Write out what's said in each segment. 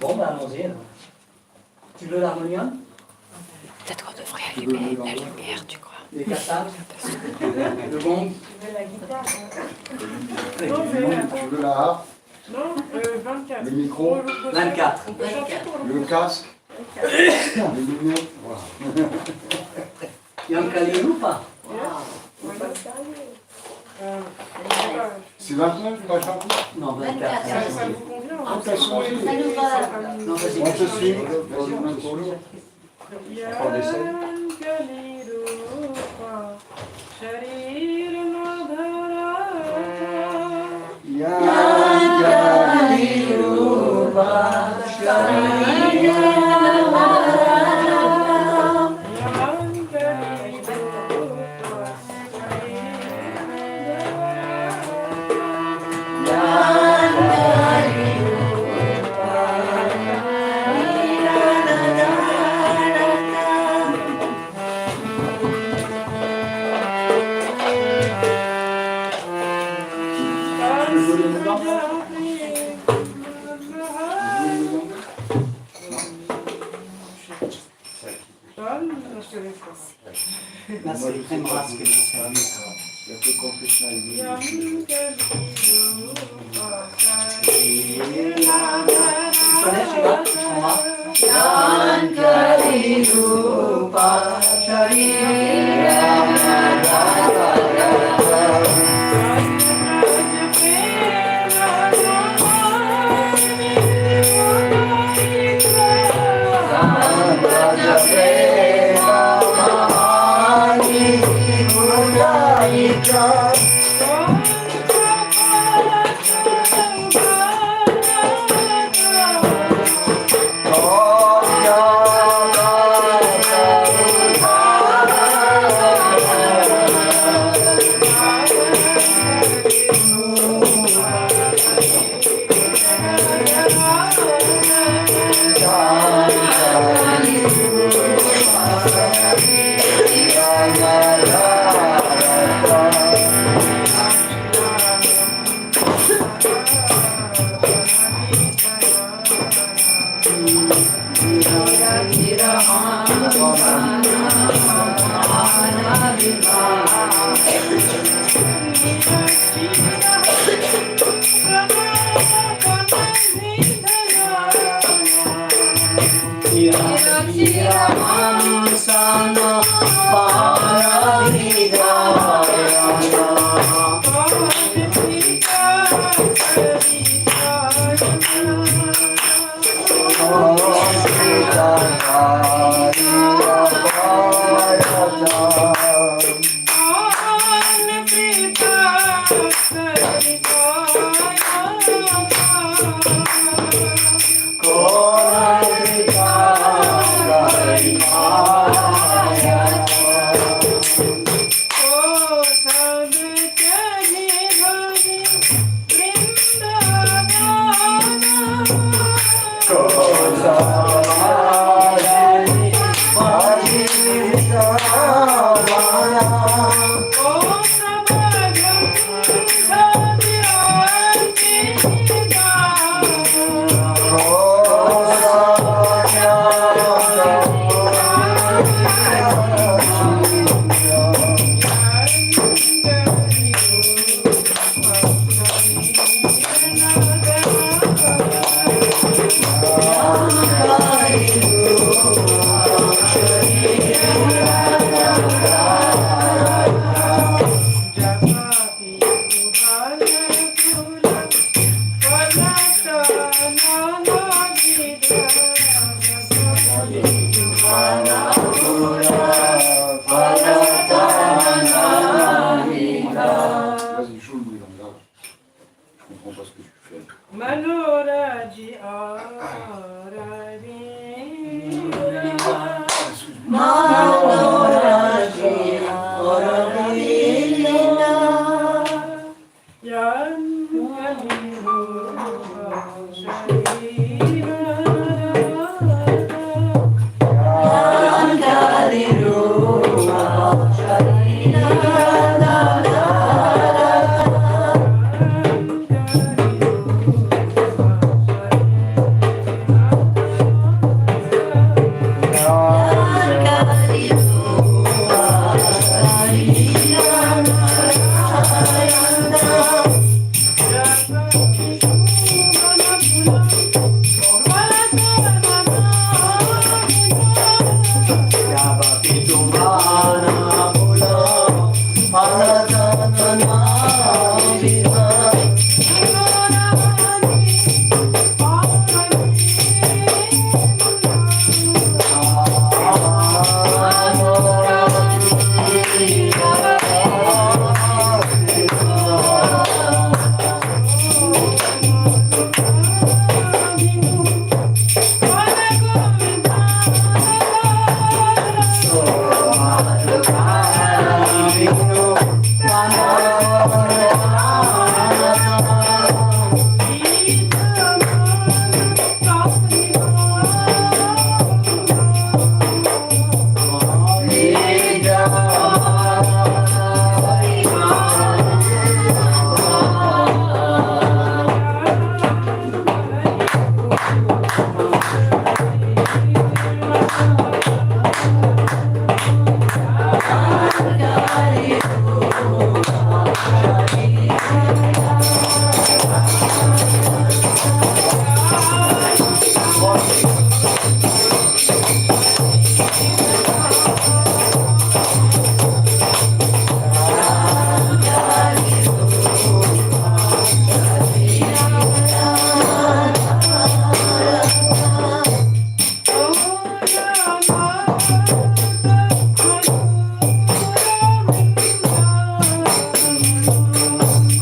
Bon, ben allons-y. Alors. Tu veux l'harmonium? Peut-être qu'on devrait allumer la lumière, tu crois. Les cassages? Le gong? Tu veux la guitare? Tu veux la harpe? Non, 24. Le micro? 24. Le casque? Les lunettes? Voilà. Il y a un calier ou pas? C'est 29, pas chanter? Non, 24. Ça vous convient? Ah, ça change. Non, vas-y. On te suit. Vas-y, pour nous. Encore des scènes. Là, c'est le crème race que j'ai servi. Il y a que confessionnalisé. Tu connais celui-là?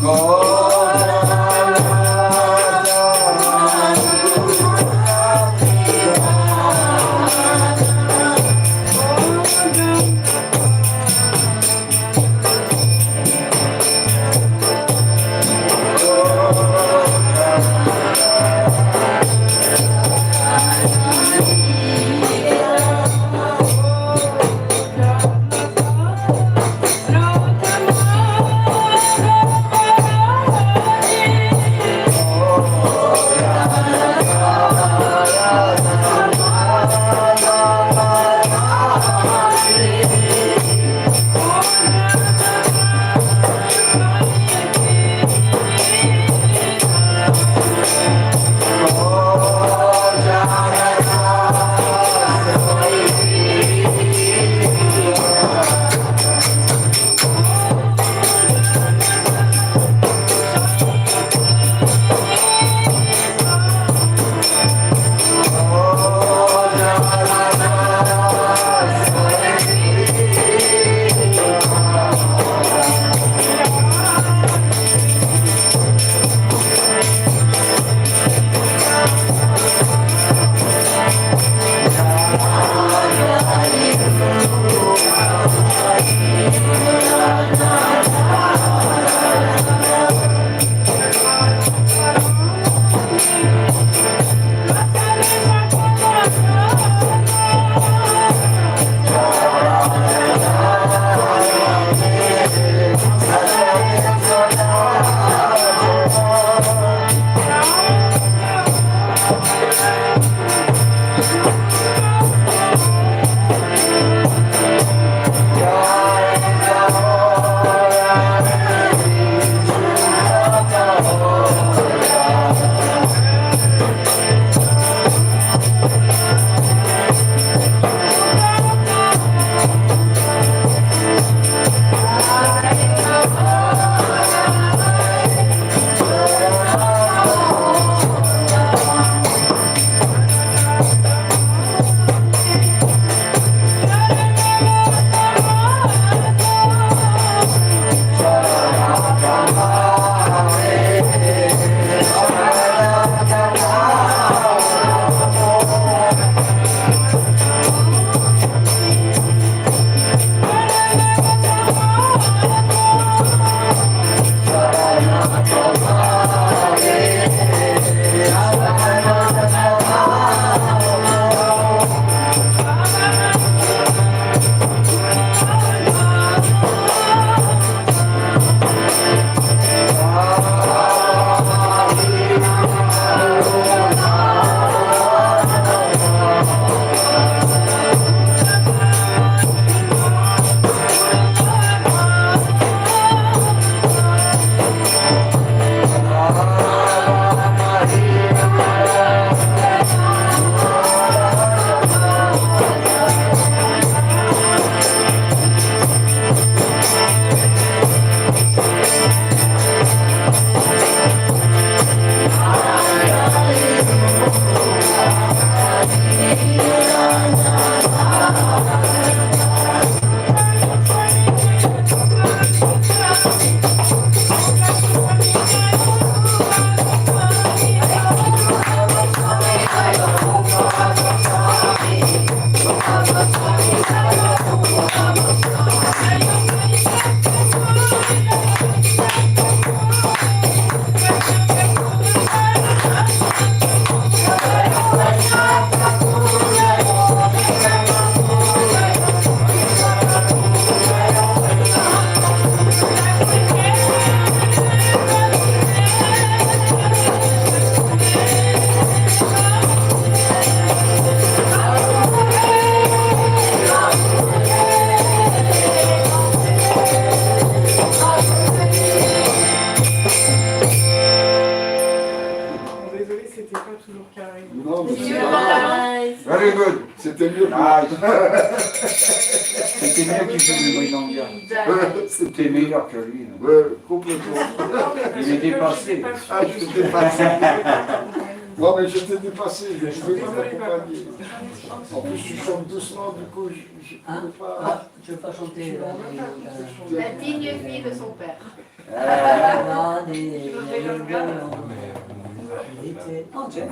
God toujours carré. Non, mais Monsieur c'est le pas grave. pantalon. Very good. C'était mieux. C'était mieux qu'il joue le Moïnanga. C'était meilleur que lui. Non. Ouais, complètement. Il est dépassé. Ah, je suis dépassé. Non, mais j'étais dépassé. Je ne pouvais pas m'accompagner. En plus, tu chantes doucement, du coup, je ne Hein? pouvais pas. Ah, tu veux pas chanter La digne fille de son père. Oh, tiens.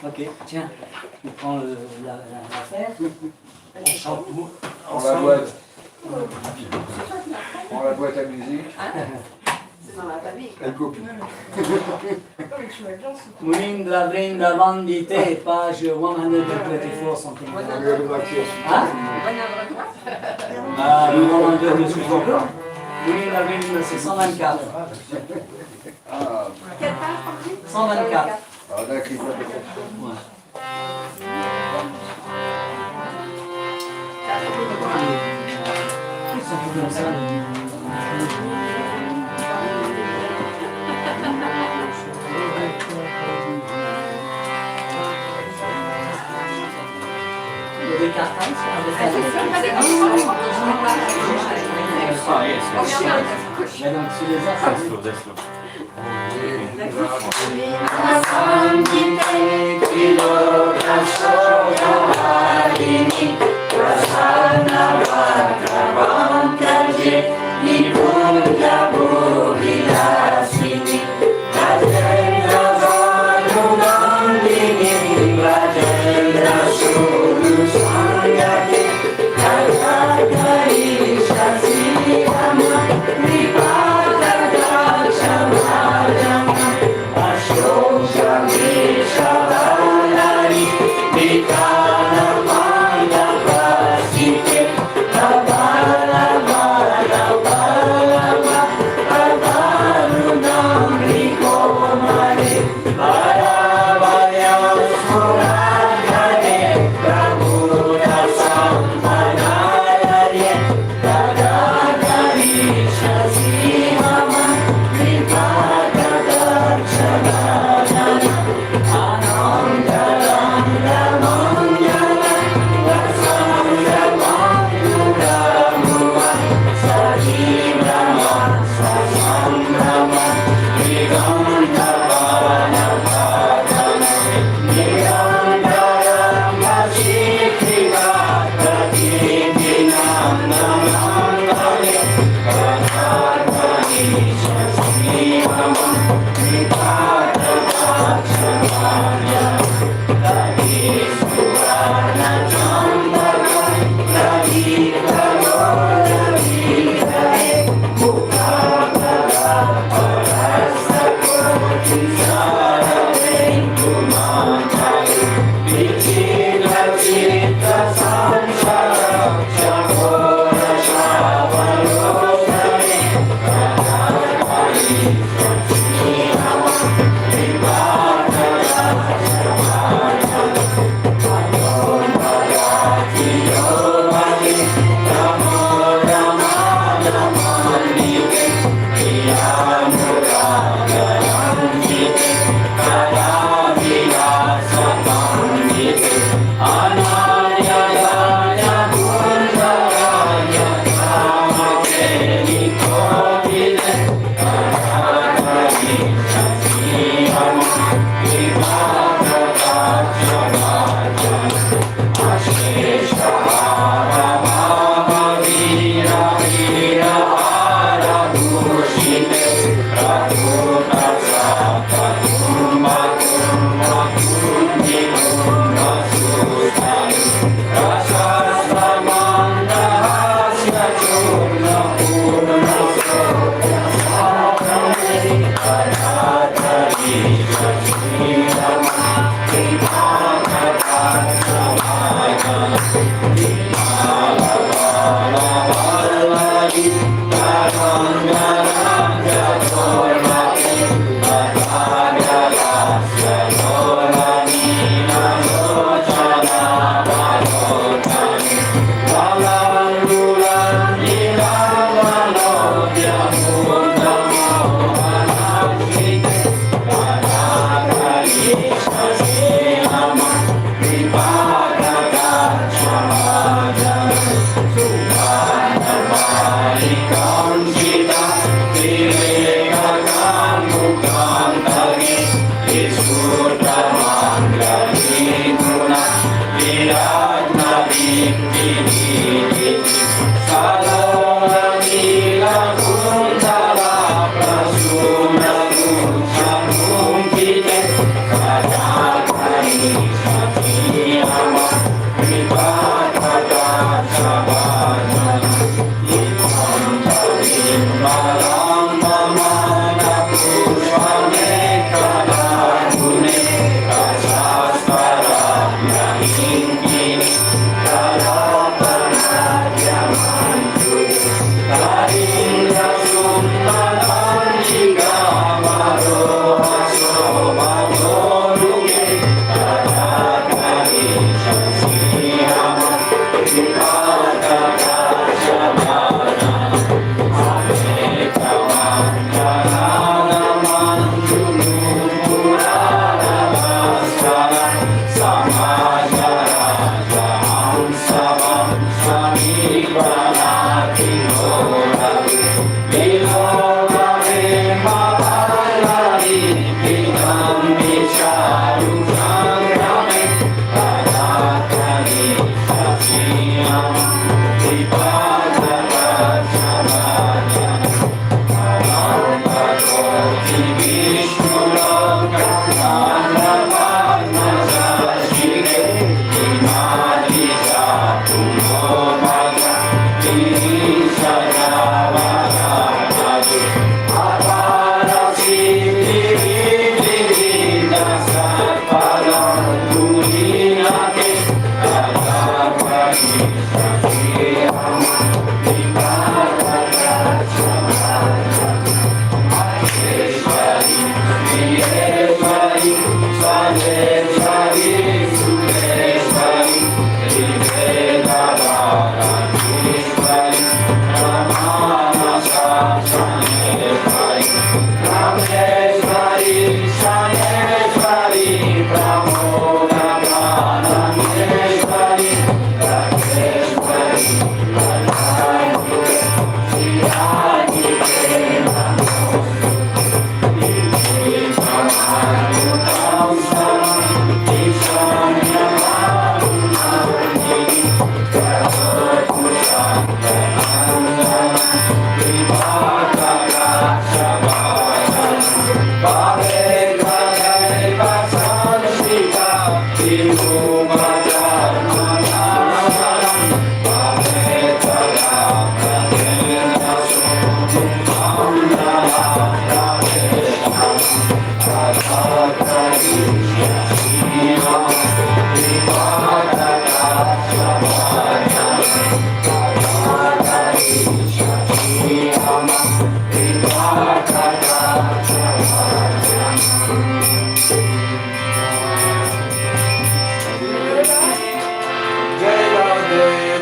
Ok, tiens, tu prends l'affaire. On chante On la boîte. On la boîte à musique. C'est dans la famille. Elle copie. Non, mais tu m'as bien soutenu. Muninga Vrinda Vandite, page 124 something. On est le maquillage. Hein? Ah, le 122 ne suffit pas. Muninga Vrinda, c'est 124. Ah, Quelle page, partie 124. ah d'accord, il va de Ouais. Ils sont tous comme ça. Des cartons, mais donc, si les Bye.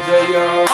Jaya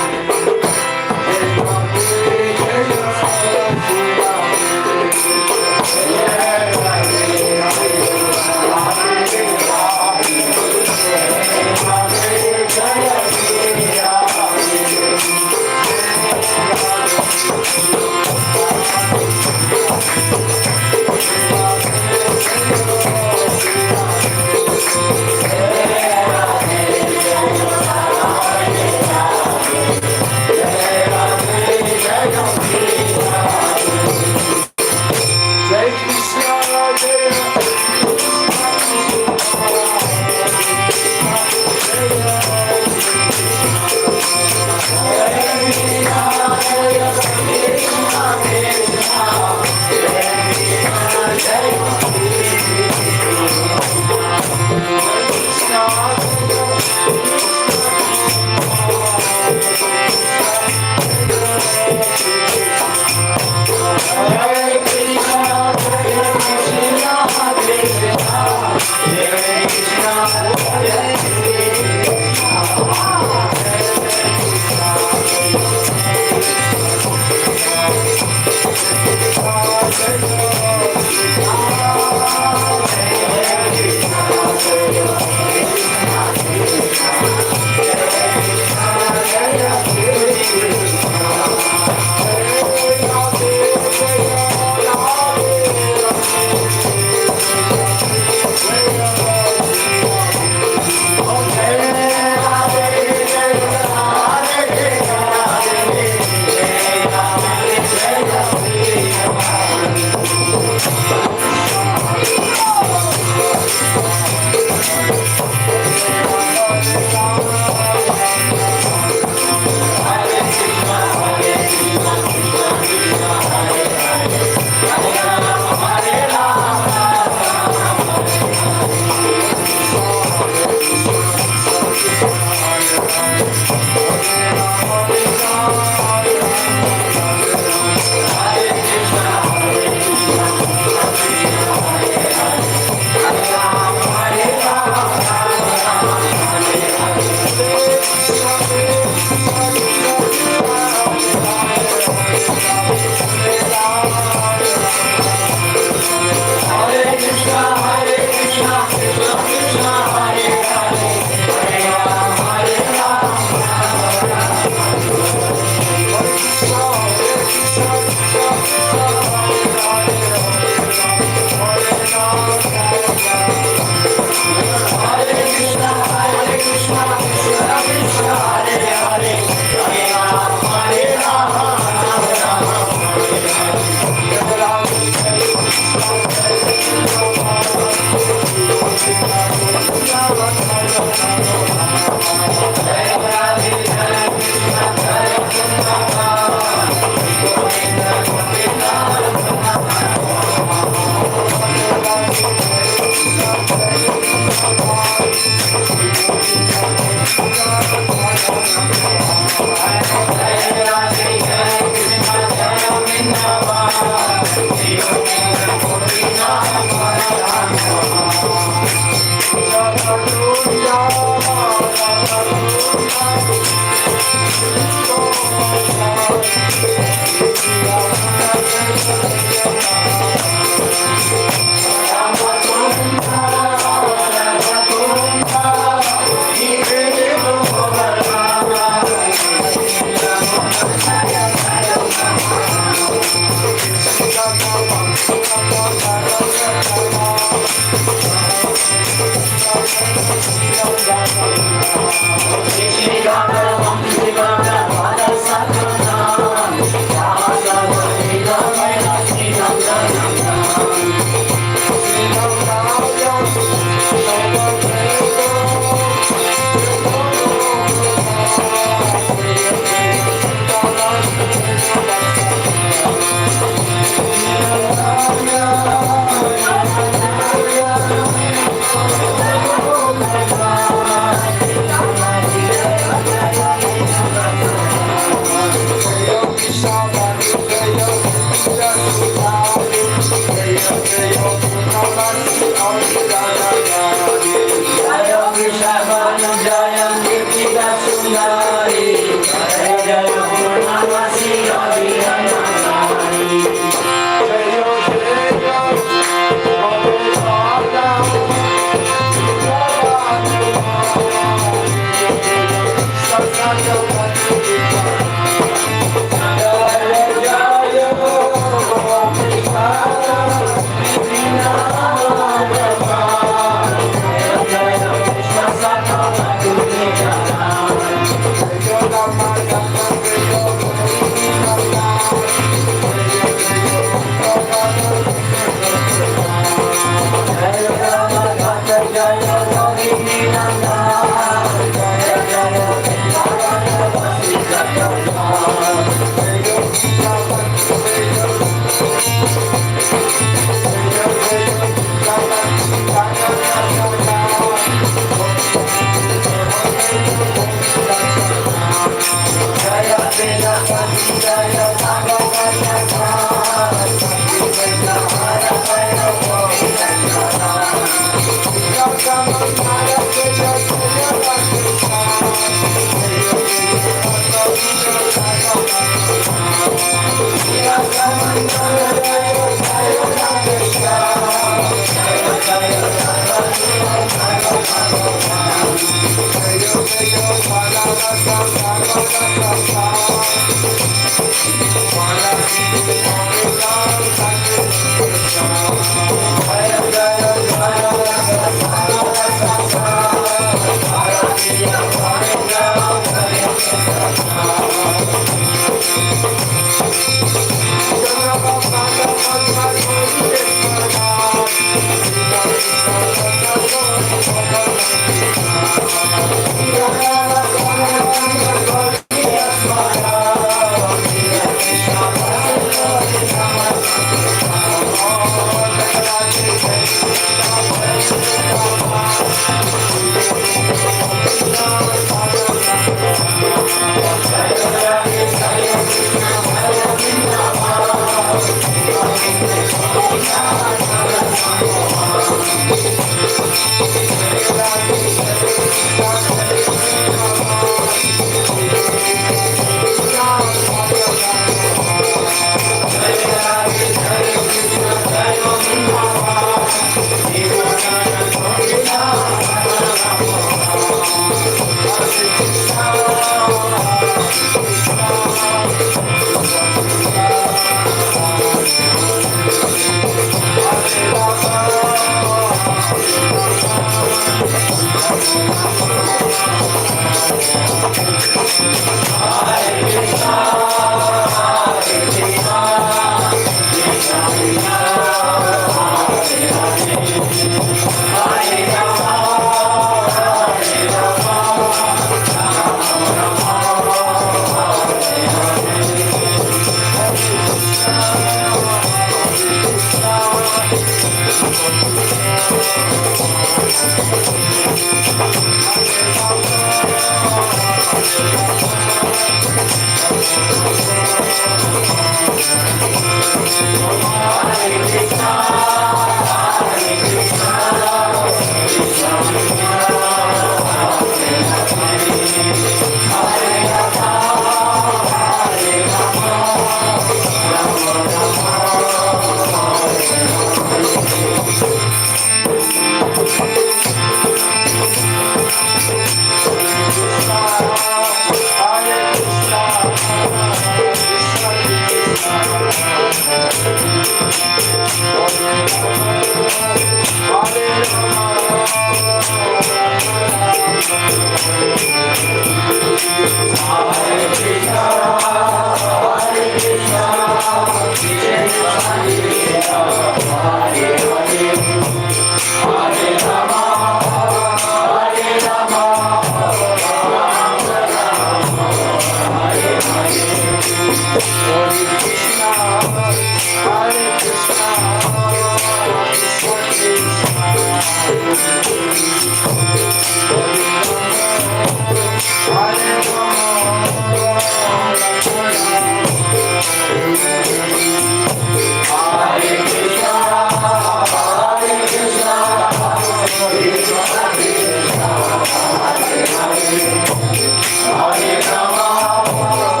Hare Rama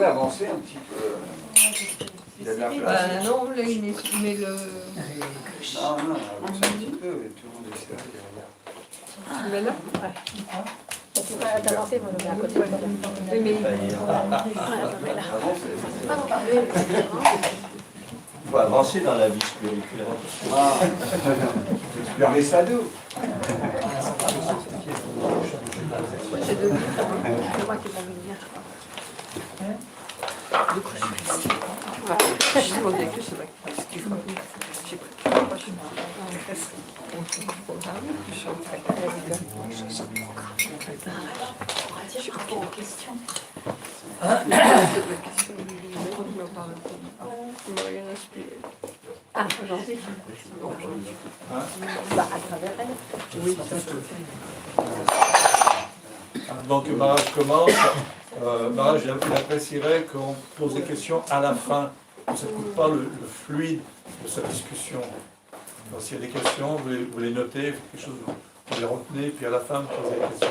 Avancer un petit peu. Il y a de la place. non, là, il met le... Non, avance un petit peu, et tout le monde est sérieux. Tu mets là? Ouais. Tu vas t'avancer, moi, je mets à côté. Oui, mais... Il faut avancer dans la vie spirituelle. Vers les sados. C'est de moi qui m'en venir. Du coup, je suis demandé que c'est vrai. J'ai pris ah, aujourd'hui. Bah, à travers elle. Oui, donc Maharaj commence. Maharaj, il apprécierait qu'on pose des questions à la fin, que ça ne coupe pas le fluide de sa discussion. Donc, s'il y a des questions, vous les notez, quelque chose, vous les retenez, puis à la fin, vous posez des questions.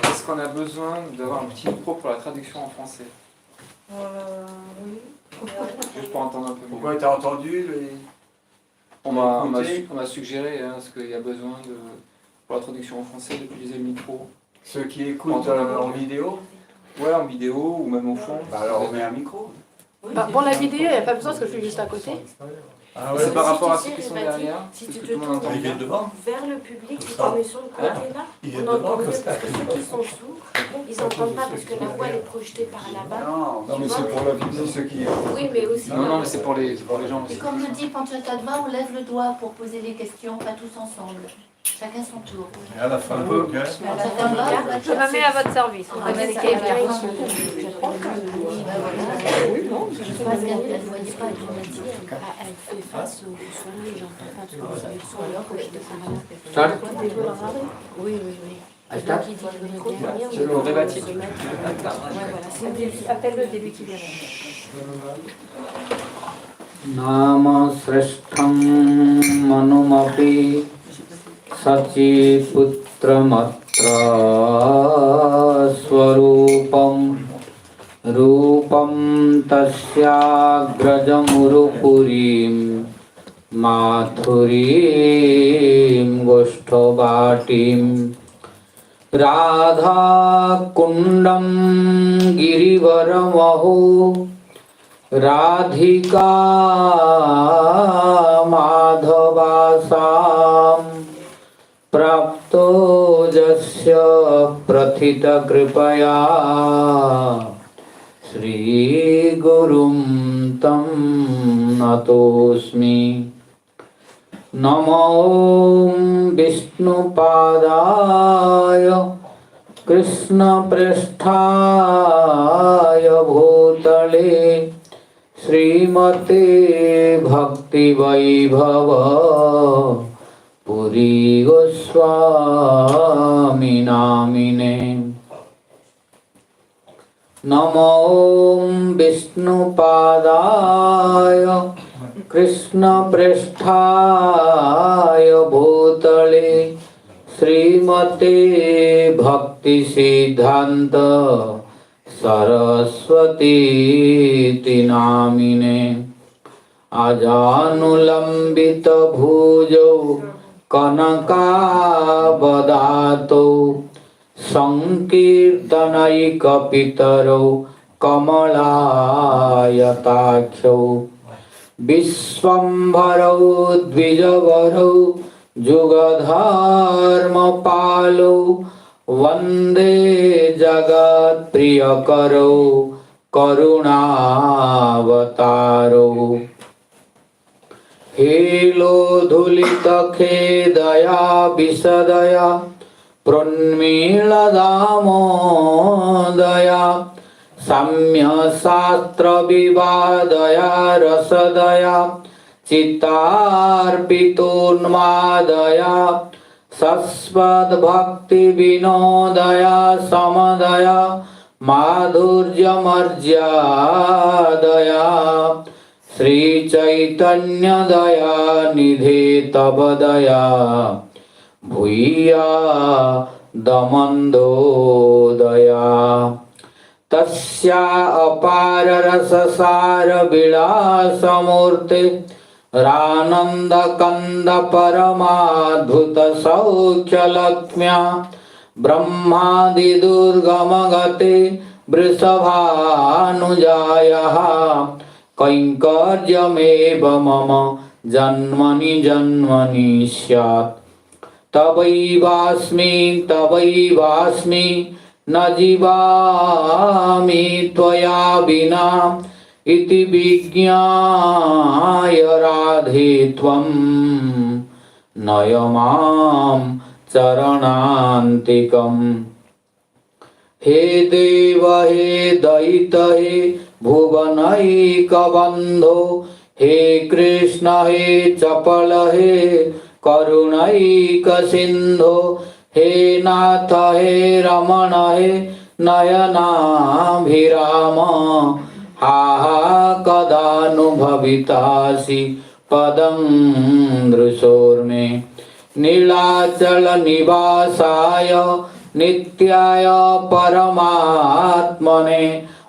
Est-ce qu'on a besoin d'avoir un petit micro pour la traduction en français? Oui. Juste pour entendre un peu mieux. Pourquoi tu as entendu On m'a suggéré parce qu'il y a besoin pour la traduction en français d'utiliser le micro. Ceux qui écoutent en vidéo? Ouais, en vidéo ou même au fond. Bah alors on met un micro. Bah, pour la vidéo, il n'y a pas besoin parce que je suis juste à côté. Ah C'est ouais, par rapport à Si ceux tu qui sont tires, derrière. si parce tu que te tout le monde entend il bien. vient devant. vers le public, tu te mets sur le côté là, Il vient on devant, entend mieux comme parce ça. que ceux qui sont sourds, ils n'entendent pas parce que la voix elle est projetée par là-bas. Non, mais c'est pour la vidéo, ceux qui... Oui, mais aussi. Non, mais c'est pour les gens Et aussi. comme je dis, quand tu as devant, on lève le doigt pour poser les questions, pas tous ensemble. Chacun son tour. Et à la fin, peut. ok. Chacun va. Je me mets à votre service. On va mettre Quelqu'un. quelqu'un. Oui, non, je pense qu'elle ne voyait pas automatique. Elle fait face au son et j'entends pas trop le son alors que je te comprends. Start. Oui, oui, oui. Start. Donc il dit que le micro derrière, C'est le dramatique. Ouais, voilà, c'est Appelle-le début qui vient. नाम श्रेष्ठं मनुमपि सचिपुत्रमत्र स्वरूपं रूपं तस्याग्रजमुरुपुरीं माथुरीं गोष्ठवाटीं राधाकुण्डं गिरिवरमहो राधिका माधवासां प्राप्तो यस्य प्रथितकृपया श्रीगुरुं तं नतोऽस्मि। नमो विष्णुपादाय कृष्ण पृष्ठाय भूतले श्रीमते भक्ति वैभव पुरी गोस्वामी नामिने। नमो विष्णुपादाय कृष्ण पृष्ठाय भूतले श्रीमते भक्ति सिद्धांत सरस्वती नामिने। अजानुलंबित भुजौ कनकावदातो संकीर्तनैकपितरौ कमलायताख्यौ विश्वम्भरौ द्विजवरौ जुगधर्मपालौ वन्दे जगत्प्रियकरौ करुणावतारौ। हेलोधुलितखेदया विशदया प्रोन्मीलदामोदया साम्यशास्त्रविवादया रसदया चित्तार्पितोन्मादया सस्वद्भक्तिविनोदया समदया माधुर्यमर्यादया श्रीचैतन्यदया निधे तव दया भूया दमन्दोदया। तस्या अपार रससार विलासमूर्ते रानन्दकन्द परमाद्भुत सौख्यलक्ष्म्या ब्रह्मादिदुर्गमगते वृषभानुजायाः कैङ्कर्यमेव मम जन्मनि जन्मनि स्यात्। तवैवास्मि न जीवामि त्वया विना इति विज्ञाय राधे त्वं नय मां चरणान्तिकम्। हे देव हे दयित हे भुवनैकबन्धो हे कृष्ण हे चपल हे करुणैकसिन्धो हे नाथ हे रमण हे नयनाभिराम। हा कदानुभवितासि पदं दृशोर्मे नीलाचल निवासाय नित्याय परमात्मने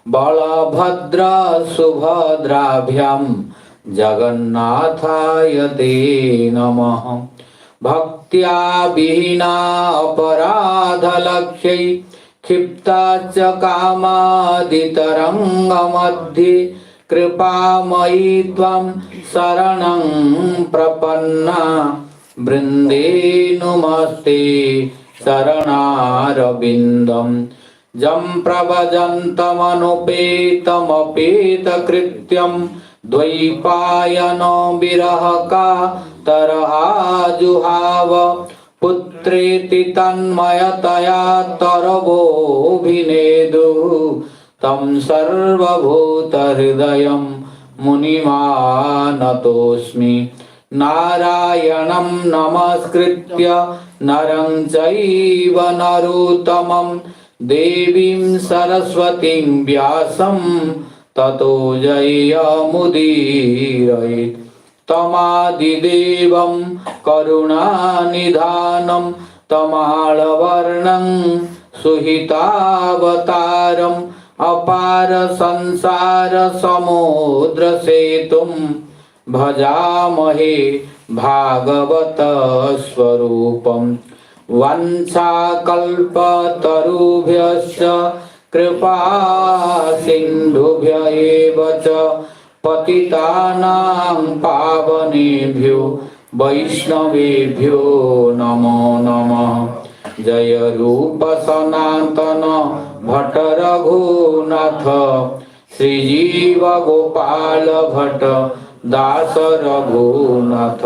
बलभद्र सुभद्राभ्यां जगन्नाथाय ते नमः। भक्त्या विहीना अपराधलक्ष्यै क्षिप्ता च कामादितरङ्गमध्ये कृपामयी त्वं शरणं प्रपन्ना वृन्दे नुमस्ते शरणारविन्दम्। जं प्रभजन्तमनुपेतमपेतकृत्यं द्वैपायनो विरह कातराजुहाव पुत्रेति तन्मयतया तरवोऽभिनेदुः तं सर्वभूतहृदयं मुनिमानतोऽस्मि। नारायणं नमस्कृत्य नरं चैव नरोत्तमं देवीं सरस्वतीं व्यासं ततो जयमुदीरयेत्। तमादिदेवं करुणानिधानं तमालवर्णं सुहितावतारम् अपार संसार समुद्र सेतुं भजामहे भागवत स्वरूपम्। वंशाकल्पतरुभ्यश्च कृपा सिन्धुभ्य एव च पतितानां पावनेभ्यो वैष्णवेभ्यो नमो नमः। जय रूप सनातन भट्ट रघुनाथ श्रीजीव गोपाल भट्ट दास रघुनाथ।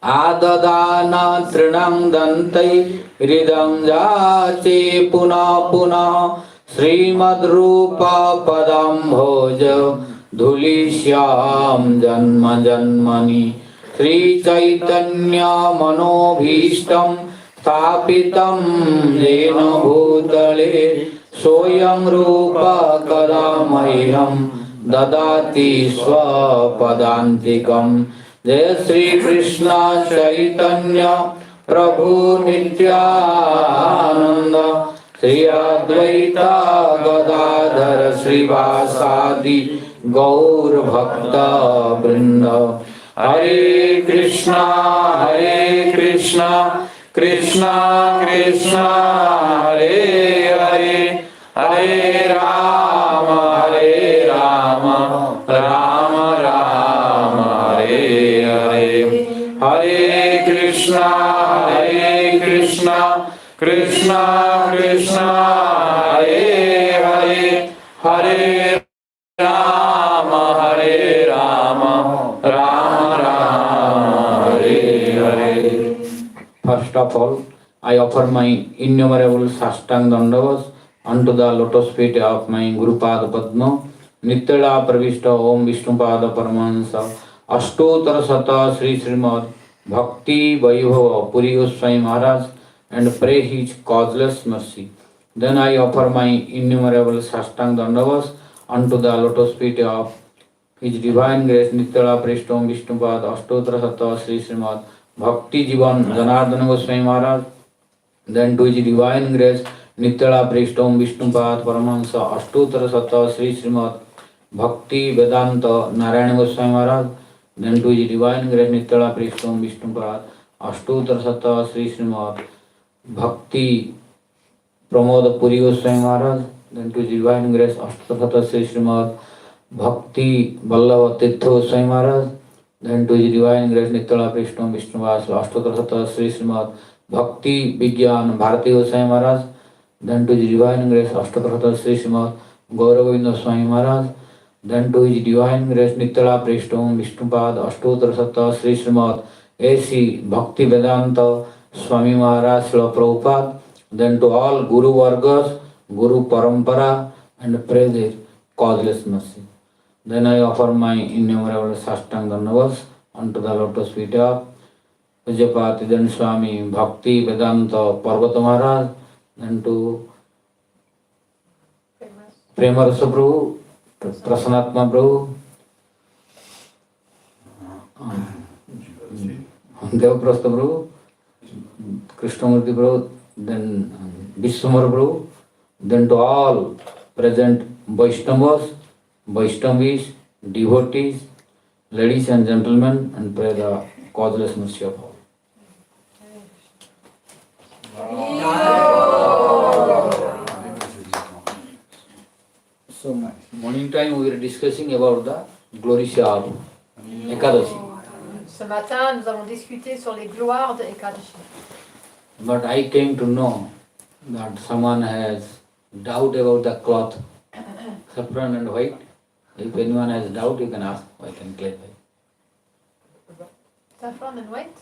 आददाना तृणं दन्ते हृदं जाचे पुनः पुनः श्रीमद्रूपा पदं भोज धूलिश्याम जन्म जन्मनि श्रीचैतन्य मनोभीष्टं स्थापितं येन भूतले सोऽयं रूपा कदा मह्यं ददाति स्वपदान्तिकम्। जय श्री कृष्ण चैतन्य प्रभु नित्यानंद श्री अद्वैत गदाधर श्रीवासादि गौर भक्त वृंद। हरे कृष्णा कृष्णा कृष्णा हरे हरे हरे राम राम राम हरे हरे। हरे कृष्णा कृष्णा कृष्णा हरे हरे हरे राम राम राम हरे Hare. First of all, I offer my innumerable sastang dandavas unto the lotus feet of my Guru Pada Padma. Nityala Pravishta Om Vishnupada Paramahansa Ashtottara Sata Sri Srimad Bhakti Vaibhava Puri Goswami Maharaj and pray his causeless mercy. Then I offer my innumerable sastang dandavas unto the lotus feet of His Divine Grace Nityala Pravishta Om Vishnupada Ashtottara Sata Sri Srimad Bhakti Jivan Janardana Goswami Maharaj. Then to His Divine Grace Nityala Pravishta Om Vishnupada Paramahansa Ashtottara Sata Sri Srimad Bhakti Vedanta Narayana Goswami Maharaj. Then to His Divine Grace Nityala Pravishta Om Vishnupada Ashtottara Sata Sri Srimad Bhakti Pramod Puri Goswami Maharaj. Then to His Divine Grace Ashtottara Sata Sri Srimad Bhakti Vallabha Tirtha Goswami Maharaj. Then to His Divine Grace Nityala Pravishta Om Vishnupada Ashtottara Sata Sri Srimad Bhakti Vigyan Bharati Goswami Maharaj. Then to His Divine Grace Ashtottara Sata Sri Srimad Gauragovinda Swami Maharaj. Then to His Divine Grace Nityala Pravishta Om Vishnupada Ashtottara Sata Sri Srimad A.C. Bhakti Vedanta Swami Maharaj Srila Prabhupada. Then to all Guru Vargas, Guru Parampara and pray their causeless mercy. Then I offer my innumerable sastang dandavas unto the lotus feet of Pujyapat Sridhar Swami Bhakti Vedanta Parvata Maharaj. Then to Premarasa Prabhu, Prasanatma Prabhu, Devaprastha Prabhu, Krishnamurti Prabhu, then Vishwamara Prabhu, then to all present Vaishnavas, Vaishnavis, devotees, ladies and gentlemen, and pray the causeless mercy of all. So, morning time we were discussing about the Gloria of Ekadashi. Ce matin, nous avons discuté sur les gloires de Ekadashi. But I came to know that someone has doubt about the cloth, saffron and white. If anyone has doubt, you can ask, I can clarify. Saffron and white?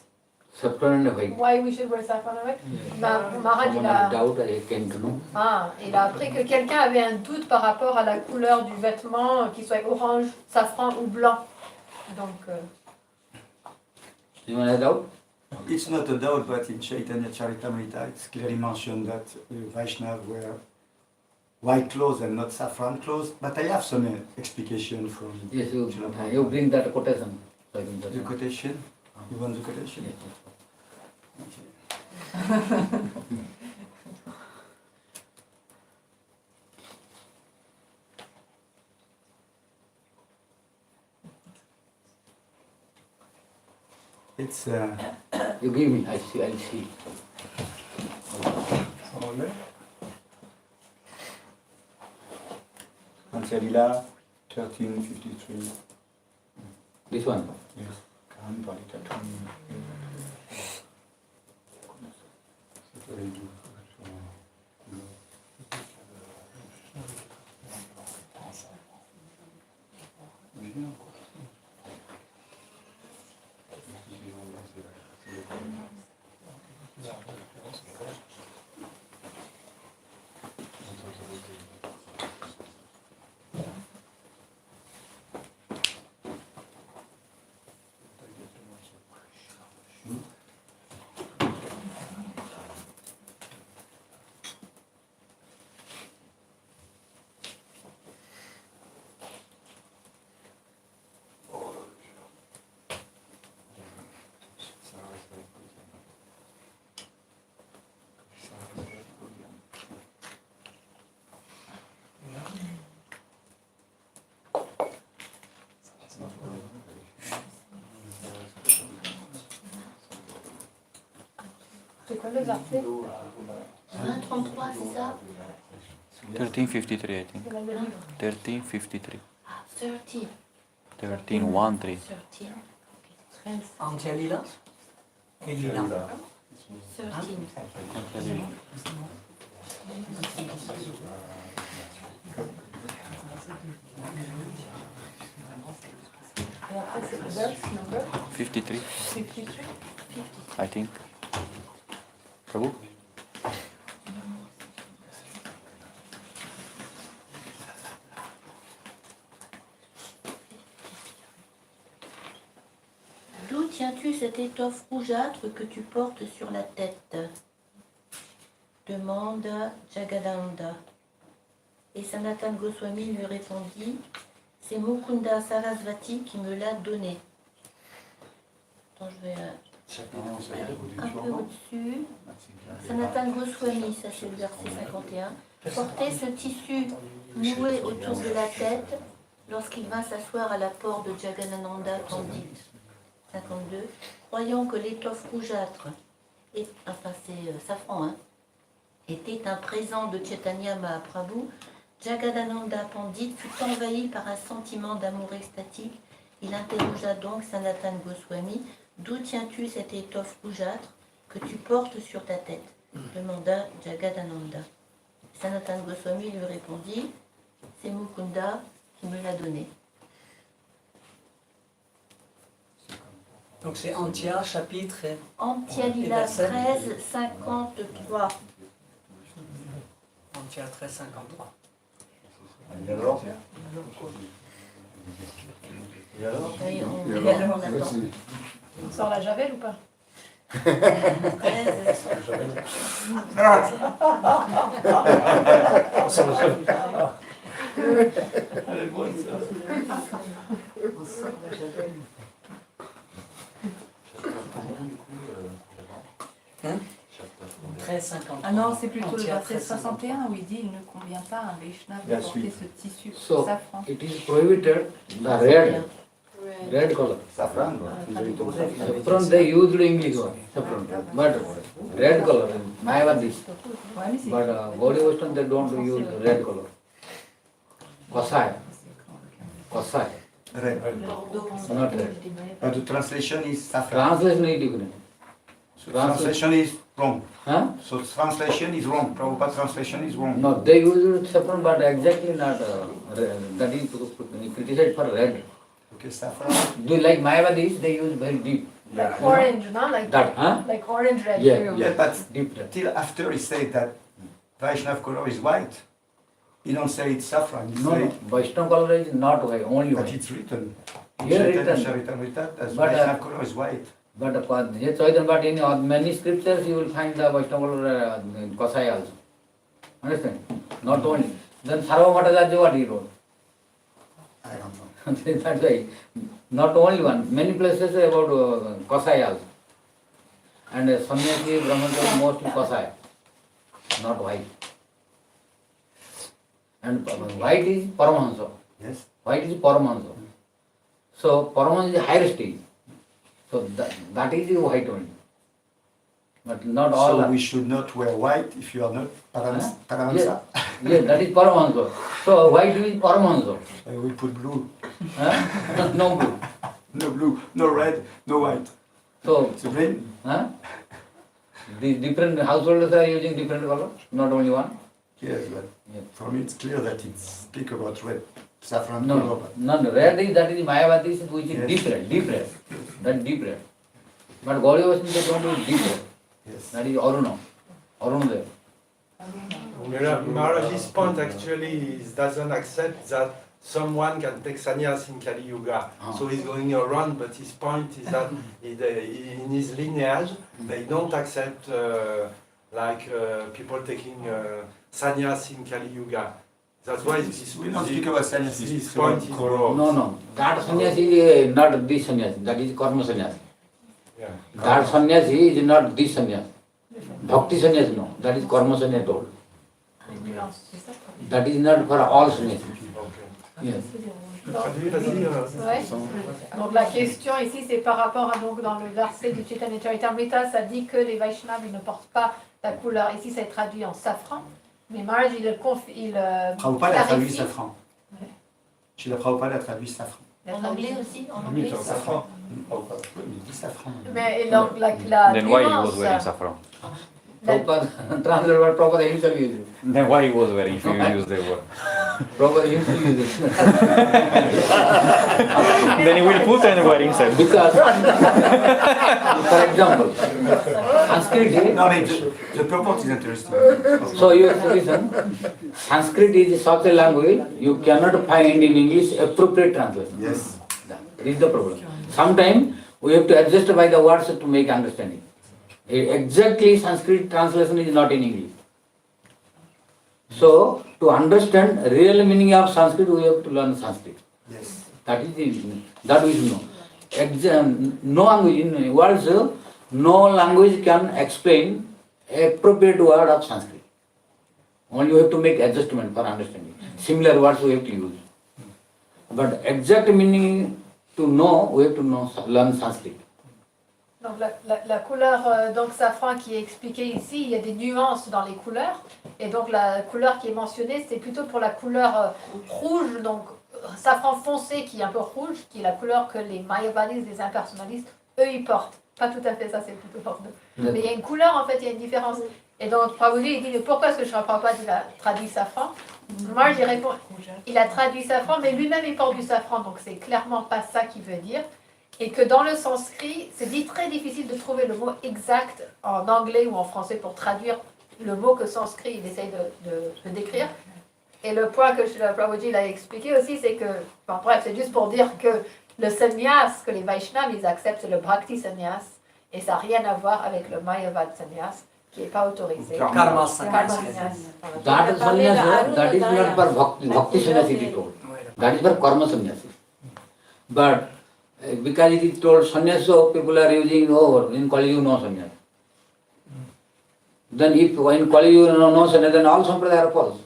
Saffron and white. Why we should wear saffron and white? Yeah. Maharaj, Someone has doubt, I came to know. Ah, il a appris que quelqu'un avait un doute par rapport à la couleur du vêtement, qu'il soit orange, safran ou blanc. Donc... Anyone has doubt? It's not a doubt, but in Chaitanya Charitamrita it's clearly mentioned that Vaishnava wear white clothes and not saffron clothes. But I have some explication from... Yes, you bring that quotation. The quotation? You want the quotation? Yes. Okay. It's... You give me, I'll see. Ansalila 1353. This one? Yes. quoi le verset? 33, c'est ça? 1353, I think. C'est dans le livre. 1353. Ah, 13. 1313. 13. Angelila? Elila. 13. Et après, c'est le verse number 53, 53. I think. Prabhu? D'où tiens-tu cette étoffe rougeâtre que tu portes sur la tête? Demanda Jagadananda. Et Sanatan Goswami lui répondit, c'est Mukunda Sarasvati qui me l'a donné. Attends, je vais un peu au-dessus. Sanatan Goswami, ça c'est le verset 51, portait ce tissu noué autour de la tête lorsqu'il vint s'asseoir à la porte de Jagadananda Pandit. 52, croyant que l'étoffe rougeâtre, enfin c'est safran, hein, était un présent de Chaitanya Mahaprabhu, Jagadananda Pandit fut envahi par un sentiment d'amour extatique. Il interrogea donc Sanatan Goswami, d'où tiens-tu cette étoffe rougeâtre que tu portes sur ta tête? Demanda Jagadananda. Sanatan Goswami lui répondit, c'est Mukunda qui me l'a donné. Donc c'est Antia, chapitre. Antia Lila 13, 53. Antia 13, 53. Et alors? Oui, on attend. On sort la javel ou pas? 13, Hein? 13, 53. Ah non, c'est plutôt le Antia, verset 13, 61 où il dit il ne convient pas à un Vaishnava de La porter suite. ce tissu So, safran. it is prohibited, the red color. Saffron. Saffron, they usually English one, saffron. But red color, Mayavadis. Ouais, mais c'est But Gaudiya Vaishnava, they don't use red color. Kosai. Kosai, Red. not red. But the translation is saffron. Translation is different. So translation is wrong. Huh? So translation is wrong. Prabhupada translation is wrong. No, they use saffron, but exactly not red. That is criticized for red. Okay, saffron. Do like Mayavadis, they use very deep. Like orange, no? Like, That, huh? like orange red. Yeah, here. Yeah, but Deep red. till after he said that Vaishnav color is white, he don't say it's saffron. He No, say no, Vaishnava color is not white, only but white. it's written. Here Chaitanya written. Charitamrita as But, Vaishnav color is white. But in many scriptures you will find the Vaishnava color Kosai also. Understand? Not only. Then Sarva Bhattacharya what he wrote? I don't know. That's why. Not only one, many places about Kosai also. And Sannyasi, Brahmacharya, mostly Kosai, not white. And white is Paramahansa. Yes. White is Paramahansa. So Paramahansa is the higher stage. So that is the white only. But not all So are. we should not wear white if you are not Huh? Paramahansa. Yes, that is Paramahansa. So white is Paramahansa. We put blue. Huh? No blue. No blue, no red, no white. So, It's green. huh? The different householders are using different color, not only one. Yes, but Yes. for me it's clear that it speak about red. Saffron No, color. no, no. Red is that is Mayavadis, which is Yes. deep red, deep red. That is deep red. But Gaudiya Vaishnava they don't use deep red. Yes. That is Aruna. Arunodaya. Maharaj's point actually is doesn't accept that someone can take sannyas in Kali Yuga. So he's going around, but his point is that in his lineage, they don't accept people taking sannyas in Kali Yuga. That's why We don't speak about sannyasi. this point is wrong. No, no. That sannyasi is not this sannyasi. That is karma sannyasi. Yeah. That sannyasi is not this sannyasi. Bhakti sannyasi, no. That is karma sannyasi told. Les nuances, c'est ça. That is not for all sannyas. Yes. Ouais. Donc la question ici, c'est par rapport à, donc, dans le verset du Chaitanya Charitamrita, ça dit que les Vaishnavas ils ne portent pas la couleur. Ici, c'est traduit en safran. Mais Maharaj, Prabhupada a traduit clarifie. safran. Srila Prabhupada a traduit safran. En anglais aussi, en Oui, anglais. c'est un safran. Il dit safran. Mais donc, la Then why he nuance, was wearing saffron? Prabhupada translated what Prabhupada himself used. Then why he was wearing if you use the word? Prabhupada himself used it. Then he will put and wear himself. Because, for example, Sanskrit, No, but the purport is interesting. so you have to listen, Sanskrit is such a language, you cannot find in English appropriate translation. Yes. This is the problem. Sometimes we have to adjust by the words to make understanding. Exactly Sanskrit translation is not in English. So, to understand real meaning of Sanskrit, we have to learn Sanskrit. Yes. That is that we should know. No language in words, no language can explain appropriate word of Sanskrit. Only you have to make adjustment for understanding. Similar words we have to use. But exact meaning to know, we have to know, learn Sanskrit. Donc la couleur donc safran qui est expliquée ici, il y a des nuances dans les couleurs. Et donc la couleur qui est mentionnée, c'est plutôt pour la couleur rouge, donc safran foncé qui est un peu rouge, qui est la couleur que les mayavadis, les impersonnalistes, eux ils portent. Pas tout à fait ça, c'est plutôt fort de. Mais il y a une couleur en fait, il y a une différence. Et donc Prabhuji il dit mais pourquoi est-ce que je ne comprends pas il a traduit safran? Moi j'y réponds, il a traduit safran, mais lui-même il porte du safran, donc c'est clairement pas ça qu'il veut dire. Et que dans le sanskrit, c'est dit très difficile de trouver le mot exact en anglais ou en français pour traduire le mot que sanskrit il essaye de décrire. Et le point que Srila Prabhuji a expliqué aussi, c'est que, enfin, bref, c'est juste pour dire que le sannyas que les Vaishnavas ils acceptent, c'est le Bhakti sannyas, et ça n'a rien à voir avec le Mayavad sannyas, qui n'est pas autorisé. Karma sannyas. That sannyas, that is not for bhakti sannyas it is told. That is for karma sannyas. But because it is told sannyas, so people are using over in Kali Yuga no sannyas. Then if in Kali Yuga no sannyas, then all sampradaya are false.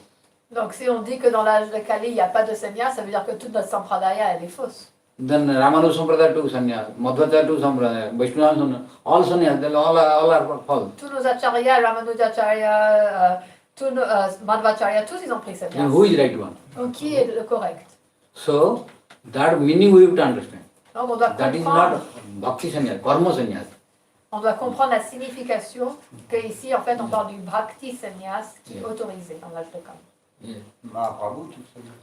Donc si on dit que dans l'âge de Kali, il n'y a pas de sannyas, ça veut dire que toute notre sampradaya, elle est fausse. Then Ramanuja sampradaya to sannyas, Madhvacharya to sampradaya, Vaishnava sannyas, all sannyas, they all are false. Tous nos acharyas, Ramanujacharya, tous nos Madhvacharya, tous ils ont pris sannyas. And who is right one? Donc qui est le correct? So that meaning we have to understand. Donc on doit That is comprendre. not bhakti sannyas, karma sannyas. On doit comprendre la signification que ici en fait on parle du bhakti sannyas qui est autorisé dans l'âge de Kali. Yeah. Mahaprabhu took sannyas.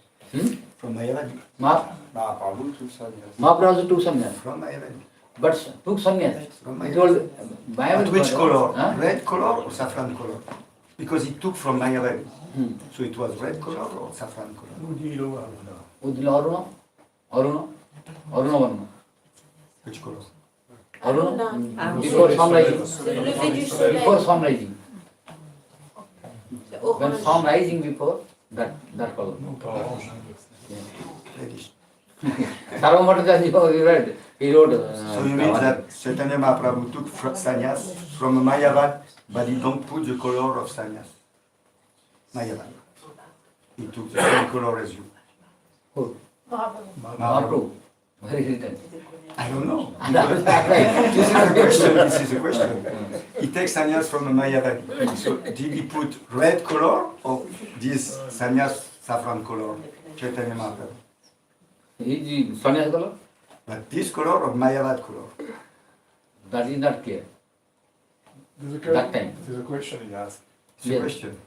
From Mayavadi. Mahaprabhu took sannyas. Mahaprabhu took sannyas. From Mayavadi. But took sannyas. From He told But which color? Huh? Red color or saffron color? Because he took from Mayavadi. So it was red color or saffron color? Udila Aruna? Aruna Varna. Which color? Aruna? Before sunrising. C'est le lever du soleil. Before sunrising. C'est When orange. sun rising before, that color. Reddish. Sarvamata you read. He wrote. So you mean that Chaitanya Mahaprabhu took sannyas from Mayavad, but he don't put the color of sannyas. Mayavad. He took the same color as you. Who? Mahaprabhu. Mahaprabhu. Where is it? I don't know. This is a question. This is a question. He takes sannyas from Mayavad. So did he put red color or this sannyas saffron color? Chaitanya Mahaprabhu. Is sannyas color? But this color or Mayavad color? That is not clear. That time. There's a question he asked. It's a Yes. question.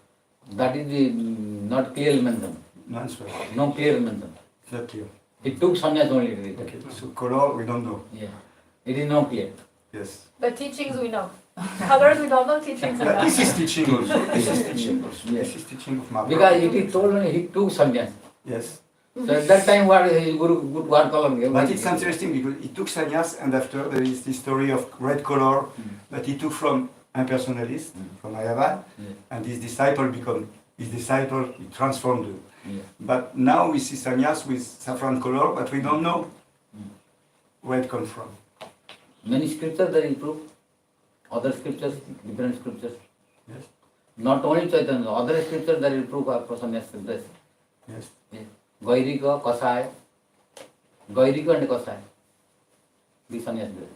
That is the not clear mention. No answer. No clear mention. It's not clear. It took sannyas only. It is. Okay. So color we don't know. Yeah. It is not clear. Yes. But teachings we know. Others we don't know, teachings we But know. this is teaching also. This is teaching also. This is teaching of Mahaprabhu. Because it is told only he took sannyas. Yes. So at that time what his guru what color gave? But it's interesting because he took sannyas and after there is this story of red color that he took from impersonalist, from Mayavad, and his disciple become his disciple, he transformed it. Yeah. But now we see sannyas with saffron color, but we don't know where it comes from. Many scriptures that improve. Other scriptures, different scriptures. Yes. Not only Chaitanya, other scriptures there is proof of sannyas. Yes. Gairika, Kasai, Gairika and Kasai. The sannyas there.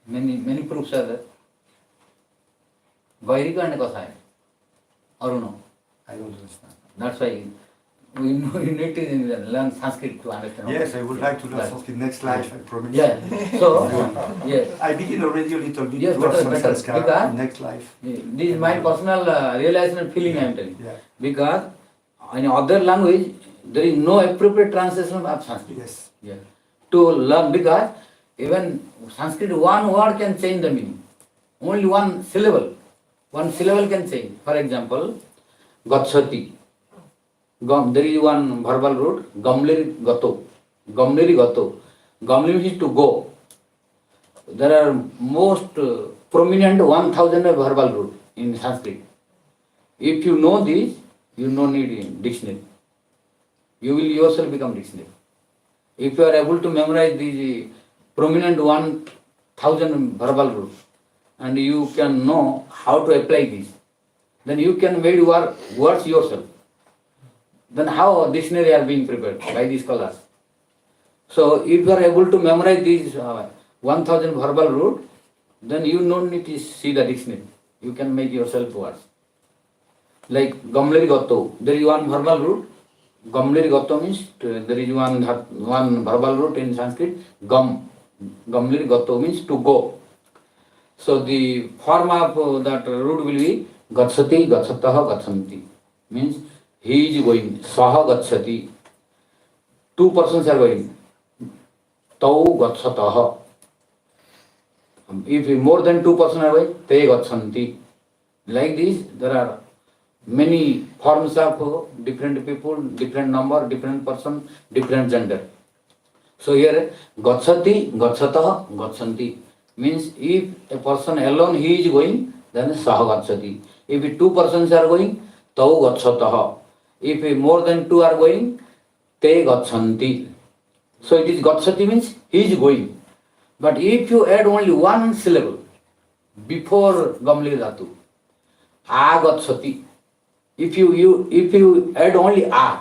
Many proofs are there. Gairika and Kasai. Or no? I don't understand. That's why we need to learn Sanskrit to understand. Yes, I would like to learn Sanskrit next life, I promise. Yeah. So, yes. I begin already a little bit Yes, to learn better, Sanskrit because next life. This is my personal realization and feeling I am telling. Yeah. Because in other language, there is no appropriate translation of Sanskrit. Yes. Yeah. To learn, because even Sanskrit, one word can change the meaning. Only one syllable. One syllable can change. For example, Gachati. There is one verbal root, Gamleri Gato. Gamleri Gato. Gamleri means to go. There are most prominent 1000 verbal root in Sanskrit. If you know this, you no need a dictionary. You will yourself become dictionary. If you are able to memorize these prominent 1000 verbal roots, and you can know how to apply this, then you can make your words yourself. Then how dictionary are being prepared by these scholars? So if you are able to memorize these 1000 verbal root, then you don't need to see the dictionary. You can make yourself words. Like Gamleri Gato, there is one verbal root. Gamleri Gato means there is one verbal root in Sanskrit. Gamleri Gato means to go. So the form of that root will be Gachati, Gachataha, Gachanti. Means he is going. Saha Gachati. Two persons are going. Tau Gachataha. If more than two persons are going, Te Gachanti. Like this, there are many forms of different people, different number, different person, different gender. So here, Gachati, Gachataha, Gachanti. Means if a person alone he is going, then Saha Gachati. If two persons are going, Tau Gachataha. If more than two are going, Te Gachanti. So it is Gachati means he is going. But if you add only one syllable before Gamli Dhatu, A Gachati. If you add only A,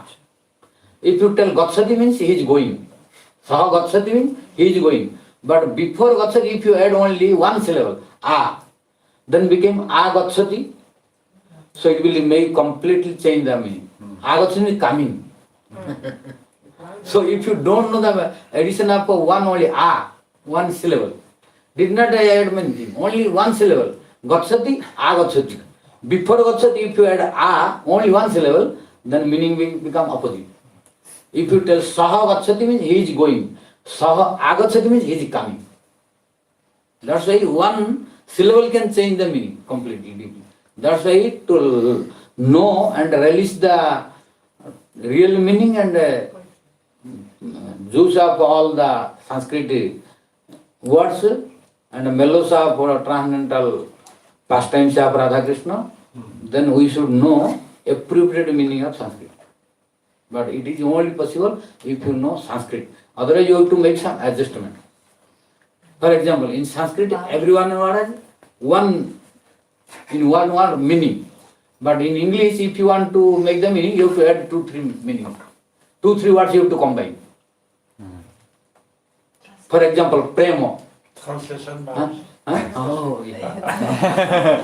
if you tell Gachati means he is going. Saha Gachati means he is going. But before Gachati, if you add only one syllable, A, then became A Gachati. So it will make completely change the meaning. A Gachati is coming. So if you don't know the addition of one only A, one syllable, did not add anything, only one syllable, Gachati, A Gachati. Before Gachati, if you add A, only one syllable, then meaning will become opposite. If you tell Saha Gachati means he is going. Saha Agachati means he is coming. That's why one syllable can change the meaning completely, deeply. That's why to know and relish the real meaning and juice of all the Sanskrit words and mellows of transcendental pastimes of Radha Krishna, then we should know appropriate meaning of Sanskrit. But it is only possible if you know Sanskrit. Otherwise you have to make some adjustment. For example, in Sanskrit, everyone has one word meaning. But in English, if you want to make the meaning, you have to add 2-3 meanings. 2-3 words you have to combine. For example, premo. Translation. Oh, yeah.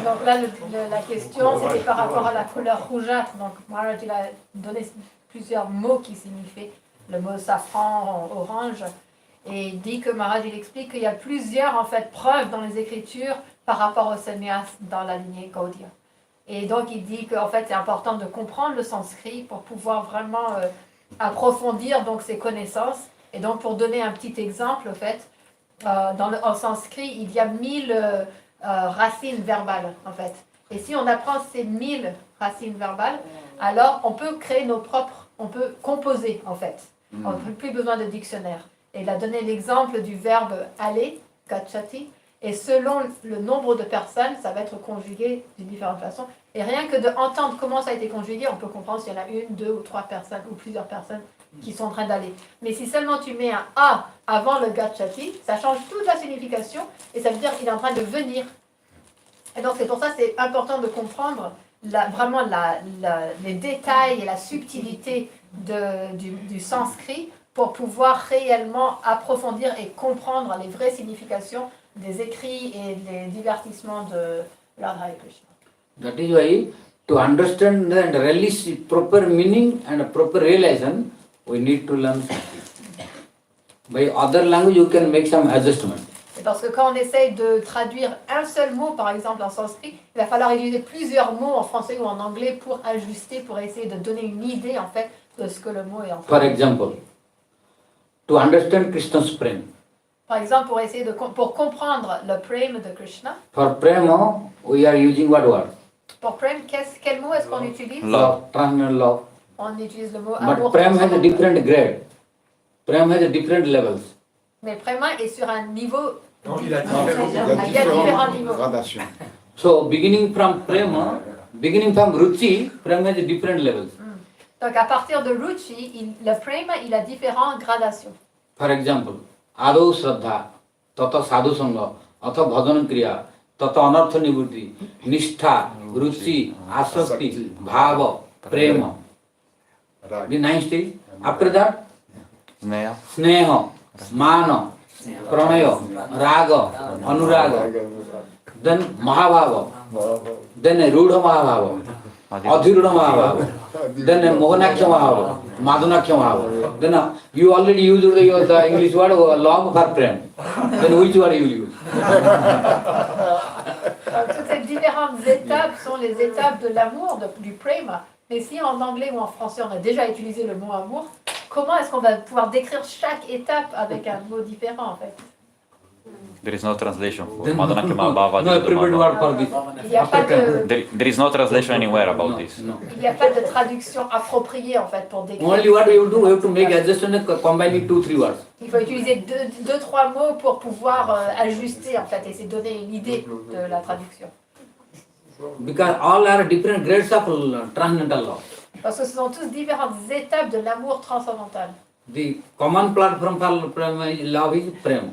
Donc là, la question, c'était par rapport à la couleur rougeâtre. Donc, Maharaj, il a donné plusieurs mots qui signifient le mot safran, orange. Et il dit que Maharaj, il explique qu'il y a plusieurs, en fait, preuves dans les Écritures par rapport au sannyas dans la lignée Gaudiya. Et donc, il dit qu'en fait, c'est important de comprendre le sanskrit pour pouvoir vraiment approfondir donc, ses connaissances. Et donc, pour donner un petit exemple, en fait, en sanskrit, il y a 1000 racines verbales, en fait. Et si on apprend ces 1000 racines verbales, alors on peut créer nos propres, on peut composer, en fait. On n'a plus besoin de dictionnaire. Et il a donné l'exemple du verbe aller, gachati, et selon le nombre de personnes, ça va être conjugué d'une différente façon. Et rien que d'entendre comment ça a été conjugué, on peut comprendre s'il y en a 1, 2 ou 3 personnes, ou plusieurs personnes qui sont en train d'aller. Mais si seulement tu mets un A avant le gachati, ça change toute la signification, et ça veut dire qu'il est en train de venir. Et donc c'est pour ça que c'est important de comprendre les détails et la subtilité du sanskrit pour pouvoir réellement approfondir et comprendre les vraies significations des écrits et des divertissements de Lord Hare Krishna. That is why, to understand and release the proper meaning and proper realization, we need to learn Sanskrit. By other language, you can make some adjustment. C'est parce que quand on essaye de traduire un seul mot, par exemple en sanskrit, il va falloir utiliser plusieurs mots en français ou en anglais pour ajuster, pour essayer de donner une idée en fait de ce que le mot est en fait. For example, to understand Krishna's prema. Par exemple, pour comprendre le prem de Krishna. For prema, we are using what word? Pour prem, quel mot est-ce qu'on utilise? Love, transcendental love. On utilise le mot But amour. prem has a different grade. Prem has a different levels. Mais prema est sur un niveau. Non, il y a différents niveaux. Gradations. So beginning from prema, beginning from ruchi, prema has a different levels. Donc à partir de ruchi, le prema il a différentes gradations. For example, ado shraddha, tata sadhu sangha, atha bhajan kriya, tata anartha nivrutti, nishtha, ruchi, asakti, bhava, prema. The 9 stage. After that, sneha, mana, pranaya, raga, anuraga, then mahabhava, then a rudha mahabhava, adhirudha mahabhava, then a mohanakya mahabhava, madhanakya mahabhava. Then you already used the English word love for prem. Then which word you will use? Toutes ces différentes étapes sont les étapes de l'amour, du prema. Mais si en anglais ou en français on a déjà utilisé le mot amour, comment est-ce qu'on va pouvoir décrire chaque étape avec un mot différent en fait? There is no translation for Then Madhanakya Mahabhava. no appropriate word for this. Il n'y a pas de, There is no translation anywhere about this. No. il n'y a pas de traduction appropriée en fait pour décrire. Only what you do, you have to make adjustment, combining 2-3 words. Il faut utiliser deux, trois mots pour pouvoir ajuster en fait et c'est donner une idée de la traduction. Because all are different grades of transcendental love. Parce que ce sont tous différentes étapes de l'amour transcendantal. The common platform for love is prema.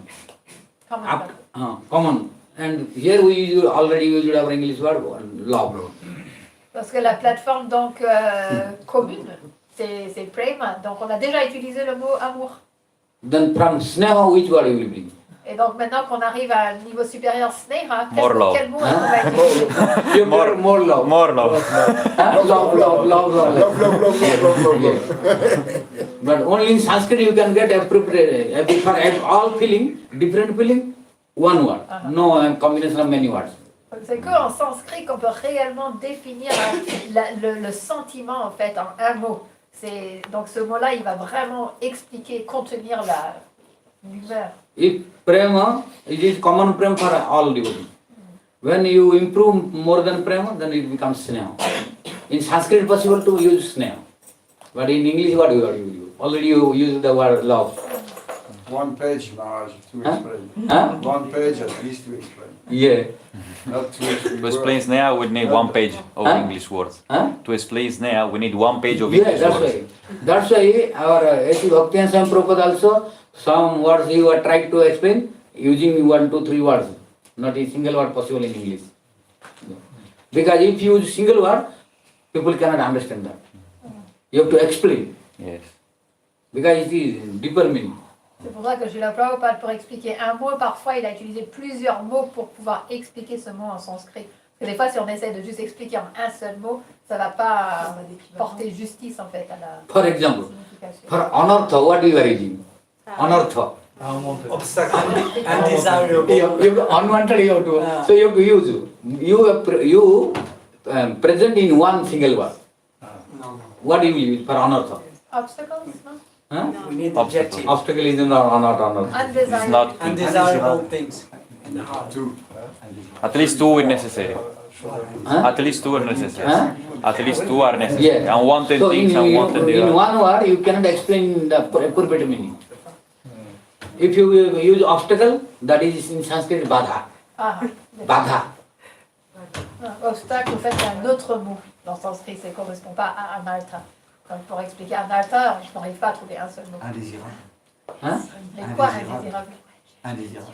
Common. And here we already used our English word love. Parce que la plateforme donc commune, c'est prema. Donc on a déjà utilisé le mot amour. Then from sneha, which word you will bring? Et donc maintenant qu'on arrive à un niveau supérieur sneha, quel mot est-ce qu'on va utiliser? More love. More love. Love. But only in Sanskrit you can get appropriate, for all feeling, different feeling, one word. No combination of many words. C'est qu'en sanskrit qu'on peut réellement définir le sentiment en fait en un mot. Donc ce mot-là, il va vraiment expliquer, contenir l'humeur. If prema, it is common prema for all devotees. When you improve more than prema, then it becomes sneha. In Sanskrit, it's possible to use sneha. But in English, what do you use? Already you use the word love. One page, Maharaj, to explain. Huh? One page at least to explain. Yeah. Not to explain. To explain Sneha, we need one page of English words. To explain Sneha, we need one page of English that's words. why. That's why our A.C. Bhakti and Swami Prabhupada also, some words he was trying to explain using 1, 2, 3 words. Not a single word possible in English. Because if you use single word, people cannot understand that. You have to explain. Yes. Because it is deeper meaning. C'est pour ça que Srila Prabhupada, pour expliquer un mot, parfois il a utilisé plusieurs mots pour pouvoir expliquer ce mot en sanskrit. Parce que des fois, si on essaie de juste expliquer en un seul mot, ça ne va pas porter justice en fait à la For example, signification. for anartha, what you are using? Anartha. Obstacle. You unwanted you have to. So you have to use. You present in one single word. What do you use for anartha? Obstacles, no? Huh? We need Obstacle. adjective. Obstacle is not anartha. It's Undesirable. not Undesirable things in the heart. At least two are necessary. Huh? At least two are necessary. Huh? At least two are necessary. Yeah. Unwanted So things, in unwanted one word you cannot explain the appropriate meaning. If you use obstacle, that is in Sanskrit badha. Ah, Badha. obstacle, en fait, c'est un autre mot dans le sanskrit, ça ne correspond pas à anartha. Donc pour expliquer anartha, je n'arrive pas à trouver un seul mot. Indésirable. Hein? Mais quoi indésirable? Indésirable.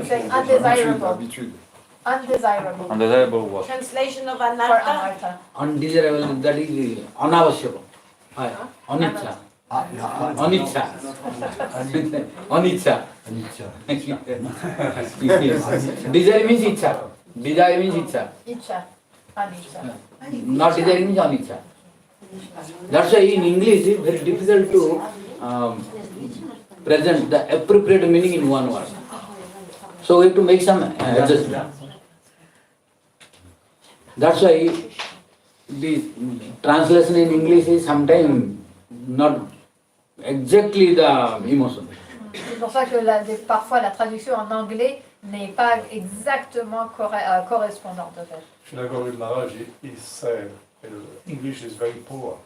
C'est undesirable. Habitude. Undesirable. Undesirable what? Translation of For anartha. anartha. Undesirable, that is anavashyaka. Anitcha. Anitcha. Anitcha. Desire means itcha. Desire means itcha. Icha. Anicca. Not desire means anitcha. That's why in English it's very difficult to present the appropriate meaning in one word. So we have to make some adjustment. That's why the translation in English is sometimes not exactly the emotion. C'est pour ça que parfois la traduction en anglais n'est pas exactement correspondante en fait. Je suis d'accord with Maharaj, he said English is very poor.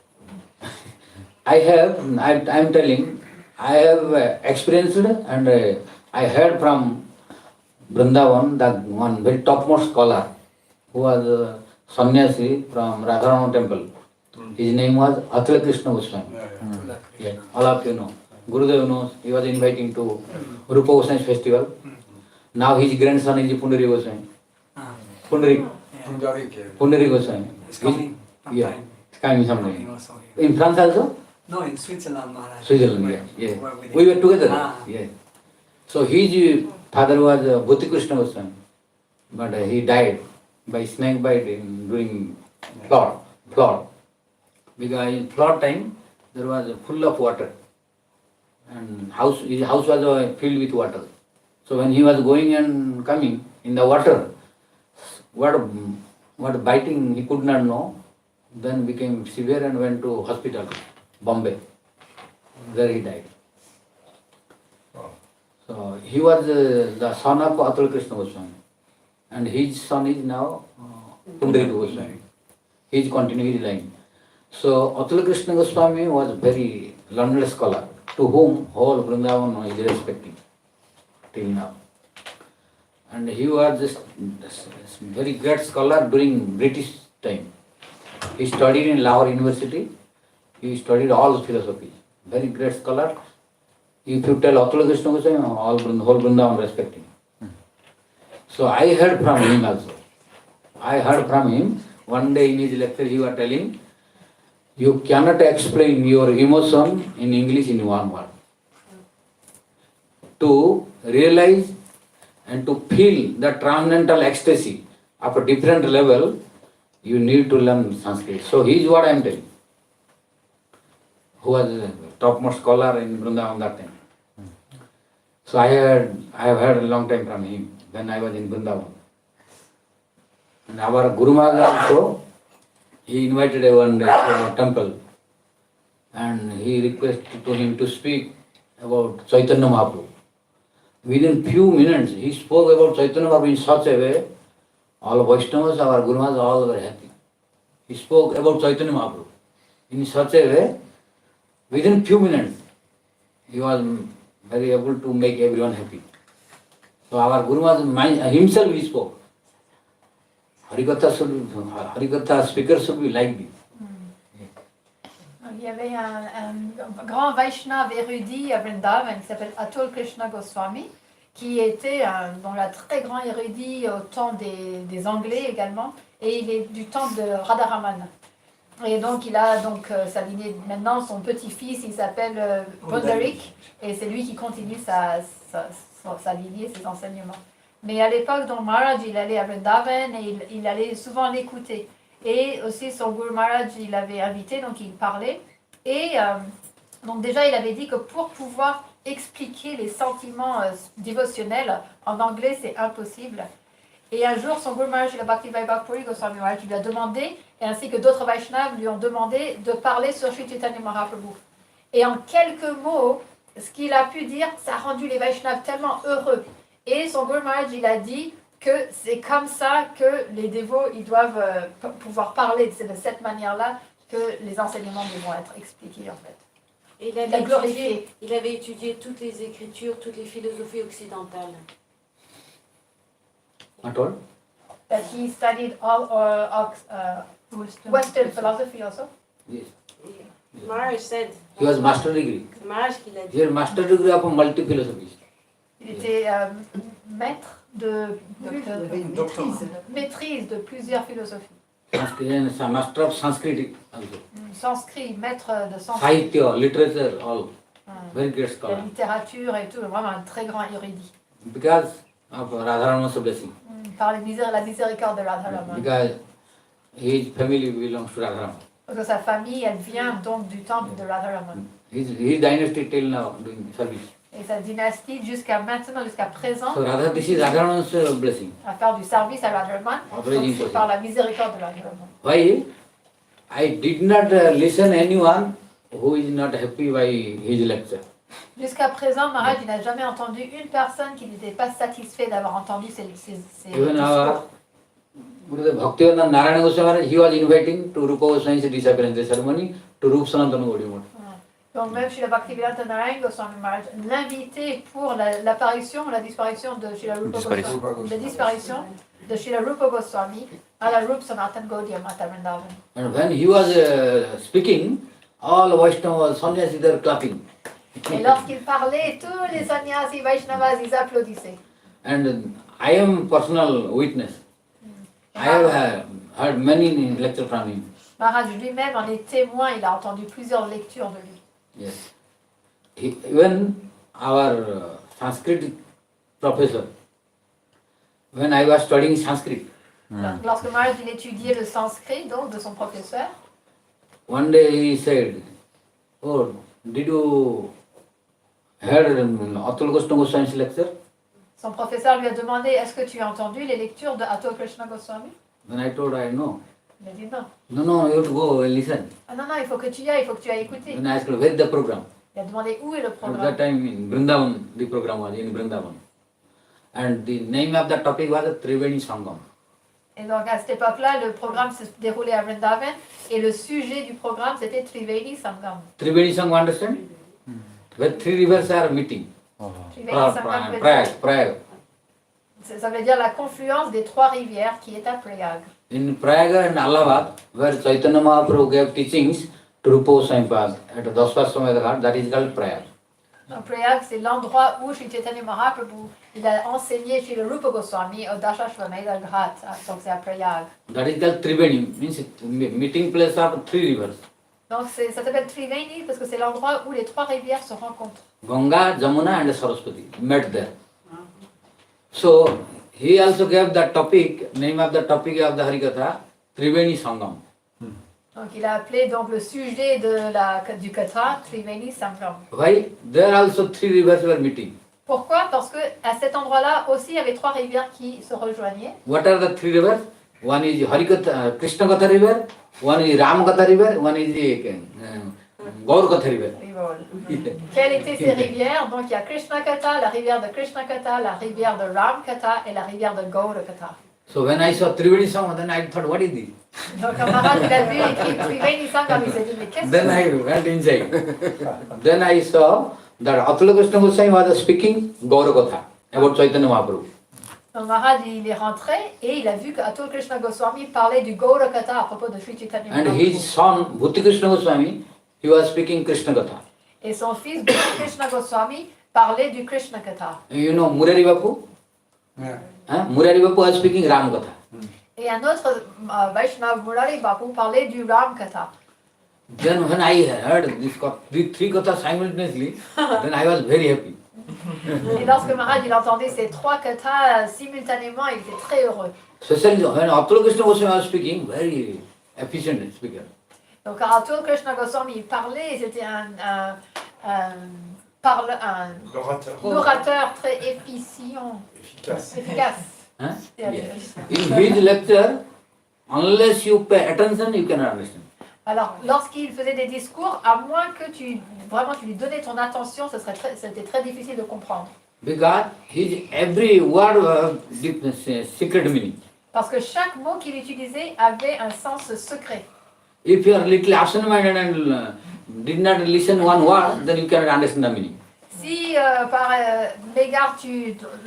I'm telling, I have experienced and I heard from Vrindavan, that one very topmost scholar who was a sannyasi from Radharama temple. His name was Atula Krishna Goswami. Yeah, all of you know. Gurudev knows, he was inviting to Rupa Goswami's festival. Now his grandson is Pundari Goswami. Pundari Goswami. It's coming. Yeah, it's coming someday. In France also? No, in Switzerland, Maharaj. Switzerland, yeah. We were together. Yeah. So his father was Bhuti Krishna Goswami, but he died by snake bite during flood. Because in flood time there was full of water, and his house was filled with water. So when he was going and coming in the water, what biting he could not know, then became severe and went to hospital, Bombay. There he died. So he was the son of Atula Krishna Goswami, and his son is now Pundari Goswami. He is continuing his line. So Atula Krishna Goswami was very learned scholar, to whom whole Vrindavan is respecting till now. And he was just very great scholar during British time. He studied in Lahore University. He studied all philosophy. Very great scholar. If you tell Atula Krishna Goswami, whole Vrindavan respect him. So I heard from him also. One day in his lecture he was telling, you cannot explain your emotion in English in one word. To realize and to feel the transcendental ecstasy of a different level, you need to learn Sanskrit. So he is what I am telling. Who was a topmost scholar in Vrindavan that time. So I have heard a long time from him when I was in Vrindavan. And our Guru Maharaj also, he invited one day to our temple and he requested to him to speak about Chaitanya Mahaprabhu. Within few minutes, he spoke about Chaitanya Mahaprabhu in such a way, all Vaishnavas, our Guru Maharaj, all were happy. He spoke about Chaitanya Mahaprabhu in such a way, within few minutes, he was very able to make everyone happy. So our Guru Maharaj himself he spoke. Harikatha speaker should be like this. Il y avait un grand Vaishnav érudit à Vrindavan qui s'appelle Atul Krishna Goswami, qui était un très grand érudit au temps des Anglais également, et il est du temps de Radharaman. Et donc il a sa lignée maintenant, son petit-fils, il s'appelle Pundarik, et c'est lui qui continue sa lignée, ses enseignements. Mais à l'époque, donc Maharaj, il allait à Vrindavan et il allait souvent l'écouter. Et aussi son Guru Maharaj, il l'avait invité, donc il parlait. Et donc déjà, il avait dit que pour pouvoir expliquer les sentiments dévotionnels, en anglais, c'est impossible. Et un jour, son Guru Maharaj, le Bhakti Vaibhav Goswami Maharaj, lui a demandé, et ainsi que d'autres Vaishnavas lui ont demandé de parler sur Sri Chaitanya Mahaprabhu. Et en quelques mots, ce qu'il a pu dire, ça a rendu les Vaishnavas tellement heureux. Et son Guru Maharaj, il a dit que c'est comme ça que les dévots ils doivent pouvoir parler. C'est de cette manière-là que les enseignements devront être expliqués en fait. Et il avait étudié toutes les écritures, toutes les philosophies occidentales. At all? That he studied all Western philosophy also. Yes. Maharaj said. He was master degree. Maharaj qui l'a dit. He was master degree of multi philosophies. Il était maître maîtrise de plusieurs philosophies. Master of Sanskrit also. Sanskrit, maître de sanskrit. Sahitya, literature, all. Very great La scholar. littérature et tout, vraiment un très grand érudit. Because of Radharama's blessing. Par la miséricorde de Radharama. Because his family belongs to Radharama. Parce que sa famille, elle vient donc du temple de Radharama. His dynasty till now doing service. Et sa dynastie jusqu'à maintenant, jusqu'à présent, So this is Radharama's blessing. à faire du service à Radharama, donc c'est par la miséricorde de Radharama. Why? I did not listen anyone who is not happy by his lecture. Jusqu'à présent, Maharaj il n'a jamais entendu une personne qui n'était pas satisfait d'avoir entendu ses Even discours. our Gurudev Bhaktivedanta Narayana Goswami Maharaj, he was inviting to Rupa Goswami's disappearance ceremony to Rup Sanatana Gaudiya Math. Donc même Srila Bhaktivedanta Narayana Goswami Maharaj l'invitait pour l'apparition ou la disparition de Srila Rupa Goswami, la disparition de Srila Rupa Goswami à la Rup Sanatana Gaudiya Math à Vrindavan. And when he was speaking, all Vaishnavas, sannyasis, they were clapping. Et lorsqu'il parlait, tous les sannyasis Vaishnavas, ils applaudissaient. And I am personal witness. I have heard many lectures from him. Maharaj lui-même en est témoin, il a entendu plusieurs lectures de lui. Yes. Even our Sanskrit professor, when I was studying Sanskrit, Lorsque Maharaj il étudiait le sanskrit, donc de son professeur, one day he said, "Oh, did you heard Atul Krishna Goswami's lecture?" son professeur lui a demandé, est-ce que tu as entendu les lectures de Atul Krishna Goswami? Then I told I no. Il a dit non. No, you have to go and listen. Ah non, il faut que tu y ailles, il faut que tu ailles écouter. Then I asked, where is the program? Il a demandé où est le At that programme. time in Vrindavan, the program was in Vrindavan. And the name of the topic was Triveni Sangam. Et donc à cette époque-là, le programme se déroulait à Vrindavan et le sujet du programme c'était Triveni Sangam. Triveni Sangam, understand? Where three rivers are meeting. Triveni Sangam veut Prayag. dire- ça veut dire la confluence des trois rivières qui est à Prayag. In Prayag and Allahabad, where Chaitanya Mahaprabhu gave teachings to Rupa Goswami Pad at Daswaswami Ghat, that is called Prayag. Donc Prayag, c'est l'endroit où Sri Chaitanya Mahaprabhu il a enseigné chez le Rupa Goswami au Dashashvamedha Ghat, donc c'est à Prayag. That is called Triveni, means meeting place of three rivers. Donc ça s'appelle Triveni parce que c'est l'endroit où les trois rivières se rencontrent. Ganga, Jamuna and Saraswati met there. So he also gave that topic, name of the topic of the Harikatha, Triveni Sangam. Donc il a appelé donc le sujet du Katha Triveni Sangam. Why? There also three rivers were meeting. Pourquoi? Parce que à cet endroit-là aussi il y avait trois rivières qui se rejoignaient. What are the three rivers? One is Harikatha, Krishna Katha river, one is Ram Katha river, one is Gaur Katha river. Quelles étaient ces rivières? Donc il y a Krishna Katha, la rivière de Krishna Katha, la rivière de Ram Katha et la rivière de Gaur Katha. So when I saw Triveni Sangam, then I thought, what is this? Donc quand Maharaj il a vu écrit Triveni Sangam, il s'est dit mais qu'est-ce Then que I went inside. Then I saw that Atula Krishna Goswami was speaking Gaura Katha about Chaitanya Mahaprabhu. Donc Maharaj il est rentré et il a vu que Atul Krishna Goswami parlait du Gaura Katha à propos de Sri Chaitanya And Mahaprabhu. his son, Bhuti Krishna Goswami, he was speaking Krishna Katha. Et son fils Bhuti Krishna Goswami parlait du Krishna Katha. You know Murari Bapu? Murari Bapu was speaking Ram Katha. Et un autre Vaishnav Murari Bapu parlait du Ram Katha. Then when I heard these three kathas simultaneously, then I was very happy. Et lorsque Maharaj il entendait ces trois kathas simultanément, il était très heureux. Especially when Atula Krishna Goswami was speaking, very efficient speaker. Donc quand Atul Krishna Goswami il parlait, c'était un orateur très efficient. Efficace. Huh? In his lecture, unless you pay attention, you cannot understand. Alors, lorsqu'il faisait des discours, à moins que tu lui donnais ton attention, c'était très difficile de comprendre. Because every word was deep, secret meaning. Parce que chaque mot qu'il utilisait avait un sens secret. If you are little absent-minded and did not listen one word, then you cannot understand the meaning. Si par l'égard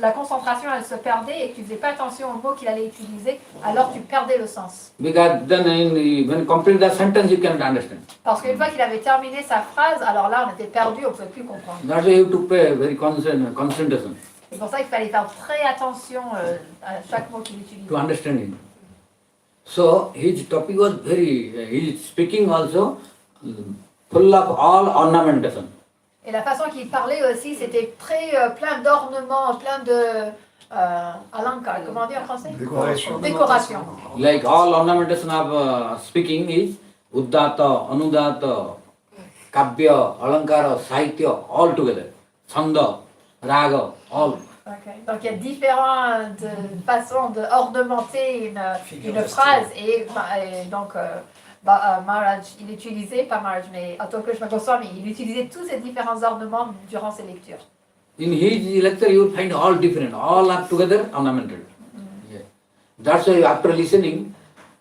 la concentration elle se perdait et que tu faisais pas attention aux mots qu'il allait utiliser, alors tu perdais le sens. Because then when you complete the sentence, you cannot understand. Parce qu'une fois qu'il avait terminé sa phrase, alors là on était perdu, on ne pouvait plus comprendre. That's why you have to pay very concentration. C'est pour ça qu'il fallait faire très attention à chaque mot qu'il utilise. To understand him. So his topic was very, his speaking also full of all ornamentation. Et la façon qu'il parlait aussi, c'était très plein d'ornements, plein de alankar, comment on dit en français? Décoration. Like all ornamentation of speaking is uddata, anudata, kabya, alankara, sahitya, all together. Chanda, raga, all. Okay. Donc il y a différentes façons d'ornementer une phrase et donc Maharaj, il utilisait, pas Maharaj, mais Atokrishna Goswami, il utilisait tous ces différents ornements durant ses lectures. In his lecture you will find all different, all are together ornamented. Yeah. That's why after listening,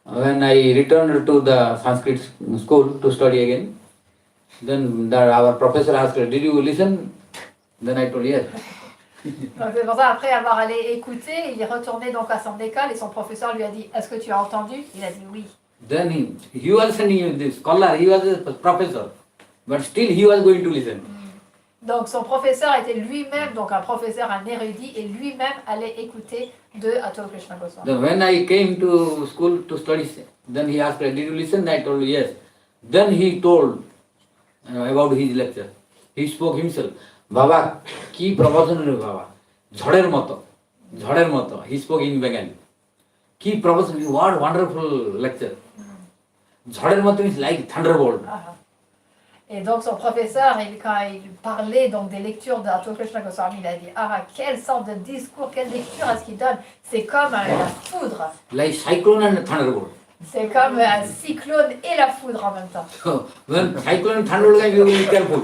when I returned to the Sanskrit school to study again, then our professor asked, did you listen? Then I told yes. Donc c'est pour ça, après avoir allé écouter, il est retourné donc à son école et son professeur lui a dit, est-ce que tu as entendu? Il a dit oui. Then he was sending the scholar, he was a professor, but still he was going to listen. Donc son professeur était lui-même, donc un professeur, un érudit, et lui-même allait écouter de Atokrishna Goswami. Then when I came to school to study, then he asked, did you listen? I told yes. Then he told about his lecture. He spoke himself. Baba, ki pravachan re Baba? Jhader moto. He spoke in Bengali. Ki pravachan, what wonderful lecture. Jhader moto means like thunderbolt. Et donc son professeur, quand il parlait donc des lectures d'Atokrishna Goswami, il a dit, ah, quelle sorte de discours, quelle lecture est-ce qu'il donne? C'est comme la foudre. Like cyclone and thunderbolt. C'est comme un cyclone et la foudre en même temps. So when cyclone and thunderbolt, you will be careful.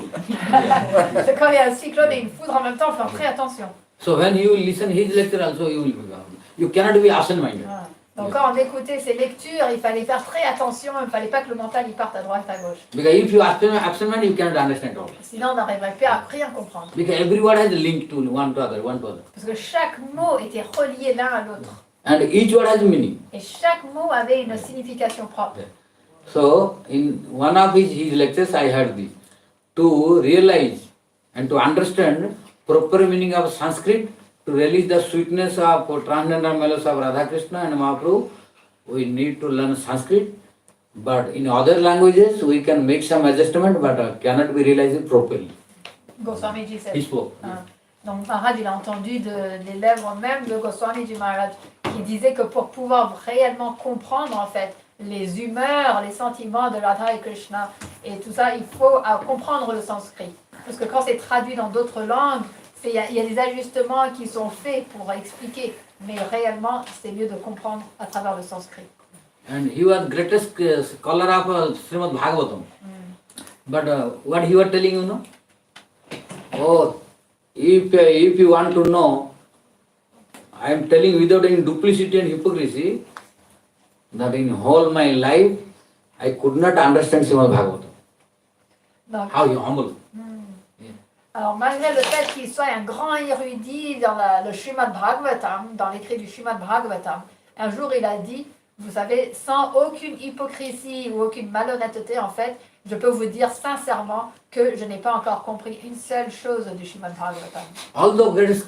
C'est quand il y a un cyclone et une foudre en même temps, il faut faire très attention. So when you listen his lecture also, you cannot be absent-minded. Donc quand on écoutait ces lectures, il fallait faire très attention, il ne fallait pas que le mental il parte à droite, à gauche. Because if you absent-minded, you cannot understand all. Sinon on n'arriverait pas à rien comprendre. Because every word has a link to one to other. Parce que chaque mot était relié l'un à l'autre. And each word has a meaning. Et chaque mot avait une signification propre. So in one of his lectures, I heard this. To realize and to understand proper meaning of Sanskrit, to release the sweetness of transcendental melodies of Radha Krishna and Mahaprabhu, we need to learn Sanskrit. But in other languages, we can make some adjustment, but cannot be realized properly. Goswami ji said. He spoke. Donc Maharaj, il a entendu des lèvres même de Goswami ji Maharaj qui disait que pour pouvoir réellement comprendre en fait les humeurs, les sentiments de Radha et Krishna et tout ça, il faut comprendre le sanskrit. Parce que quand c'est traduit dans d'autres langues, il y a des ajustements qui sont faits pour expliquer, mais réellement c'est mieux de comprendre à travers le sanskrit. And he was greatest scholar of Srimad Bhagavatam. But what he was telling, you know? Oh, if you want to know, I am telling without any duplicity and hypocrisy, that in whole my life, I could not understand Srimad Bhagavatam. Donc, how you humble. Alors, malgré le fait qu'il soit un grand érudit dans le Srimad Bhagavatam, dans l'écrit du Srimad Bhagavatam, un jour il a dit, vous savez, sans aucune hypocrisie ou aucune malhonnêteté, en fait, je peux vous dire sincèrement que je n'ai pas encore compris une seule chose du Srimad Bhagavatam. Although great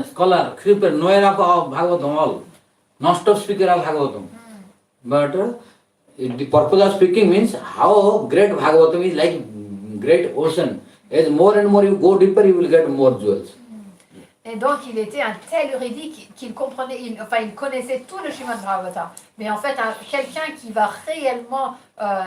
scholar, Kripa, knower of Bhagavatam, all, non-stop speaker of Bhagavatam. But the purpose of speaking means how great Bhagavatam is like great ocean. As more and more you go deeper, you will get more jewels. Et donc il était un tel érudit qu'il comprenait, il connaissait tout le Srimad Bhagavatam. Mais en fait, quelqu'un qui va réellement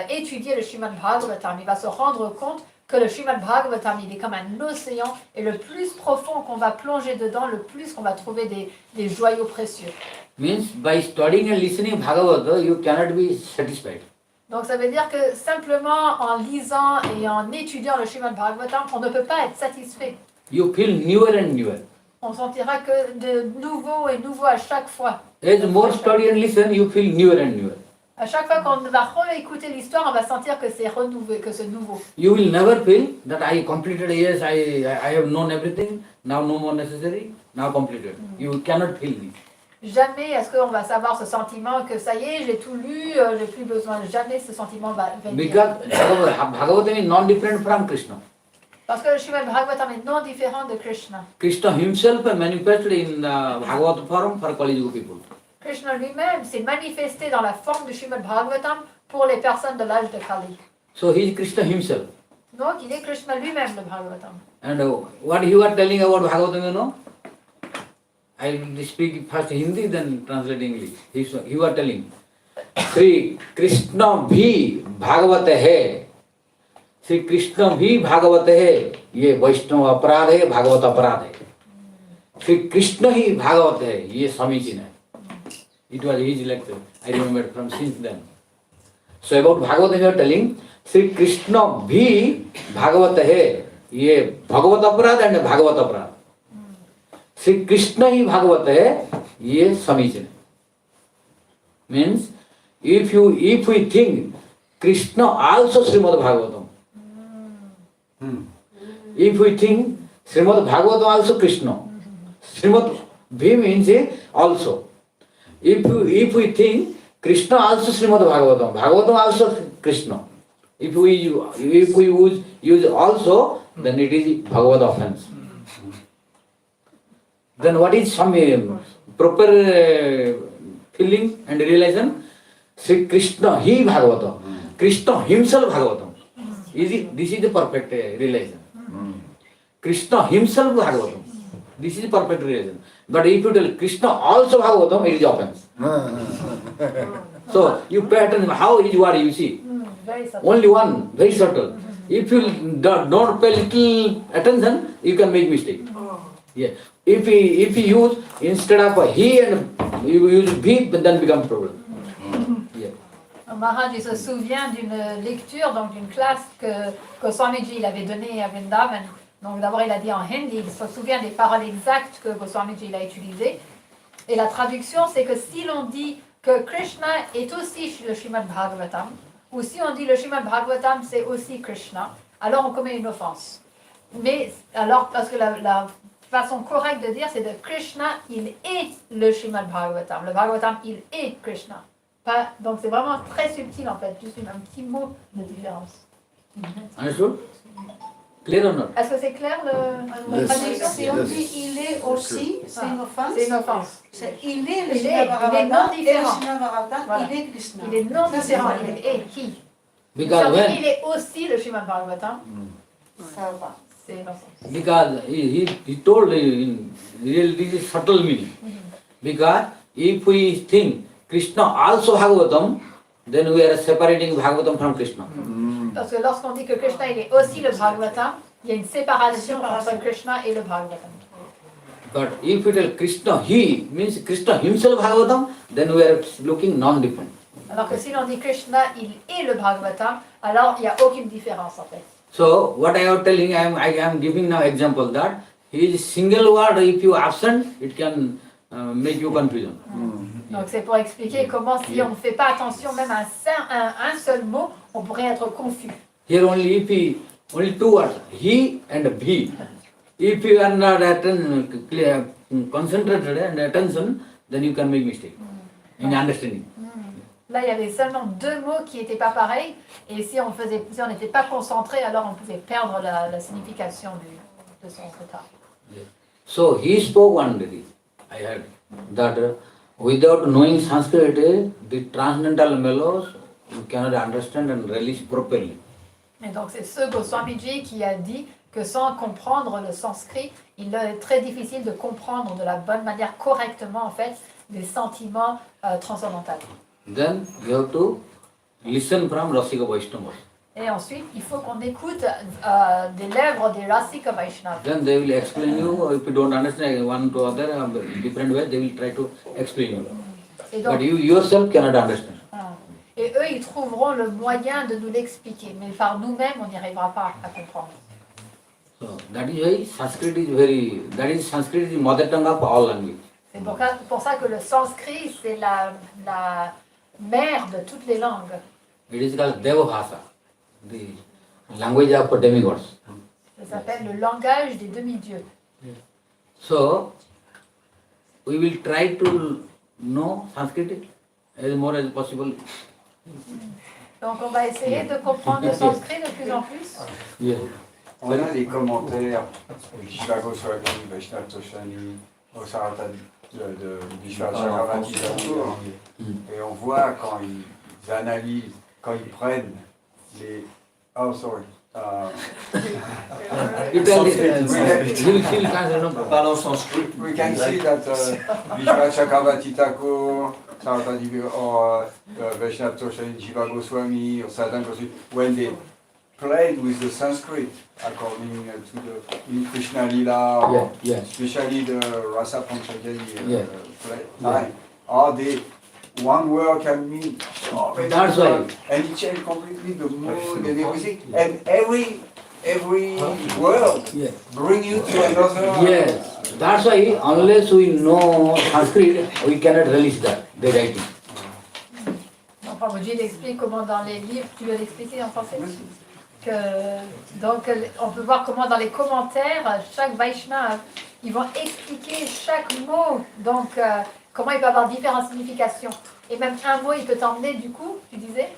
étudier le Srimad Bhagavatam, il va se rendre compte que le Srimad Bhagavatam, il est comme un océan, et le plus profond qu'on va plonger dedans, le plus qu'on va trouver des joyaux précieux. Means by studying and listening Bhagavata, you cannot be satisfied. Donc ça veut dire que simplement en lisant et en étudiant le Srimad Bhagavatam, on ne peut pas être satisfait. You feel newer and newer. On sentira que de nouveau et nouveau à chaque fois. As more study and listen, you feel newer and newer. À chaque fois qu'on va réécouter l'histoire, on va sentir que c'est renouvelé, que c'est nouveau. You will never feel that I completed, yes, I have known everything, now no more necessary, now completed. You cannot feel this. Jamais est-ce qu'on va savoir ce sentiment que ça y est, j'ai tout lu, j'ai plus besoin. Jamais ce sentiment va venir. Because Bhagavatam is non-different from Krishna. Parce que le Srimad Bhagavatam est non différent de Krishna. Krishna himself manifested in the Bhagavad form for Kali Yuga people. Krishna lui-même s'est manifesté dans la forme du Srimad Bhagavatam pour les personnes de l'âge de Kali. So he is Krishna himself. Donc il est Krishna lui-même le Bhagavatam. And what you are telling about Bhagavatam, you know? I will speak first Hindi, then translate English. You are telling, Sri Krishna bhi Bhagavata hai. Shri कृष्ण भी भागवत है, ये वैष्णव अपराध है, भागवत अपराध है. श्री कृष्ण ही भागवत है, ये समीचीन है. It was his lecture. I remember from since then. So about Bhagavatam you are telling, Shri कृष्ण भी भागवत है, ये भगवत अपराध है, भागवत अपराध. श्री कृष्ण ही भागवत है, ये समीचीन है. Means if we think Krishna also Srimad Bhagavatam. If we think Srimad Bhagavatam also Krishna, Srimad Bhi means also. If we think Krishna also Srimad Bhagavatam, Bhagavatam also Krishna. If we use also, then it is Bhagavad offense. Then what is some proper feeling and realization? Sri Krishna he Bhagavatam, Krishna himself Bhagavatam. This is the perfect realization. Krishna himself Bhagavatam. This is perfect realization. But if you tell Krishna also Bhagavatam, it is offense. So you pay attention how is what you see. Only one, very subtle. If you don't pay little attention, you can make mistake. Yeah. If you use instead of he and you use be, then become problem. Yeah. Maharaj il se souvient d'une lecture, donc d'une classe que Swamiji il avait donnée à Vrindavan. Donc d'abord il a dit en hindi, il se souvient des paroles exactes que Swamiji il a utilisées. Et la traduction c'est que si l'on dit que Krishna est aussi le Srimad Bhagavatam, ou si on dit le Srimad Bhagavatam c'est aussi Krishna, alors on commet une offense. Mais alors, parce que la façon correcte de dire c'est de Krishna, il est le Srimad Bhagavatam. Le Bhagavatam, il est Krishna. Pas, donc c'est vraiment très subtil en fait, juste un petit mot de différence. Understood? Clear or not? Est-ce que c'est clair la traduction? Si on dit il est aussi, c'est une offense. C'est une offense. Il est le Il Srimad est Bhagavatam, non différent. Voilà. Il est Krishna. Il est non différent, il est qui. Because when il est aussi le Srimad Bhagavatam. Ça va. C'est une offense. Because he told in real this is subtle meaning. Because if we think Krishna also Bhagavatam, then we are separating Bhagavatam from Krishna. Parce que lorsqu'on dit que Krishna il est aussi le Bhagavatam, il y a une séparation entre Krishna et le Bhagavatam. But if we tell Krishna he, means Krishna himself Bhagavatam, then we are looking non-different. Alors que si l'on dit Krishna il est le Bhagavatam, alors il n'y a aucune différence en fait. So what I am telling, I am giving now example that he is single word, if you absent, it can make you confusion. Donc c'est pour expliquer comment si on ne fait pas attention même à un seul mot, on pourrait être confus. Here only two words, he and be. If you are not concentrated and attention, then you can make mistake in understanding. Là, il y avait seulement deux mots qui n'étaient pas pareils, et si on n'était pas concentré, alors on pouvait perdre la signification de son état. So he spoke one day, I heard, that without knowing Sanskrit, the transcendental mellows you cannot understand and relish properly. Et donc c'est ce Goswamiji qui a dit que sans comprendre le sanskrit, il est très difficile de comprendre de la bonne manière, correctement en fait, les sentiments transcendantaux. Then you have to listen from Rasika Vaishnavas. Et ensuite, il faut qu'on écoute des lèvres des Rasika Vaishnavas. Then they will explain you, if you don't understand one to other, different way, they will try to explain you. Et donc, but you yourself cannot understand. Et eux, ils trouveront le moyen de nous l'expliquer, mais par nous-mêmes, on n'y arrivera pas à comprendre. So that is why Sanskrit is the mother tongue of all languages. C'est pour ça que le sanskrit, c'est la mère de toutes les langues. It is called Deva Bhasa, the language of demigods. Ça s'appelle le langage des demi-dieux. So, we will try to know Sanskrit as more as possible. Donc on va essayer de comprendre le sanskrit de plus en plus. Yeah. on a des commentaires de Shiva Goswami, Vaishnava Toshani, Osarata de Vishwa Chakravarti Thakur, et on voit quand ils analysent, quand ils prennent les... Oh, sorry. Parle en sanskrit. We can see that Vishwa Chakravarti Thakur, Sarata or Vaishnava Toshani, Jiva Goswami, or Sadhan Goswami, when they played with the Sanskrit, according to the in Krishna Lila, or especially the Rasa Panchakali play, are they one word can mean That's why. and it changes completely the mood and everything, and every word bring you to another. Yes, that's why unless we know Sanskrit, we cannot relish that, the writing. Donc, Prabhuji il explique comment dans les livres, tu veux l'expliquer en français que, donc, on peut voir comment dans les commentaires, chaque Vaishnava, ils vont expliquer chaque mot, donc comment il peut avoir différentes significations. Et même un mot, il peut t'emmener, du coup, tu disais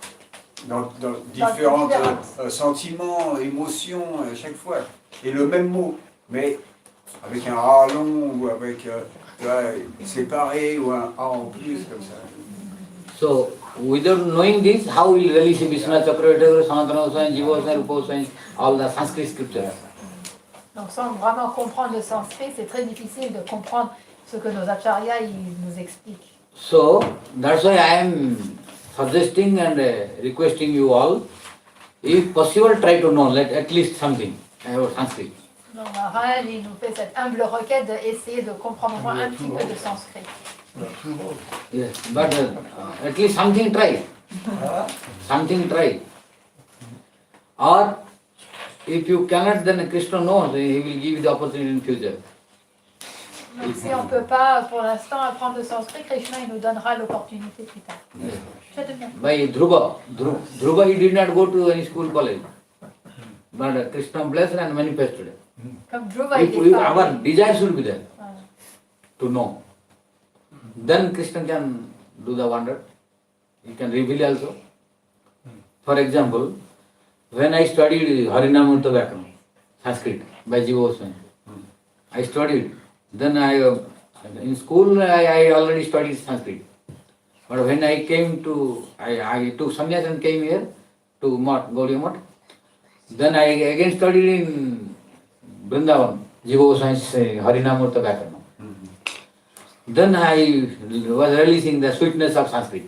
Dans différents sentiments, émotions, à chaque fois. Et le même mot, mais avec un A long ou avec séparé ou un A en plus, comme ça. So, without knowing this, how will relish Vishnu Chakravarti, Sanatana Goswami, Jiva Goswami, Rupa Goswami, all the Sanskrit scriptures? Donc sans vraiment comprendre le sanskrit, c'est très difficile de comprendre ce que nos acharyas ils nous expliquent. So, that's why I am suggesting and requesting you all, if possible, try to know at least something about Sanskrit. Donc Maharaj, il nous fait cette humble requête d'essayer de comprendre au moins un petit peu de sanskrit. Yes, but at least something try. Something try. Or, if you cannot, then Krishna knows, he will give you the opportunity in future. Donc si on ne peut pas pour l'instant apprendre le sanskrit, Krishna il nous donnera l'opportunité plus tard. By Dhruva, he did not go to any school college. But Krishna blessed and manifested. Comme Dhruva, il est pas... Our desire should be there to know. Then Krishna can do the wonder. He can reveal also. For example, when I studied Harinamurta Vyakaran, Sanskrit, by Jiva Goswami, I studied. Then in school I already studied Sanskrit. But when I came to, I took sannyas and came here to Gaudiya Math. Then I again studied in Vrindavan, Jiva Goswami's Harinamurta Vyakaran. Then I was realizing the sweetness of Sanskrit.